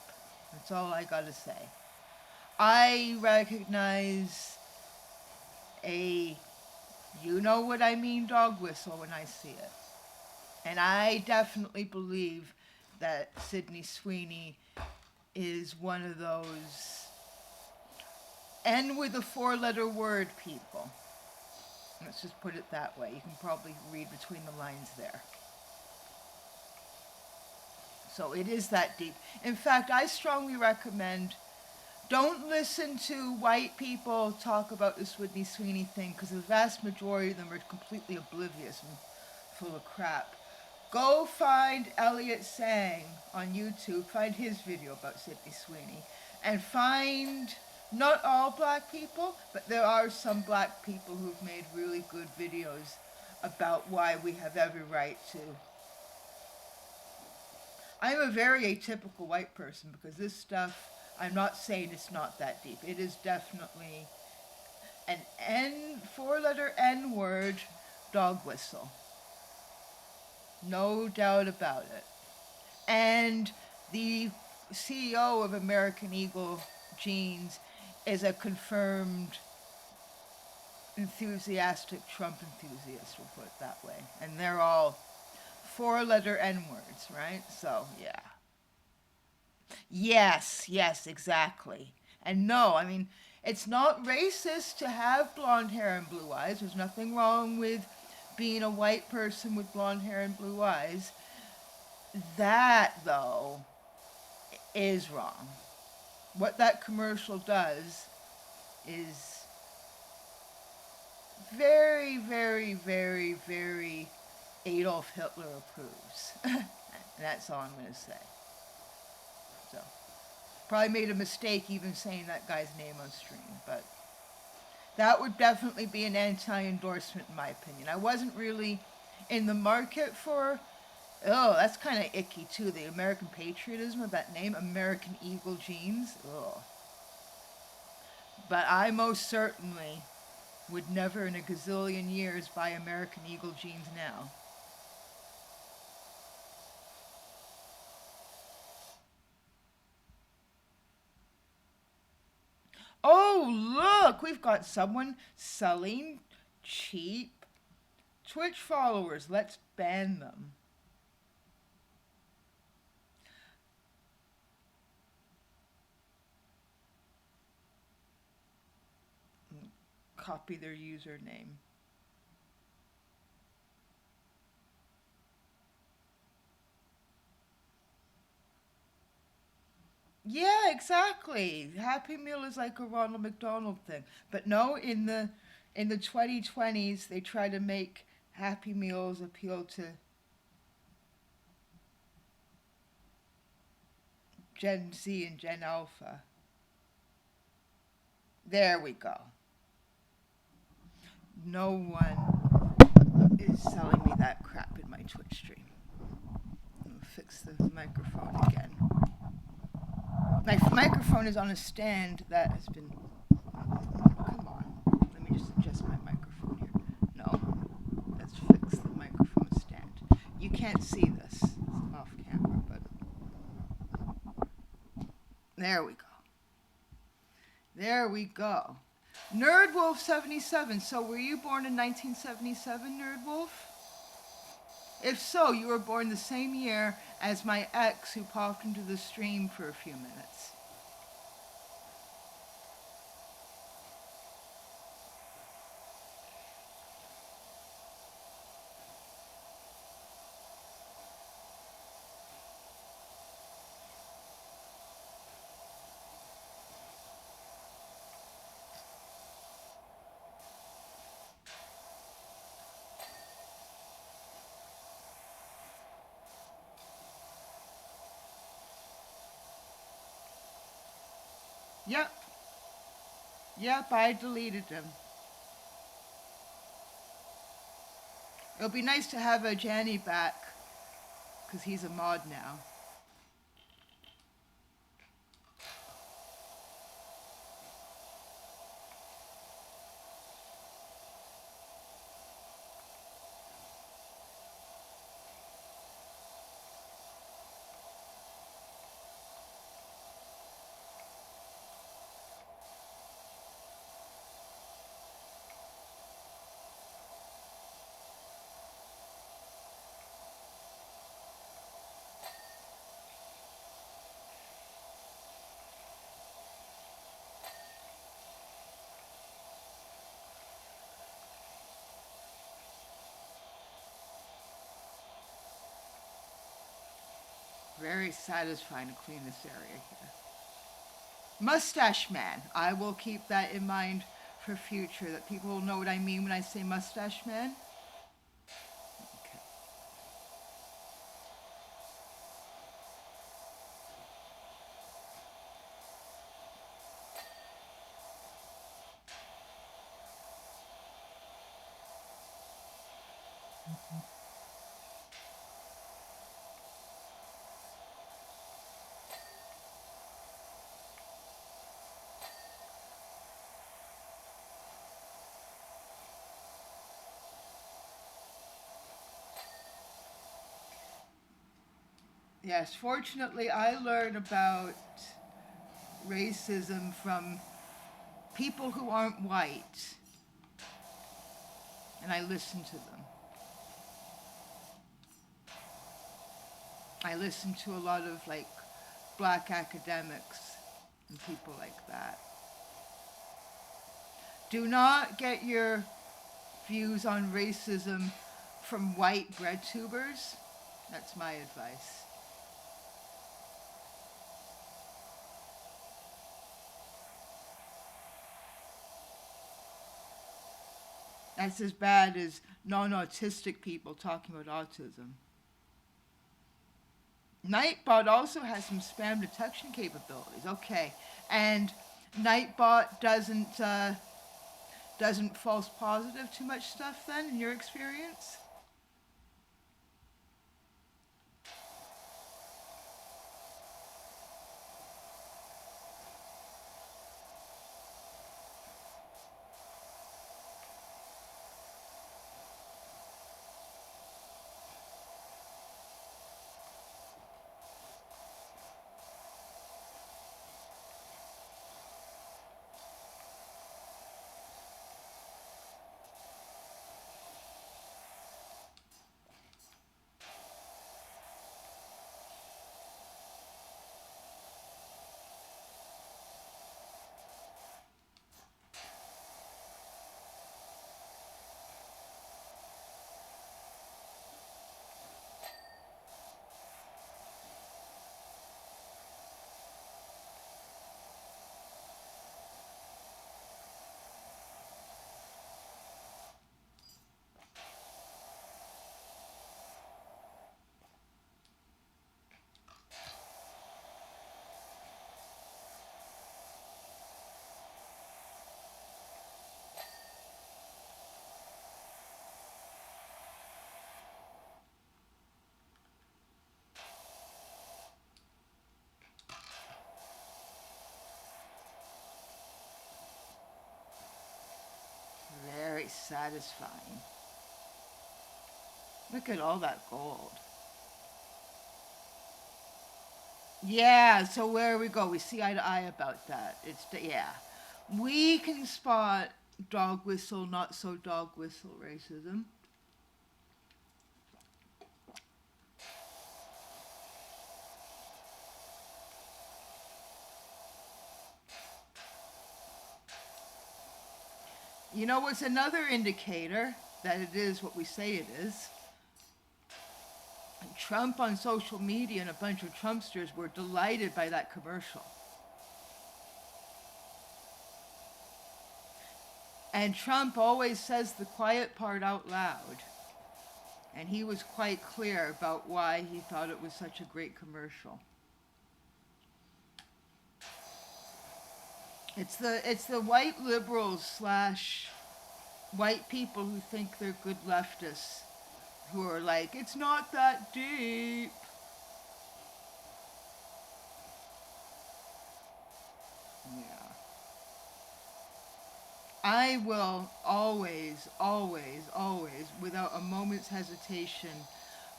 That's all I gotta say. I recognize a you know what I mean dog whistle when I see it. And I definitely believe that Sydney Sweeney is one of those end with a 4-letter word people. Let's just put it that way. You can probably read between the lines there. So it is that deep. In fact, I strongly recommend, don't listen to white people talk about this Sydney Sweeney thing, because the vast majority of them are completely oblivious and full of crap. Go find Elliot Sang on YouTube, find his video about Sydney Sweeney, and find not all black people, but there are some black people who've made really good videos about why we have every right to I'm a very atypical white person because this stuff, I'm not saying it's not that deep. It is definitely an N, four letter N word dog whistle. No doubt about it. And the CEO of American Eagle Jeans is a confirmed enthusiastic Trump enthusiast, we'll put it that way. And they're all four letter N words, right? So, yeah. Yes, yes, exactly. And no, I mean, it's not racist to have blonde hair and blue eyes. There's nothing wrong with being a white person with blonde hair and blue eyes. That, though, is wrong. What that commercial does is very, very, very, very Adolf Hitler approves. And that's all I'm going to say. So, probably made a mistake even saying that guy's name on stream, but that would definitely be an anti-endorsement in my opinion. I wasn't really in the market for, oh, that's kind of icky too, the American patriotism of that name, American Eagle Jeans. Oh. But I most certainly would never in a gazillion years buy American Eagle jeans now. Oh, look, we've got someone selling cheap Twitch followers. Let's ban them. Copy their username. Yeah, exactly. Happy Meal is like a Ronald McDonald thing. But no, in the 2020s they try to make Happy Meals appeal to Gen Z and Gen Alpha. There we go. No one is selling me that crap in my Twitch stream. I'm gonna fix the microphone again. My microphone is on a stand that has been. Come on. Let me just adjust my microphone here. No. Let's fix the microphone stand. You can't see this. It's off camera, but. There we go. There we go. Nerdwolf77. So were you born in 1977, Nerdwolf? If so, you were born the same year as my ex who popped into the stream for a few minutes. Yep. Yep, I deleted him. It'll be nice to have a Janny back, because he's a mod now. Very satisfying to clean this area here. Mustache Man. I will keep that in mind for future, that people will know what I mean when I say Mustache Man. Okay. Yes, fortunately, I learn about racism from people who aren't white, and I listen to them. I listen to a lot of like black academics and people like that. Do not get your views on racism from white bread tubers. That's my advice. That's as bad as non autistic people talking about autism. Nightbot also has some spam detection capabilities. Okay. And Nightbot doesn't false positive too much stuff then in your experience? Very satisfying. Look at all that gold. Yeah, so where we go, we see eye to eye about that. Yeah. We can spot dog whistle, not so dog whistle racism. You know what's another indicator that it is what we say it is? Trump on social media and a bunch of Trumpsters were delighted by that commercial. And Trump always says the quiet part out loud. And he was quite clear about why he thought it was such a great commercial. It's the white liberals slash white people who think they're good leftists who are like, it's not that deep. Yeah. I will always, always, always, without a moment's hesitation,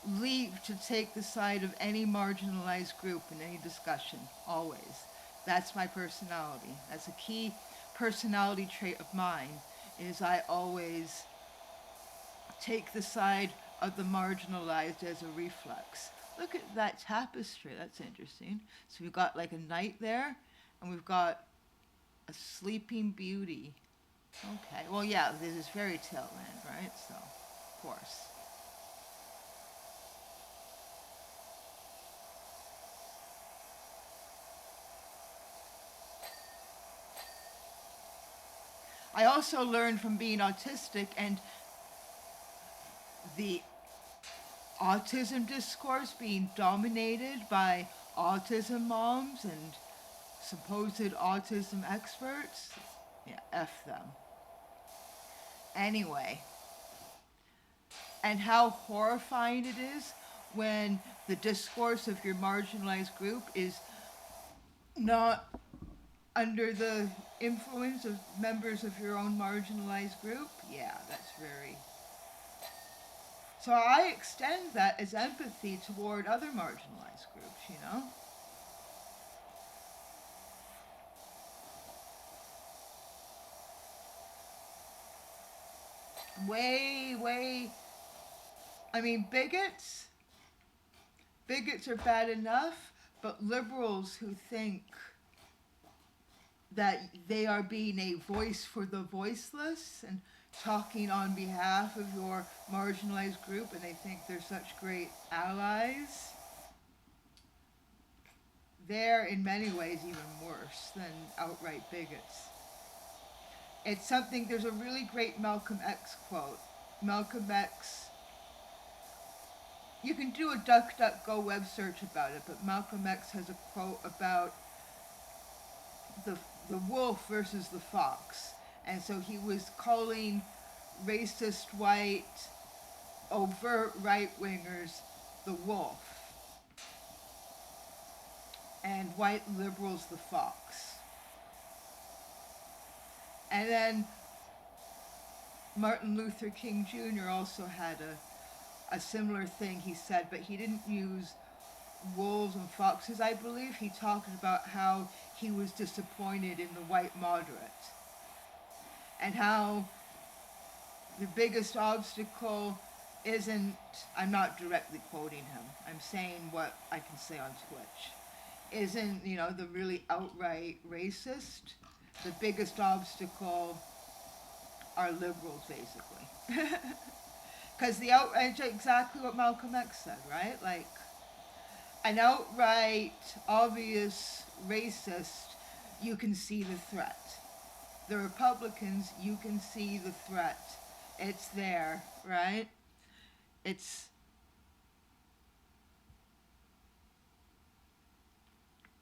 leave to take the side of any marginalized group in any discussion. Always. That's my personality. That's a key personality trait of mine, is I always take the side of the marginalized as a reflex. Look at that tapestry. That's interesting. So we've got like a knight there, and we've got a sleeping beauty. Okay. Well, yeah, this is fairy tale land, right? So, of course. I also learned from being autistic and the autism discourse being dominated by autism moms and supposed autism experts. Yeah, F them. Anyway, and how horrifying it is when the discourse of your marginalized group is not under the influence of members of your own marginalized group. Yeah, that's very So I extend that as empathy toward other marginalized groups, you know? Way, I mean, bigots are bad enough, but liberals who think that they are being a voice for the voiceless and talking on behalf of your marginalized group, and they think they're such great allies, they're in many ways even worse than outright bigots. It's something, there's a really great Malcolm X quote. Malcolm X, you can do a DuckDuckGo web search about it, but Malcolm X has a quote about the, the wolf versus the fox. And so he was calling racist white, overt right wingers the wolf, and white liberals the fox. And then Martin Luther King Jr. also had a similar thing he said, but he didn't use wolves and foxes, I believe. He talked about how he was disappointed in the white moderate and how the biggest obstacle isn't, I'm not directly quoting him, I'm saying what I can say on Twitch, isn't, you know, the really outright racist. The biggest obstacle are liberals, basically. Because the outright, exactly what Malcolm X said, right? Like, an outright, obvious racist, you can see the threat. The Republicans, you can see the threat. It's there, right? It's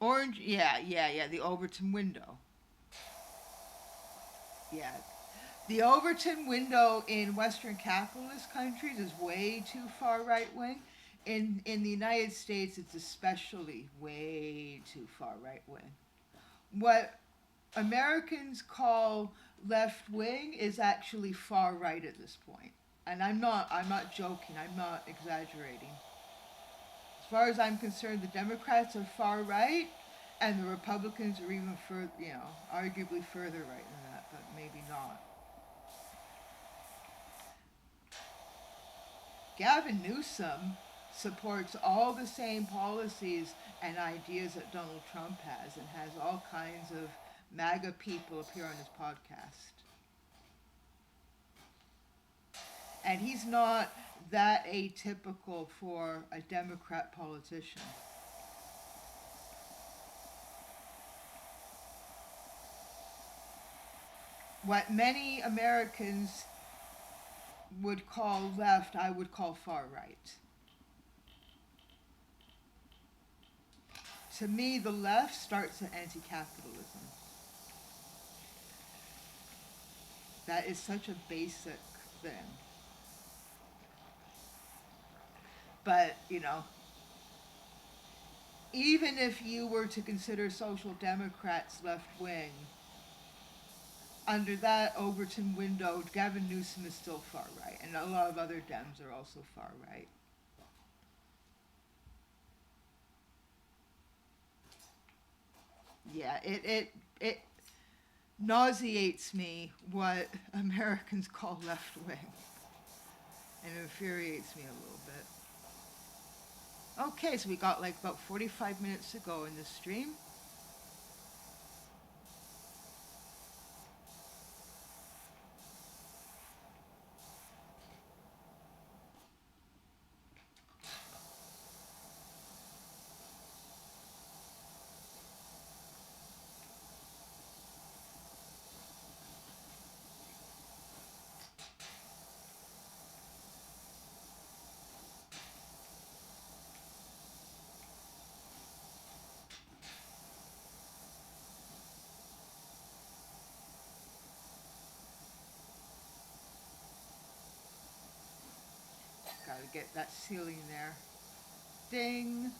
orange, yeah, the Overton window. Yeah. The Overton window in Western capitalist countries is way too far right wing. In the United States, it's especially way too far right wing. What Americans call left wing is actually far right at this point. And I'm not joking, I'm not exaggerating. As far as I'm concerned, the Democrats are far right, and the Republicans are even further, you know, arguably further right than that, but maybe not. Gavin Newsom supports all the same policies and ideas that Donald Trump has, and has all kinds of MAGA people appear on his podcast. And he's not that atypical for a Democrat politician. What many Americans would call left, I would call far right. To me, the left starts at anti-capitalism. That is such a basic thing. But, you know, even if you were to consider social democrats left wing, under that Overton window, Gavin Newsom is still far right, and a lot of other Dems are also far right. Yeah, it nauseates me what Americans call left wing, and it infuriates me a little bit. Okay, so we got like about 45 minutes to go in this stream. Gotta get that ceiling there. Ding.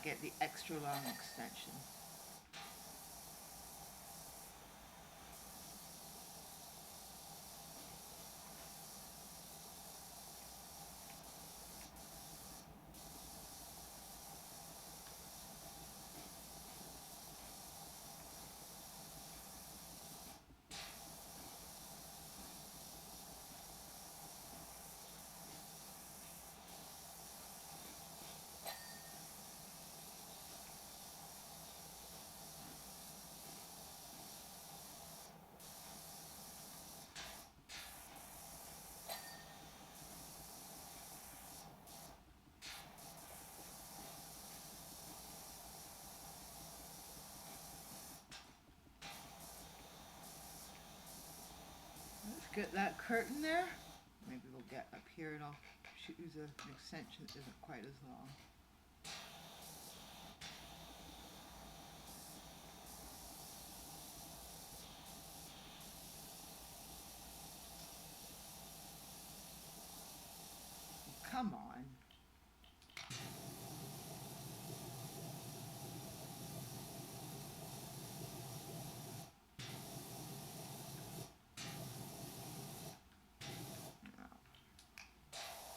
get the extra long extension. Let's get that curtain there. Maybe we'll get up here and I'll use an extension that isn't quite as long. Come on.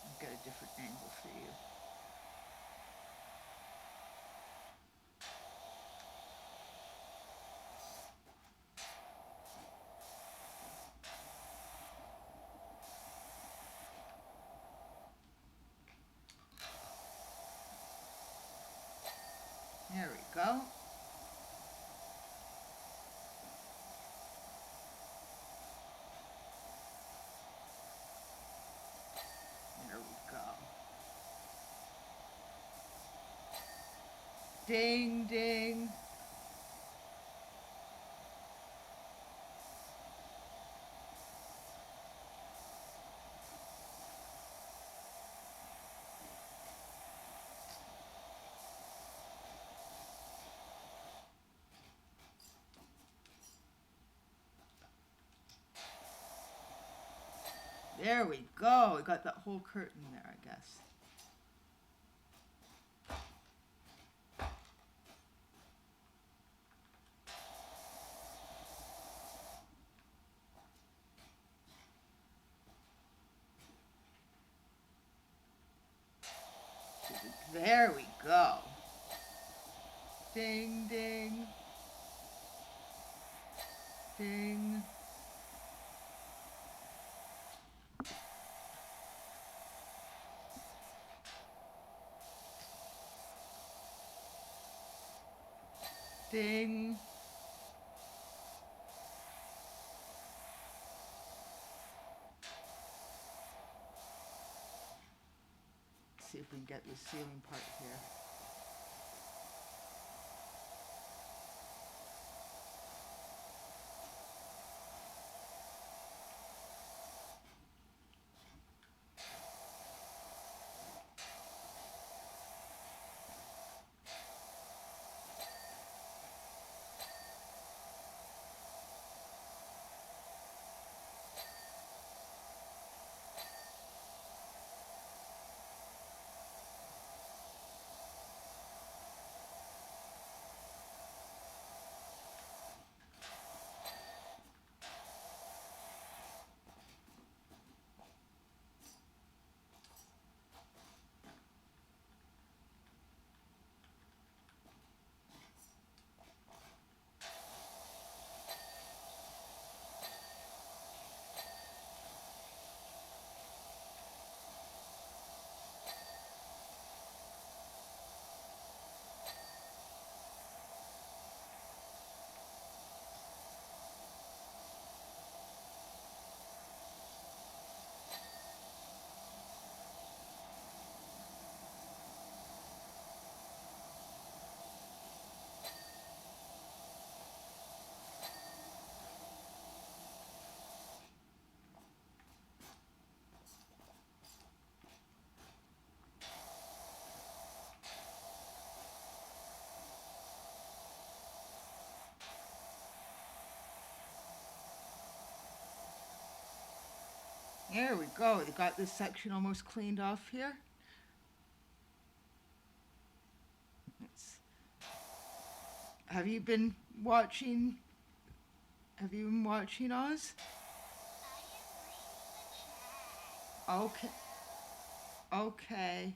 I'll get a different angle for you. There we go. There we go. Ding, ding. There we go. We got that whole curtain there, I guess. There we go. Ding, ding. Ding. Ding. Let's see if we can get the ceiling part here. There we go. We got this section almost cleaned off here. Let's Have you been watching? Have you been watching Oz? I am reading the Okay. chat. Okay.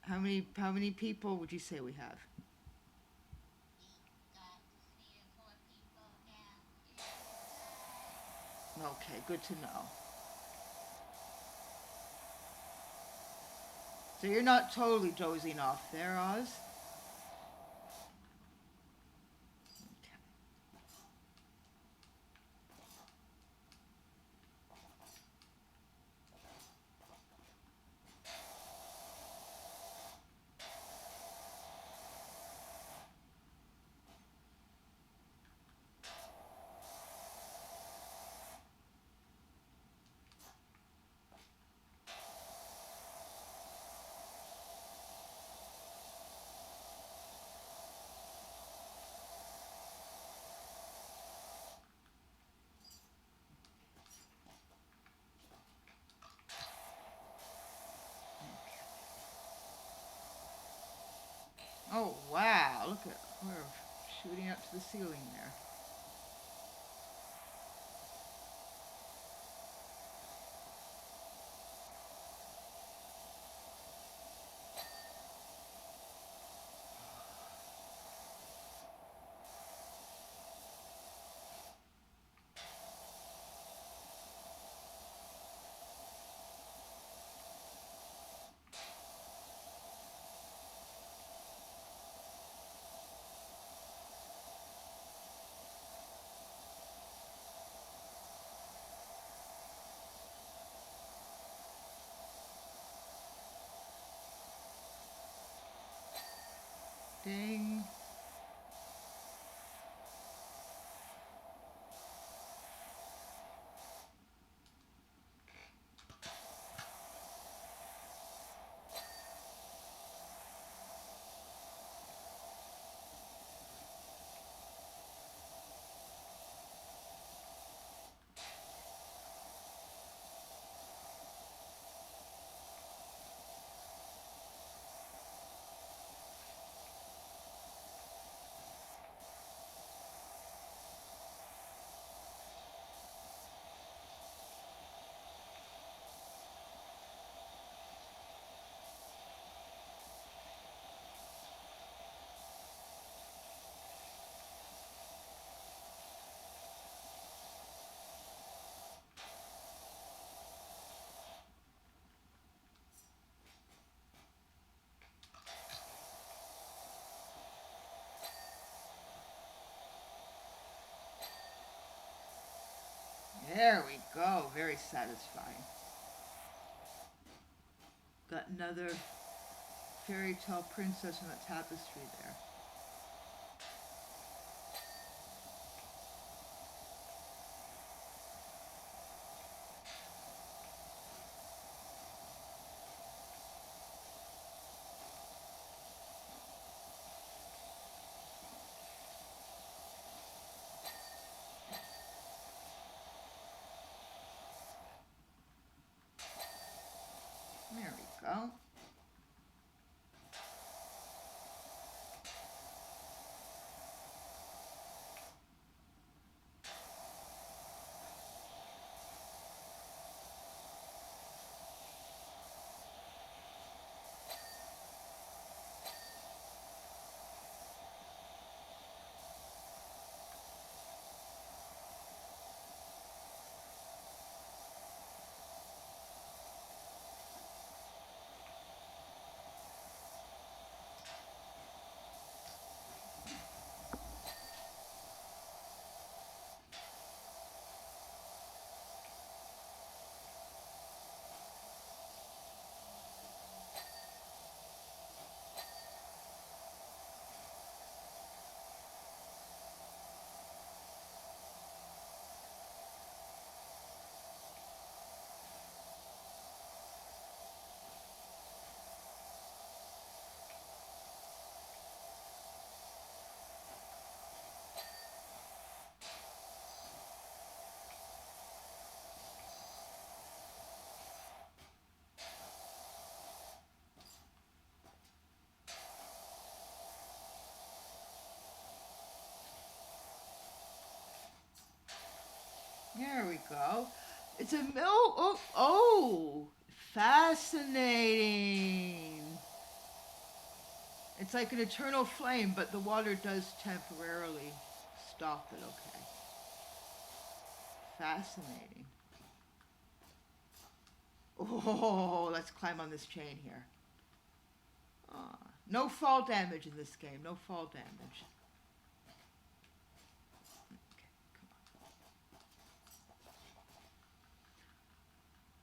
How many people would you say we have? We got 3 or 4 people now. It is good. Okay, good to know. So you're not totally dozing off there, Oz? Okay. Oh wow! Look at we're shooting up to the ceiling there. Ding. There we go. Very satisfying. Got another fairy tale princess on the tapestry there. There we go. There we go. It's a oh, fascinating. It's like an eternal flame, but the water does temporarily stop it. Okay. Fascinating. Oh, let's climb on this chain here. No fall damage in this game. No fall damage. Okay, come on.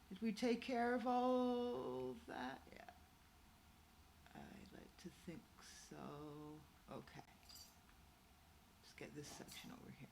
Did we take care of all that? Yeah. I'd like to think so. Okay. Let's get this section over here.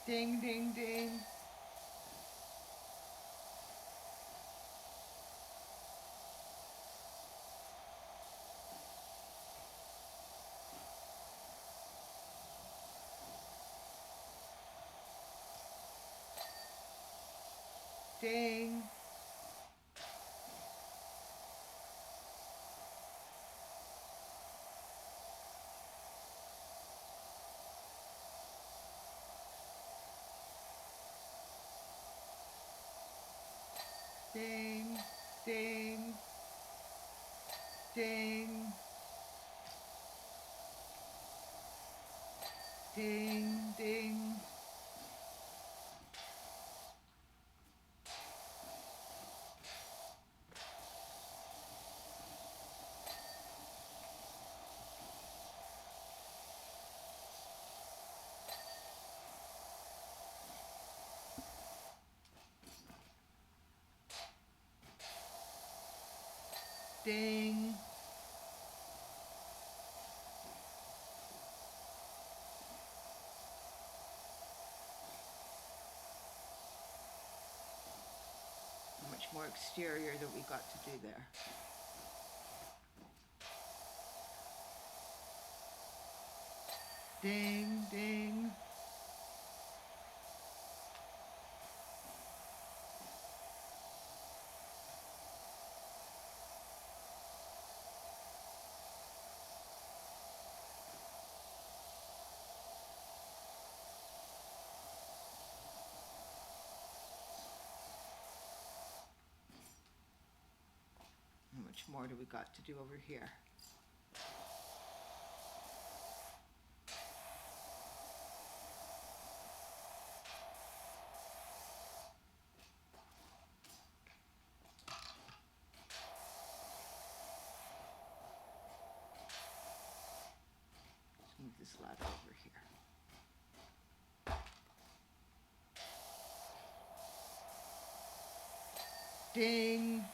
Ding, ding, ding. Ding. Ding, ding, ding, ding, ding. Ding. How much more exterior that we got to do there. Ding, ding. How much more do we got to do over here? Let's move this ladder over here. Ding.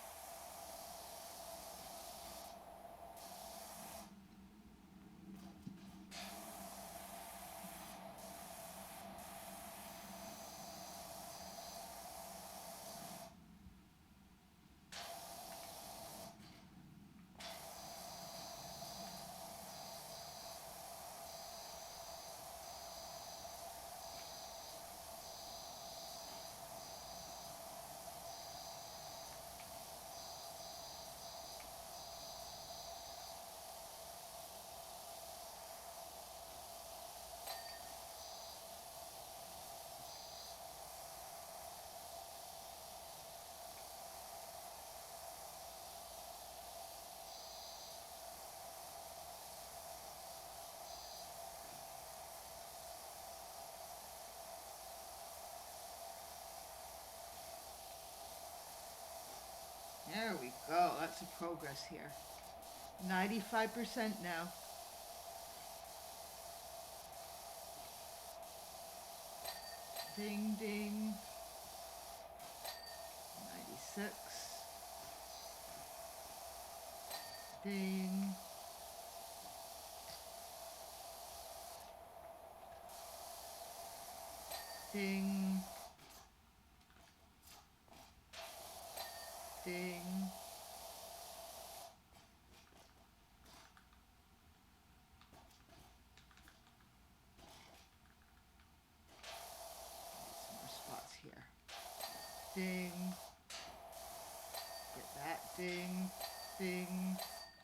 lots of progress here. 95% now. Ding, ding. 96. Ding. Ding. Ding. Some more spots here. Ding. Get that. Ding. Ding.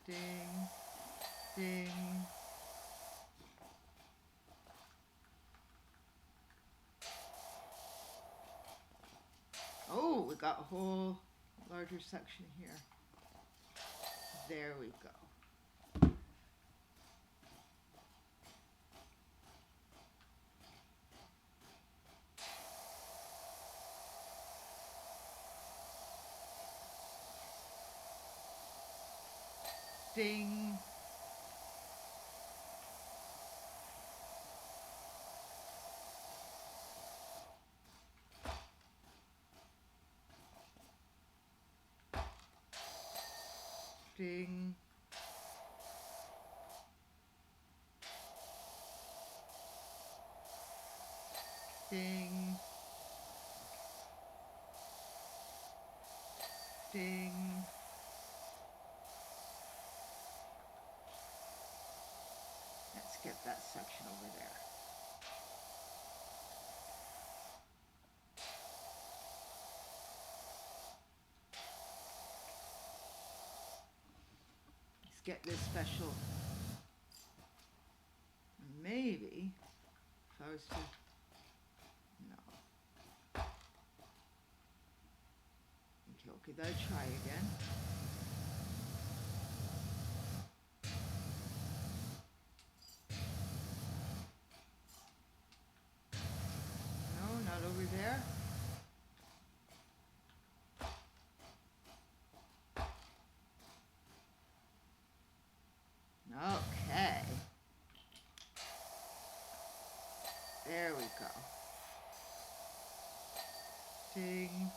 Ding. Ding. Oh, we got a whole larger section here. There we go. Ding. Ding. Ding. Ding. Let's get that section over there. Let's get this special. Maybe if I was to, no. Okay, that'll try again. No, not over there. Okay. There we go. Ding.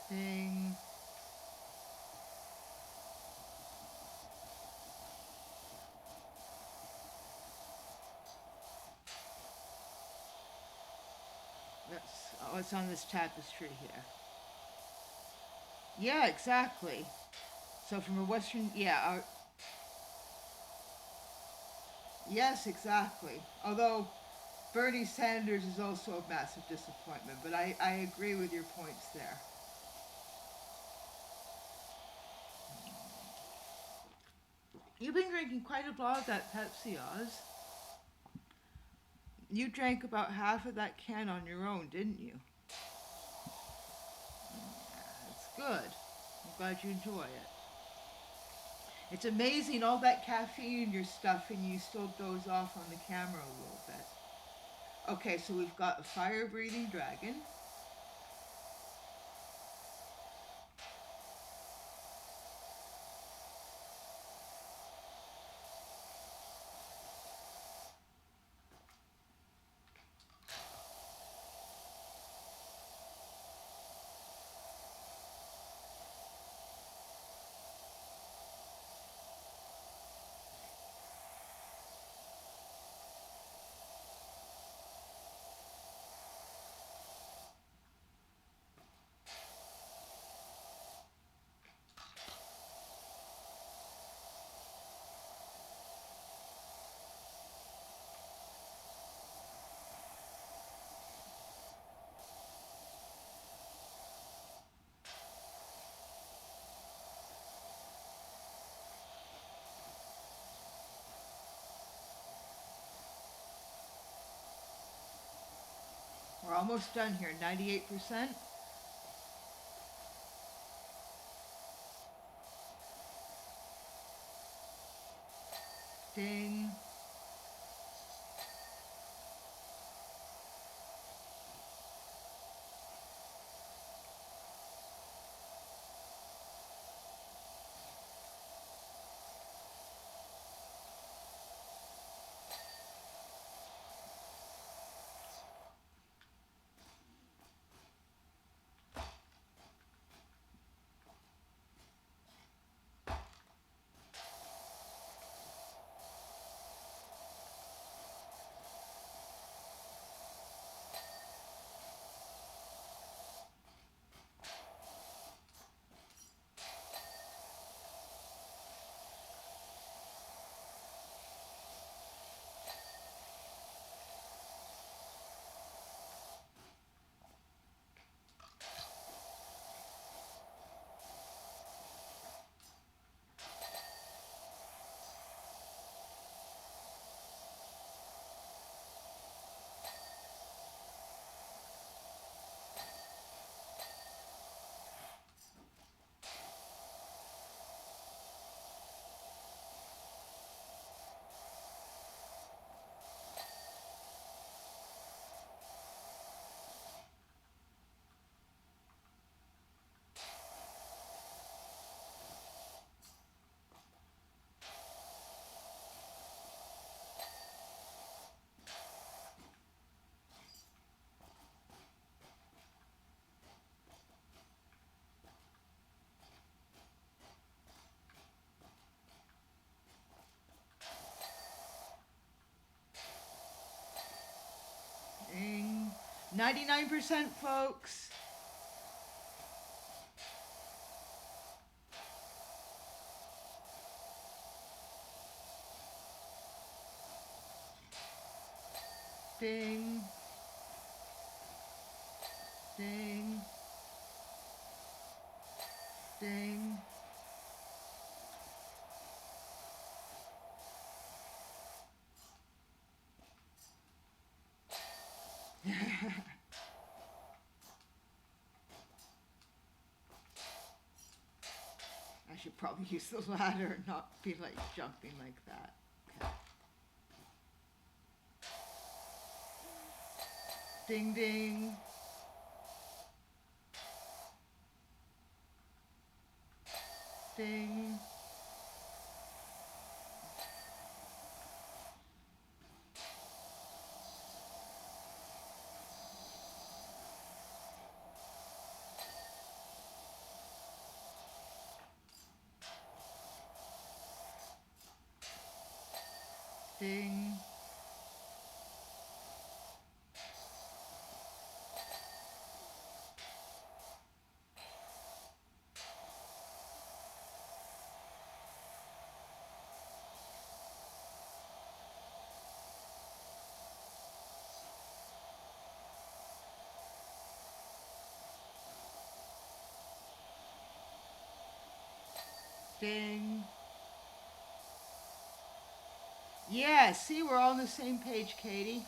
Ding. It's on this tapestry here. Yeah, exactly. So from a Western, yeah. Yes, exactly. Although Bernie Sanders is also a massive disappointment, but I agree with your points there. You've been drinking quite a lot of that Pepsi, Oz. You drank about half of that can on your own, didn't you? Yeah, that's good. I'm glad you enjoy it. It's amazing all that caffeine in your stuff and you still doze off on the camera a little bit. Okay, so we've got a fire-breathing dragon. Almost done here, 98%. Ding. Ding. 99%, folks. Ding. Ding. Ding. I should probably use the ladder and not be like jumping like that. Okay. Ding ding. Ding. Ding. Ding. Yeah, see, we're all on the same page, Katie.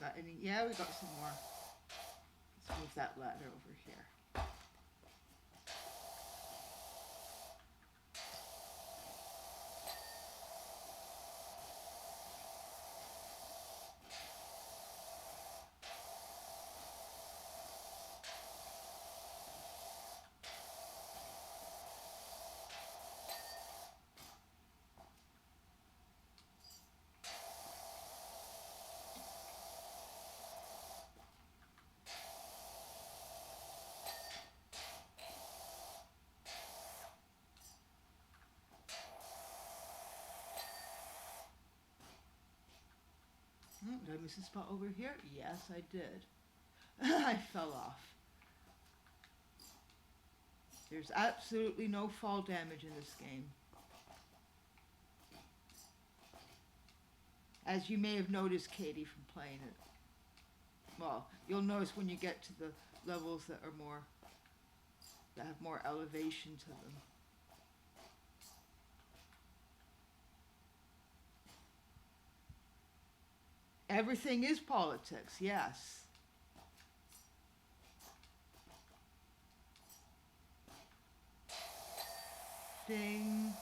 got any? Yeah, we got some more. Let's move that ladder over here. Did I miss a spot over here? Yes, I did. I fell off. There's absolutely no fall damage in this game. As you may have noticed, Katie, from playing it. Well, you'll notice when you get to the levels that have more elevation to them. Everything is politics, yes. Ding.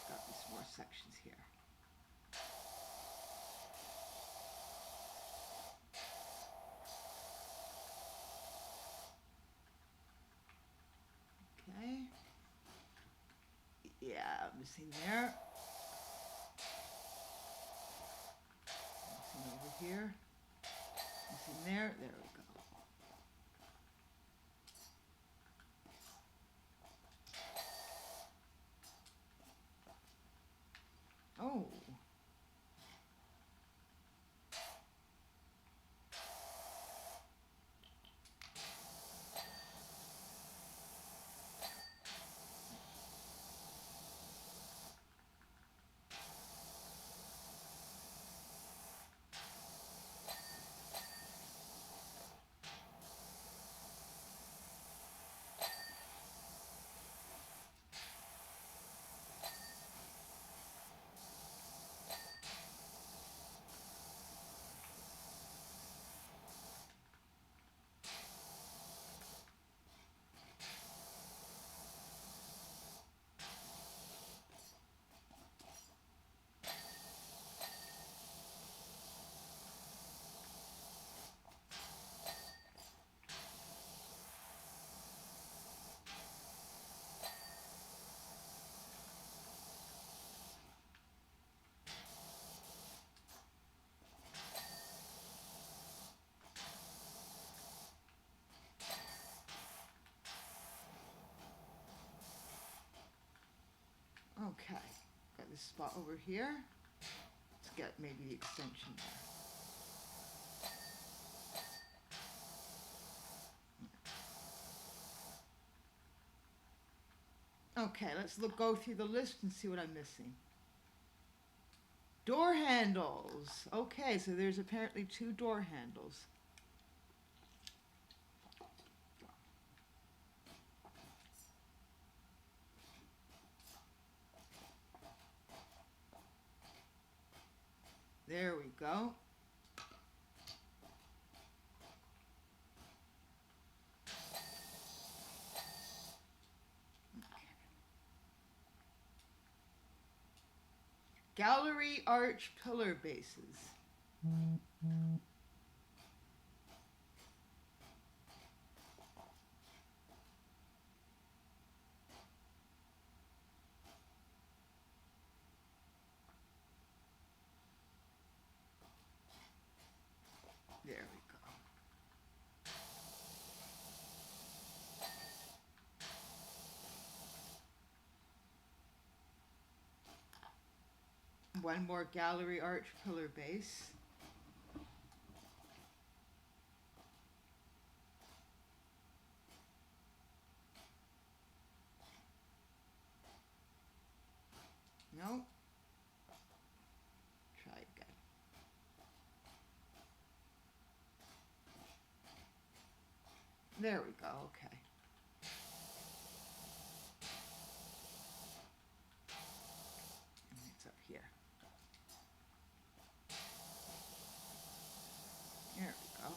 Got these more sections here. Okay. Yeah, missing there. Missing over here. Missing there. There we go. Oh. Okay, got this spot over here. Let's get maybe the extension there. Okay, let's go through the list and see what I'm missing. Door handles. Okay, so there's apparently 2 door handles. There we go. Gallery arch pillar bases. There we go. One more gallery arch pillar base. No. Try again. There we go, okay. And it's up here. There we go.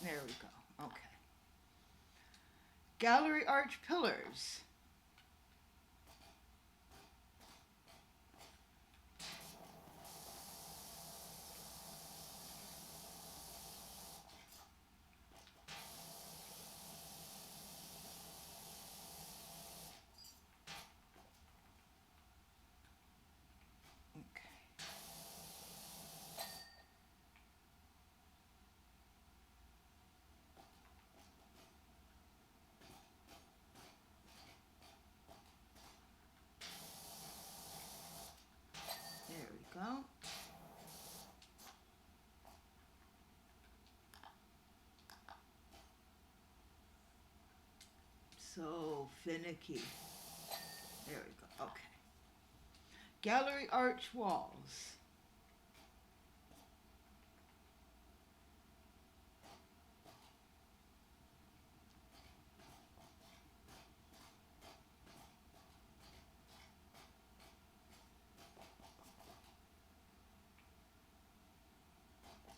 There we go, okay. Gallery arch pillars. There we go. So finicky. There we go, okay. Gallery arch walls.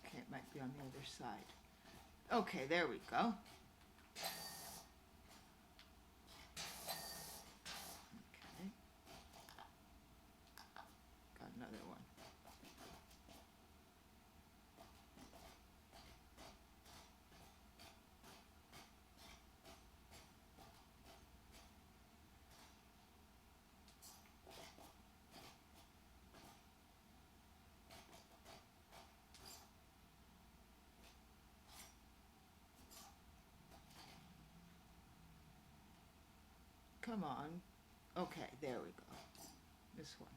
Okay, it might be on the other side. Okay, there we go. Okay. Got another one. Come on. Okay, there we go. This one.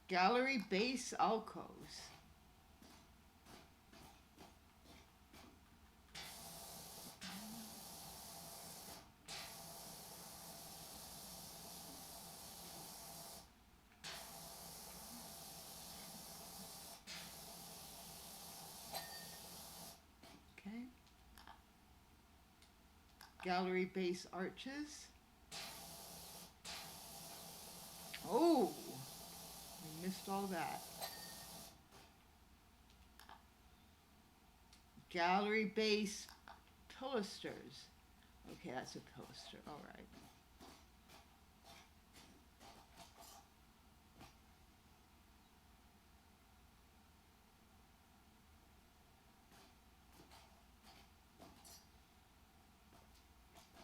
Gallery base alcoves. Okay. Gallery base arches. Oh, we missed all that. Gallery base pilasters. Okay, that's a pilaster, all right.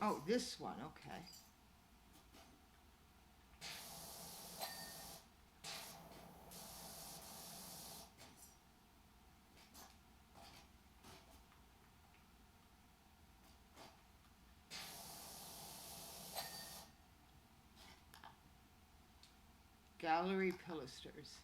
Oh, this one, okay. Gallery pilasters.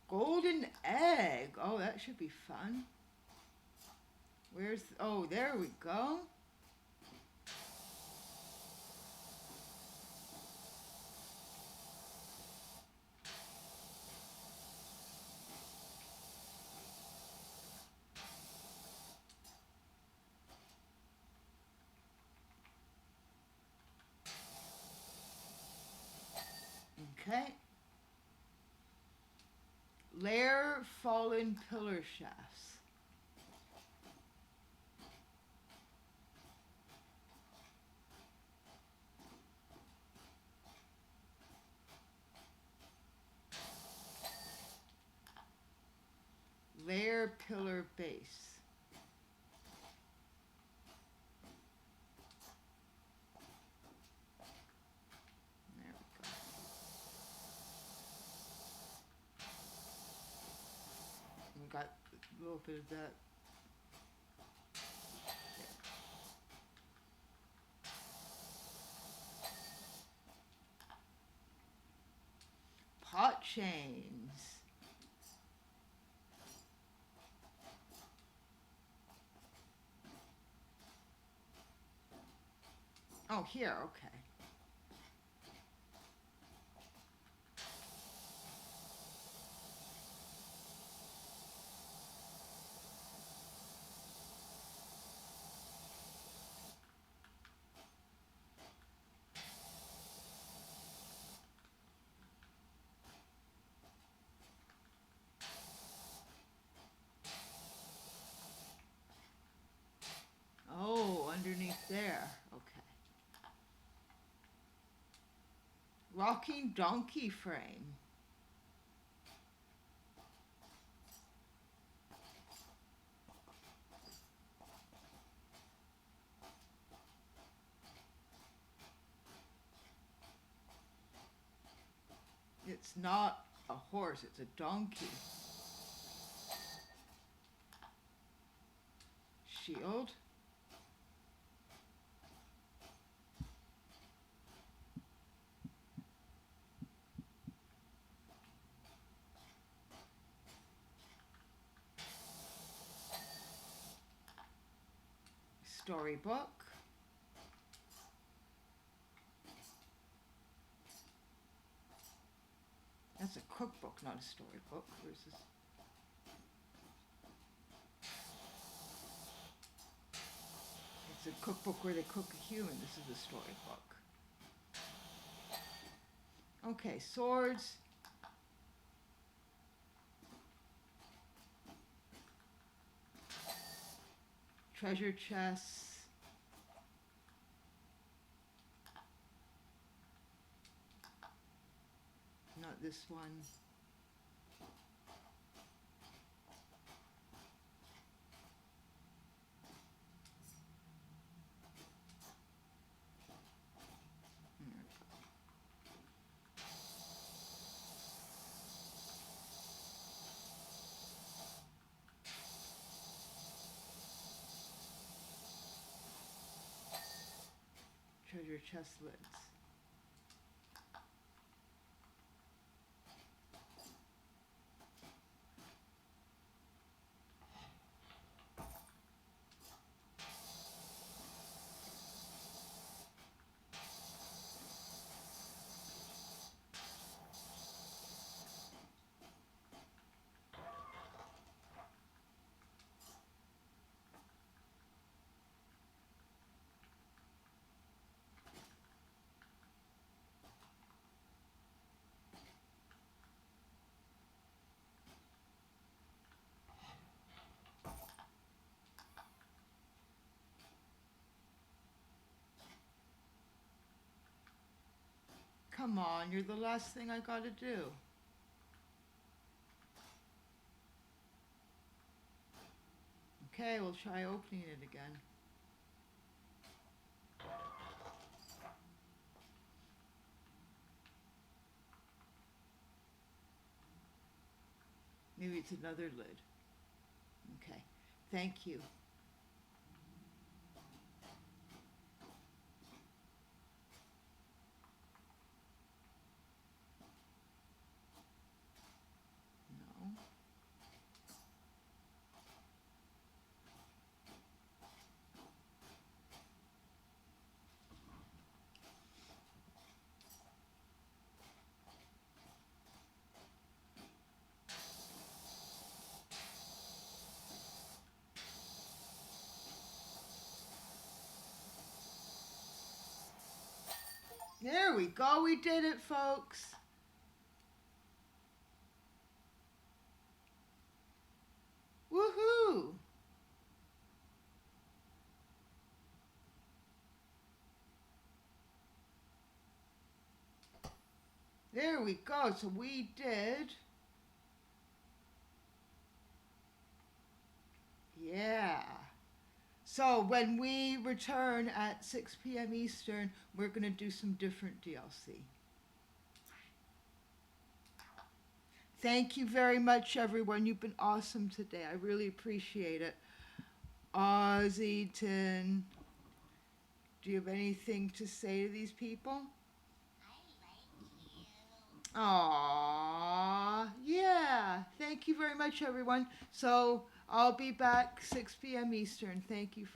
Golden should be fun. Where's, oh, there we go. Okay. Layer fallen pillar shafts. Layer pillar base. There we go. We got a little bit of that. Pot chains. Oh, here, okay. Oh, underneath there. Okay. Rocking donkey frame. It's not a horse, it's a donkey. Shield. Storybook. That's a cookbook, not a storybook. Where's this? It's a cookbook where they cook a human. This is a storybook. Okay, swords. Treasure chests. Not this one. Treasure chest lids. Come on, you're the last thing I gotta do. Okay, we'll try opening it again. Maybe it's another lid. Okay, thank you. No. There we go. We did it, folks. Woohoo! There we go. So we did. Yeah. So when we return at 6 p.m. Eastern, we're going to do some different DLC. Thank you very much, everyone. You've been awesome today. I really appreciate it. Ossington, do you have anything to say to these people? I like you. Aww, yeah. Thank you very much, everyone. So I'll be back 6 p.m. Eastern. Thank you.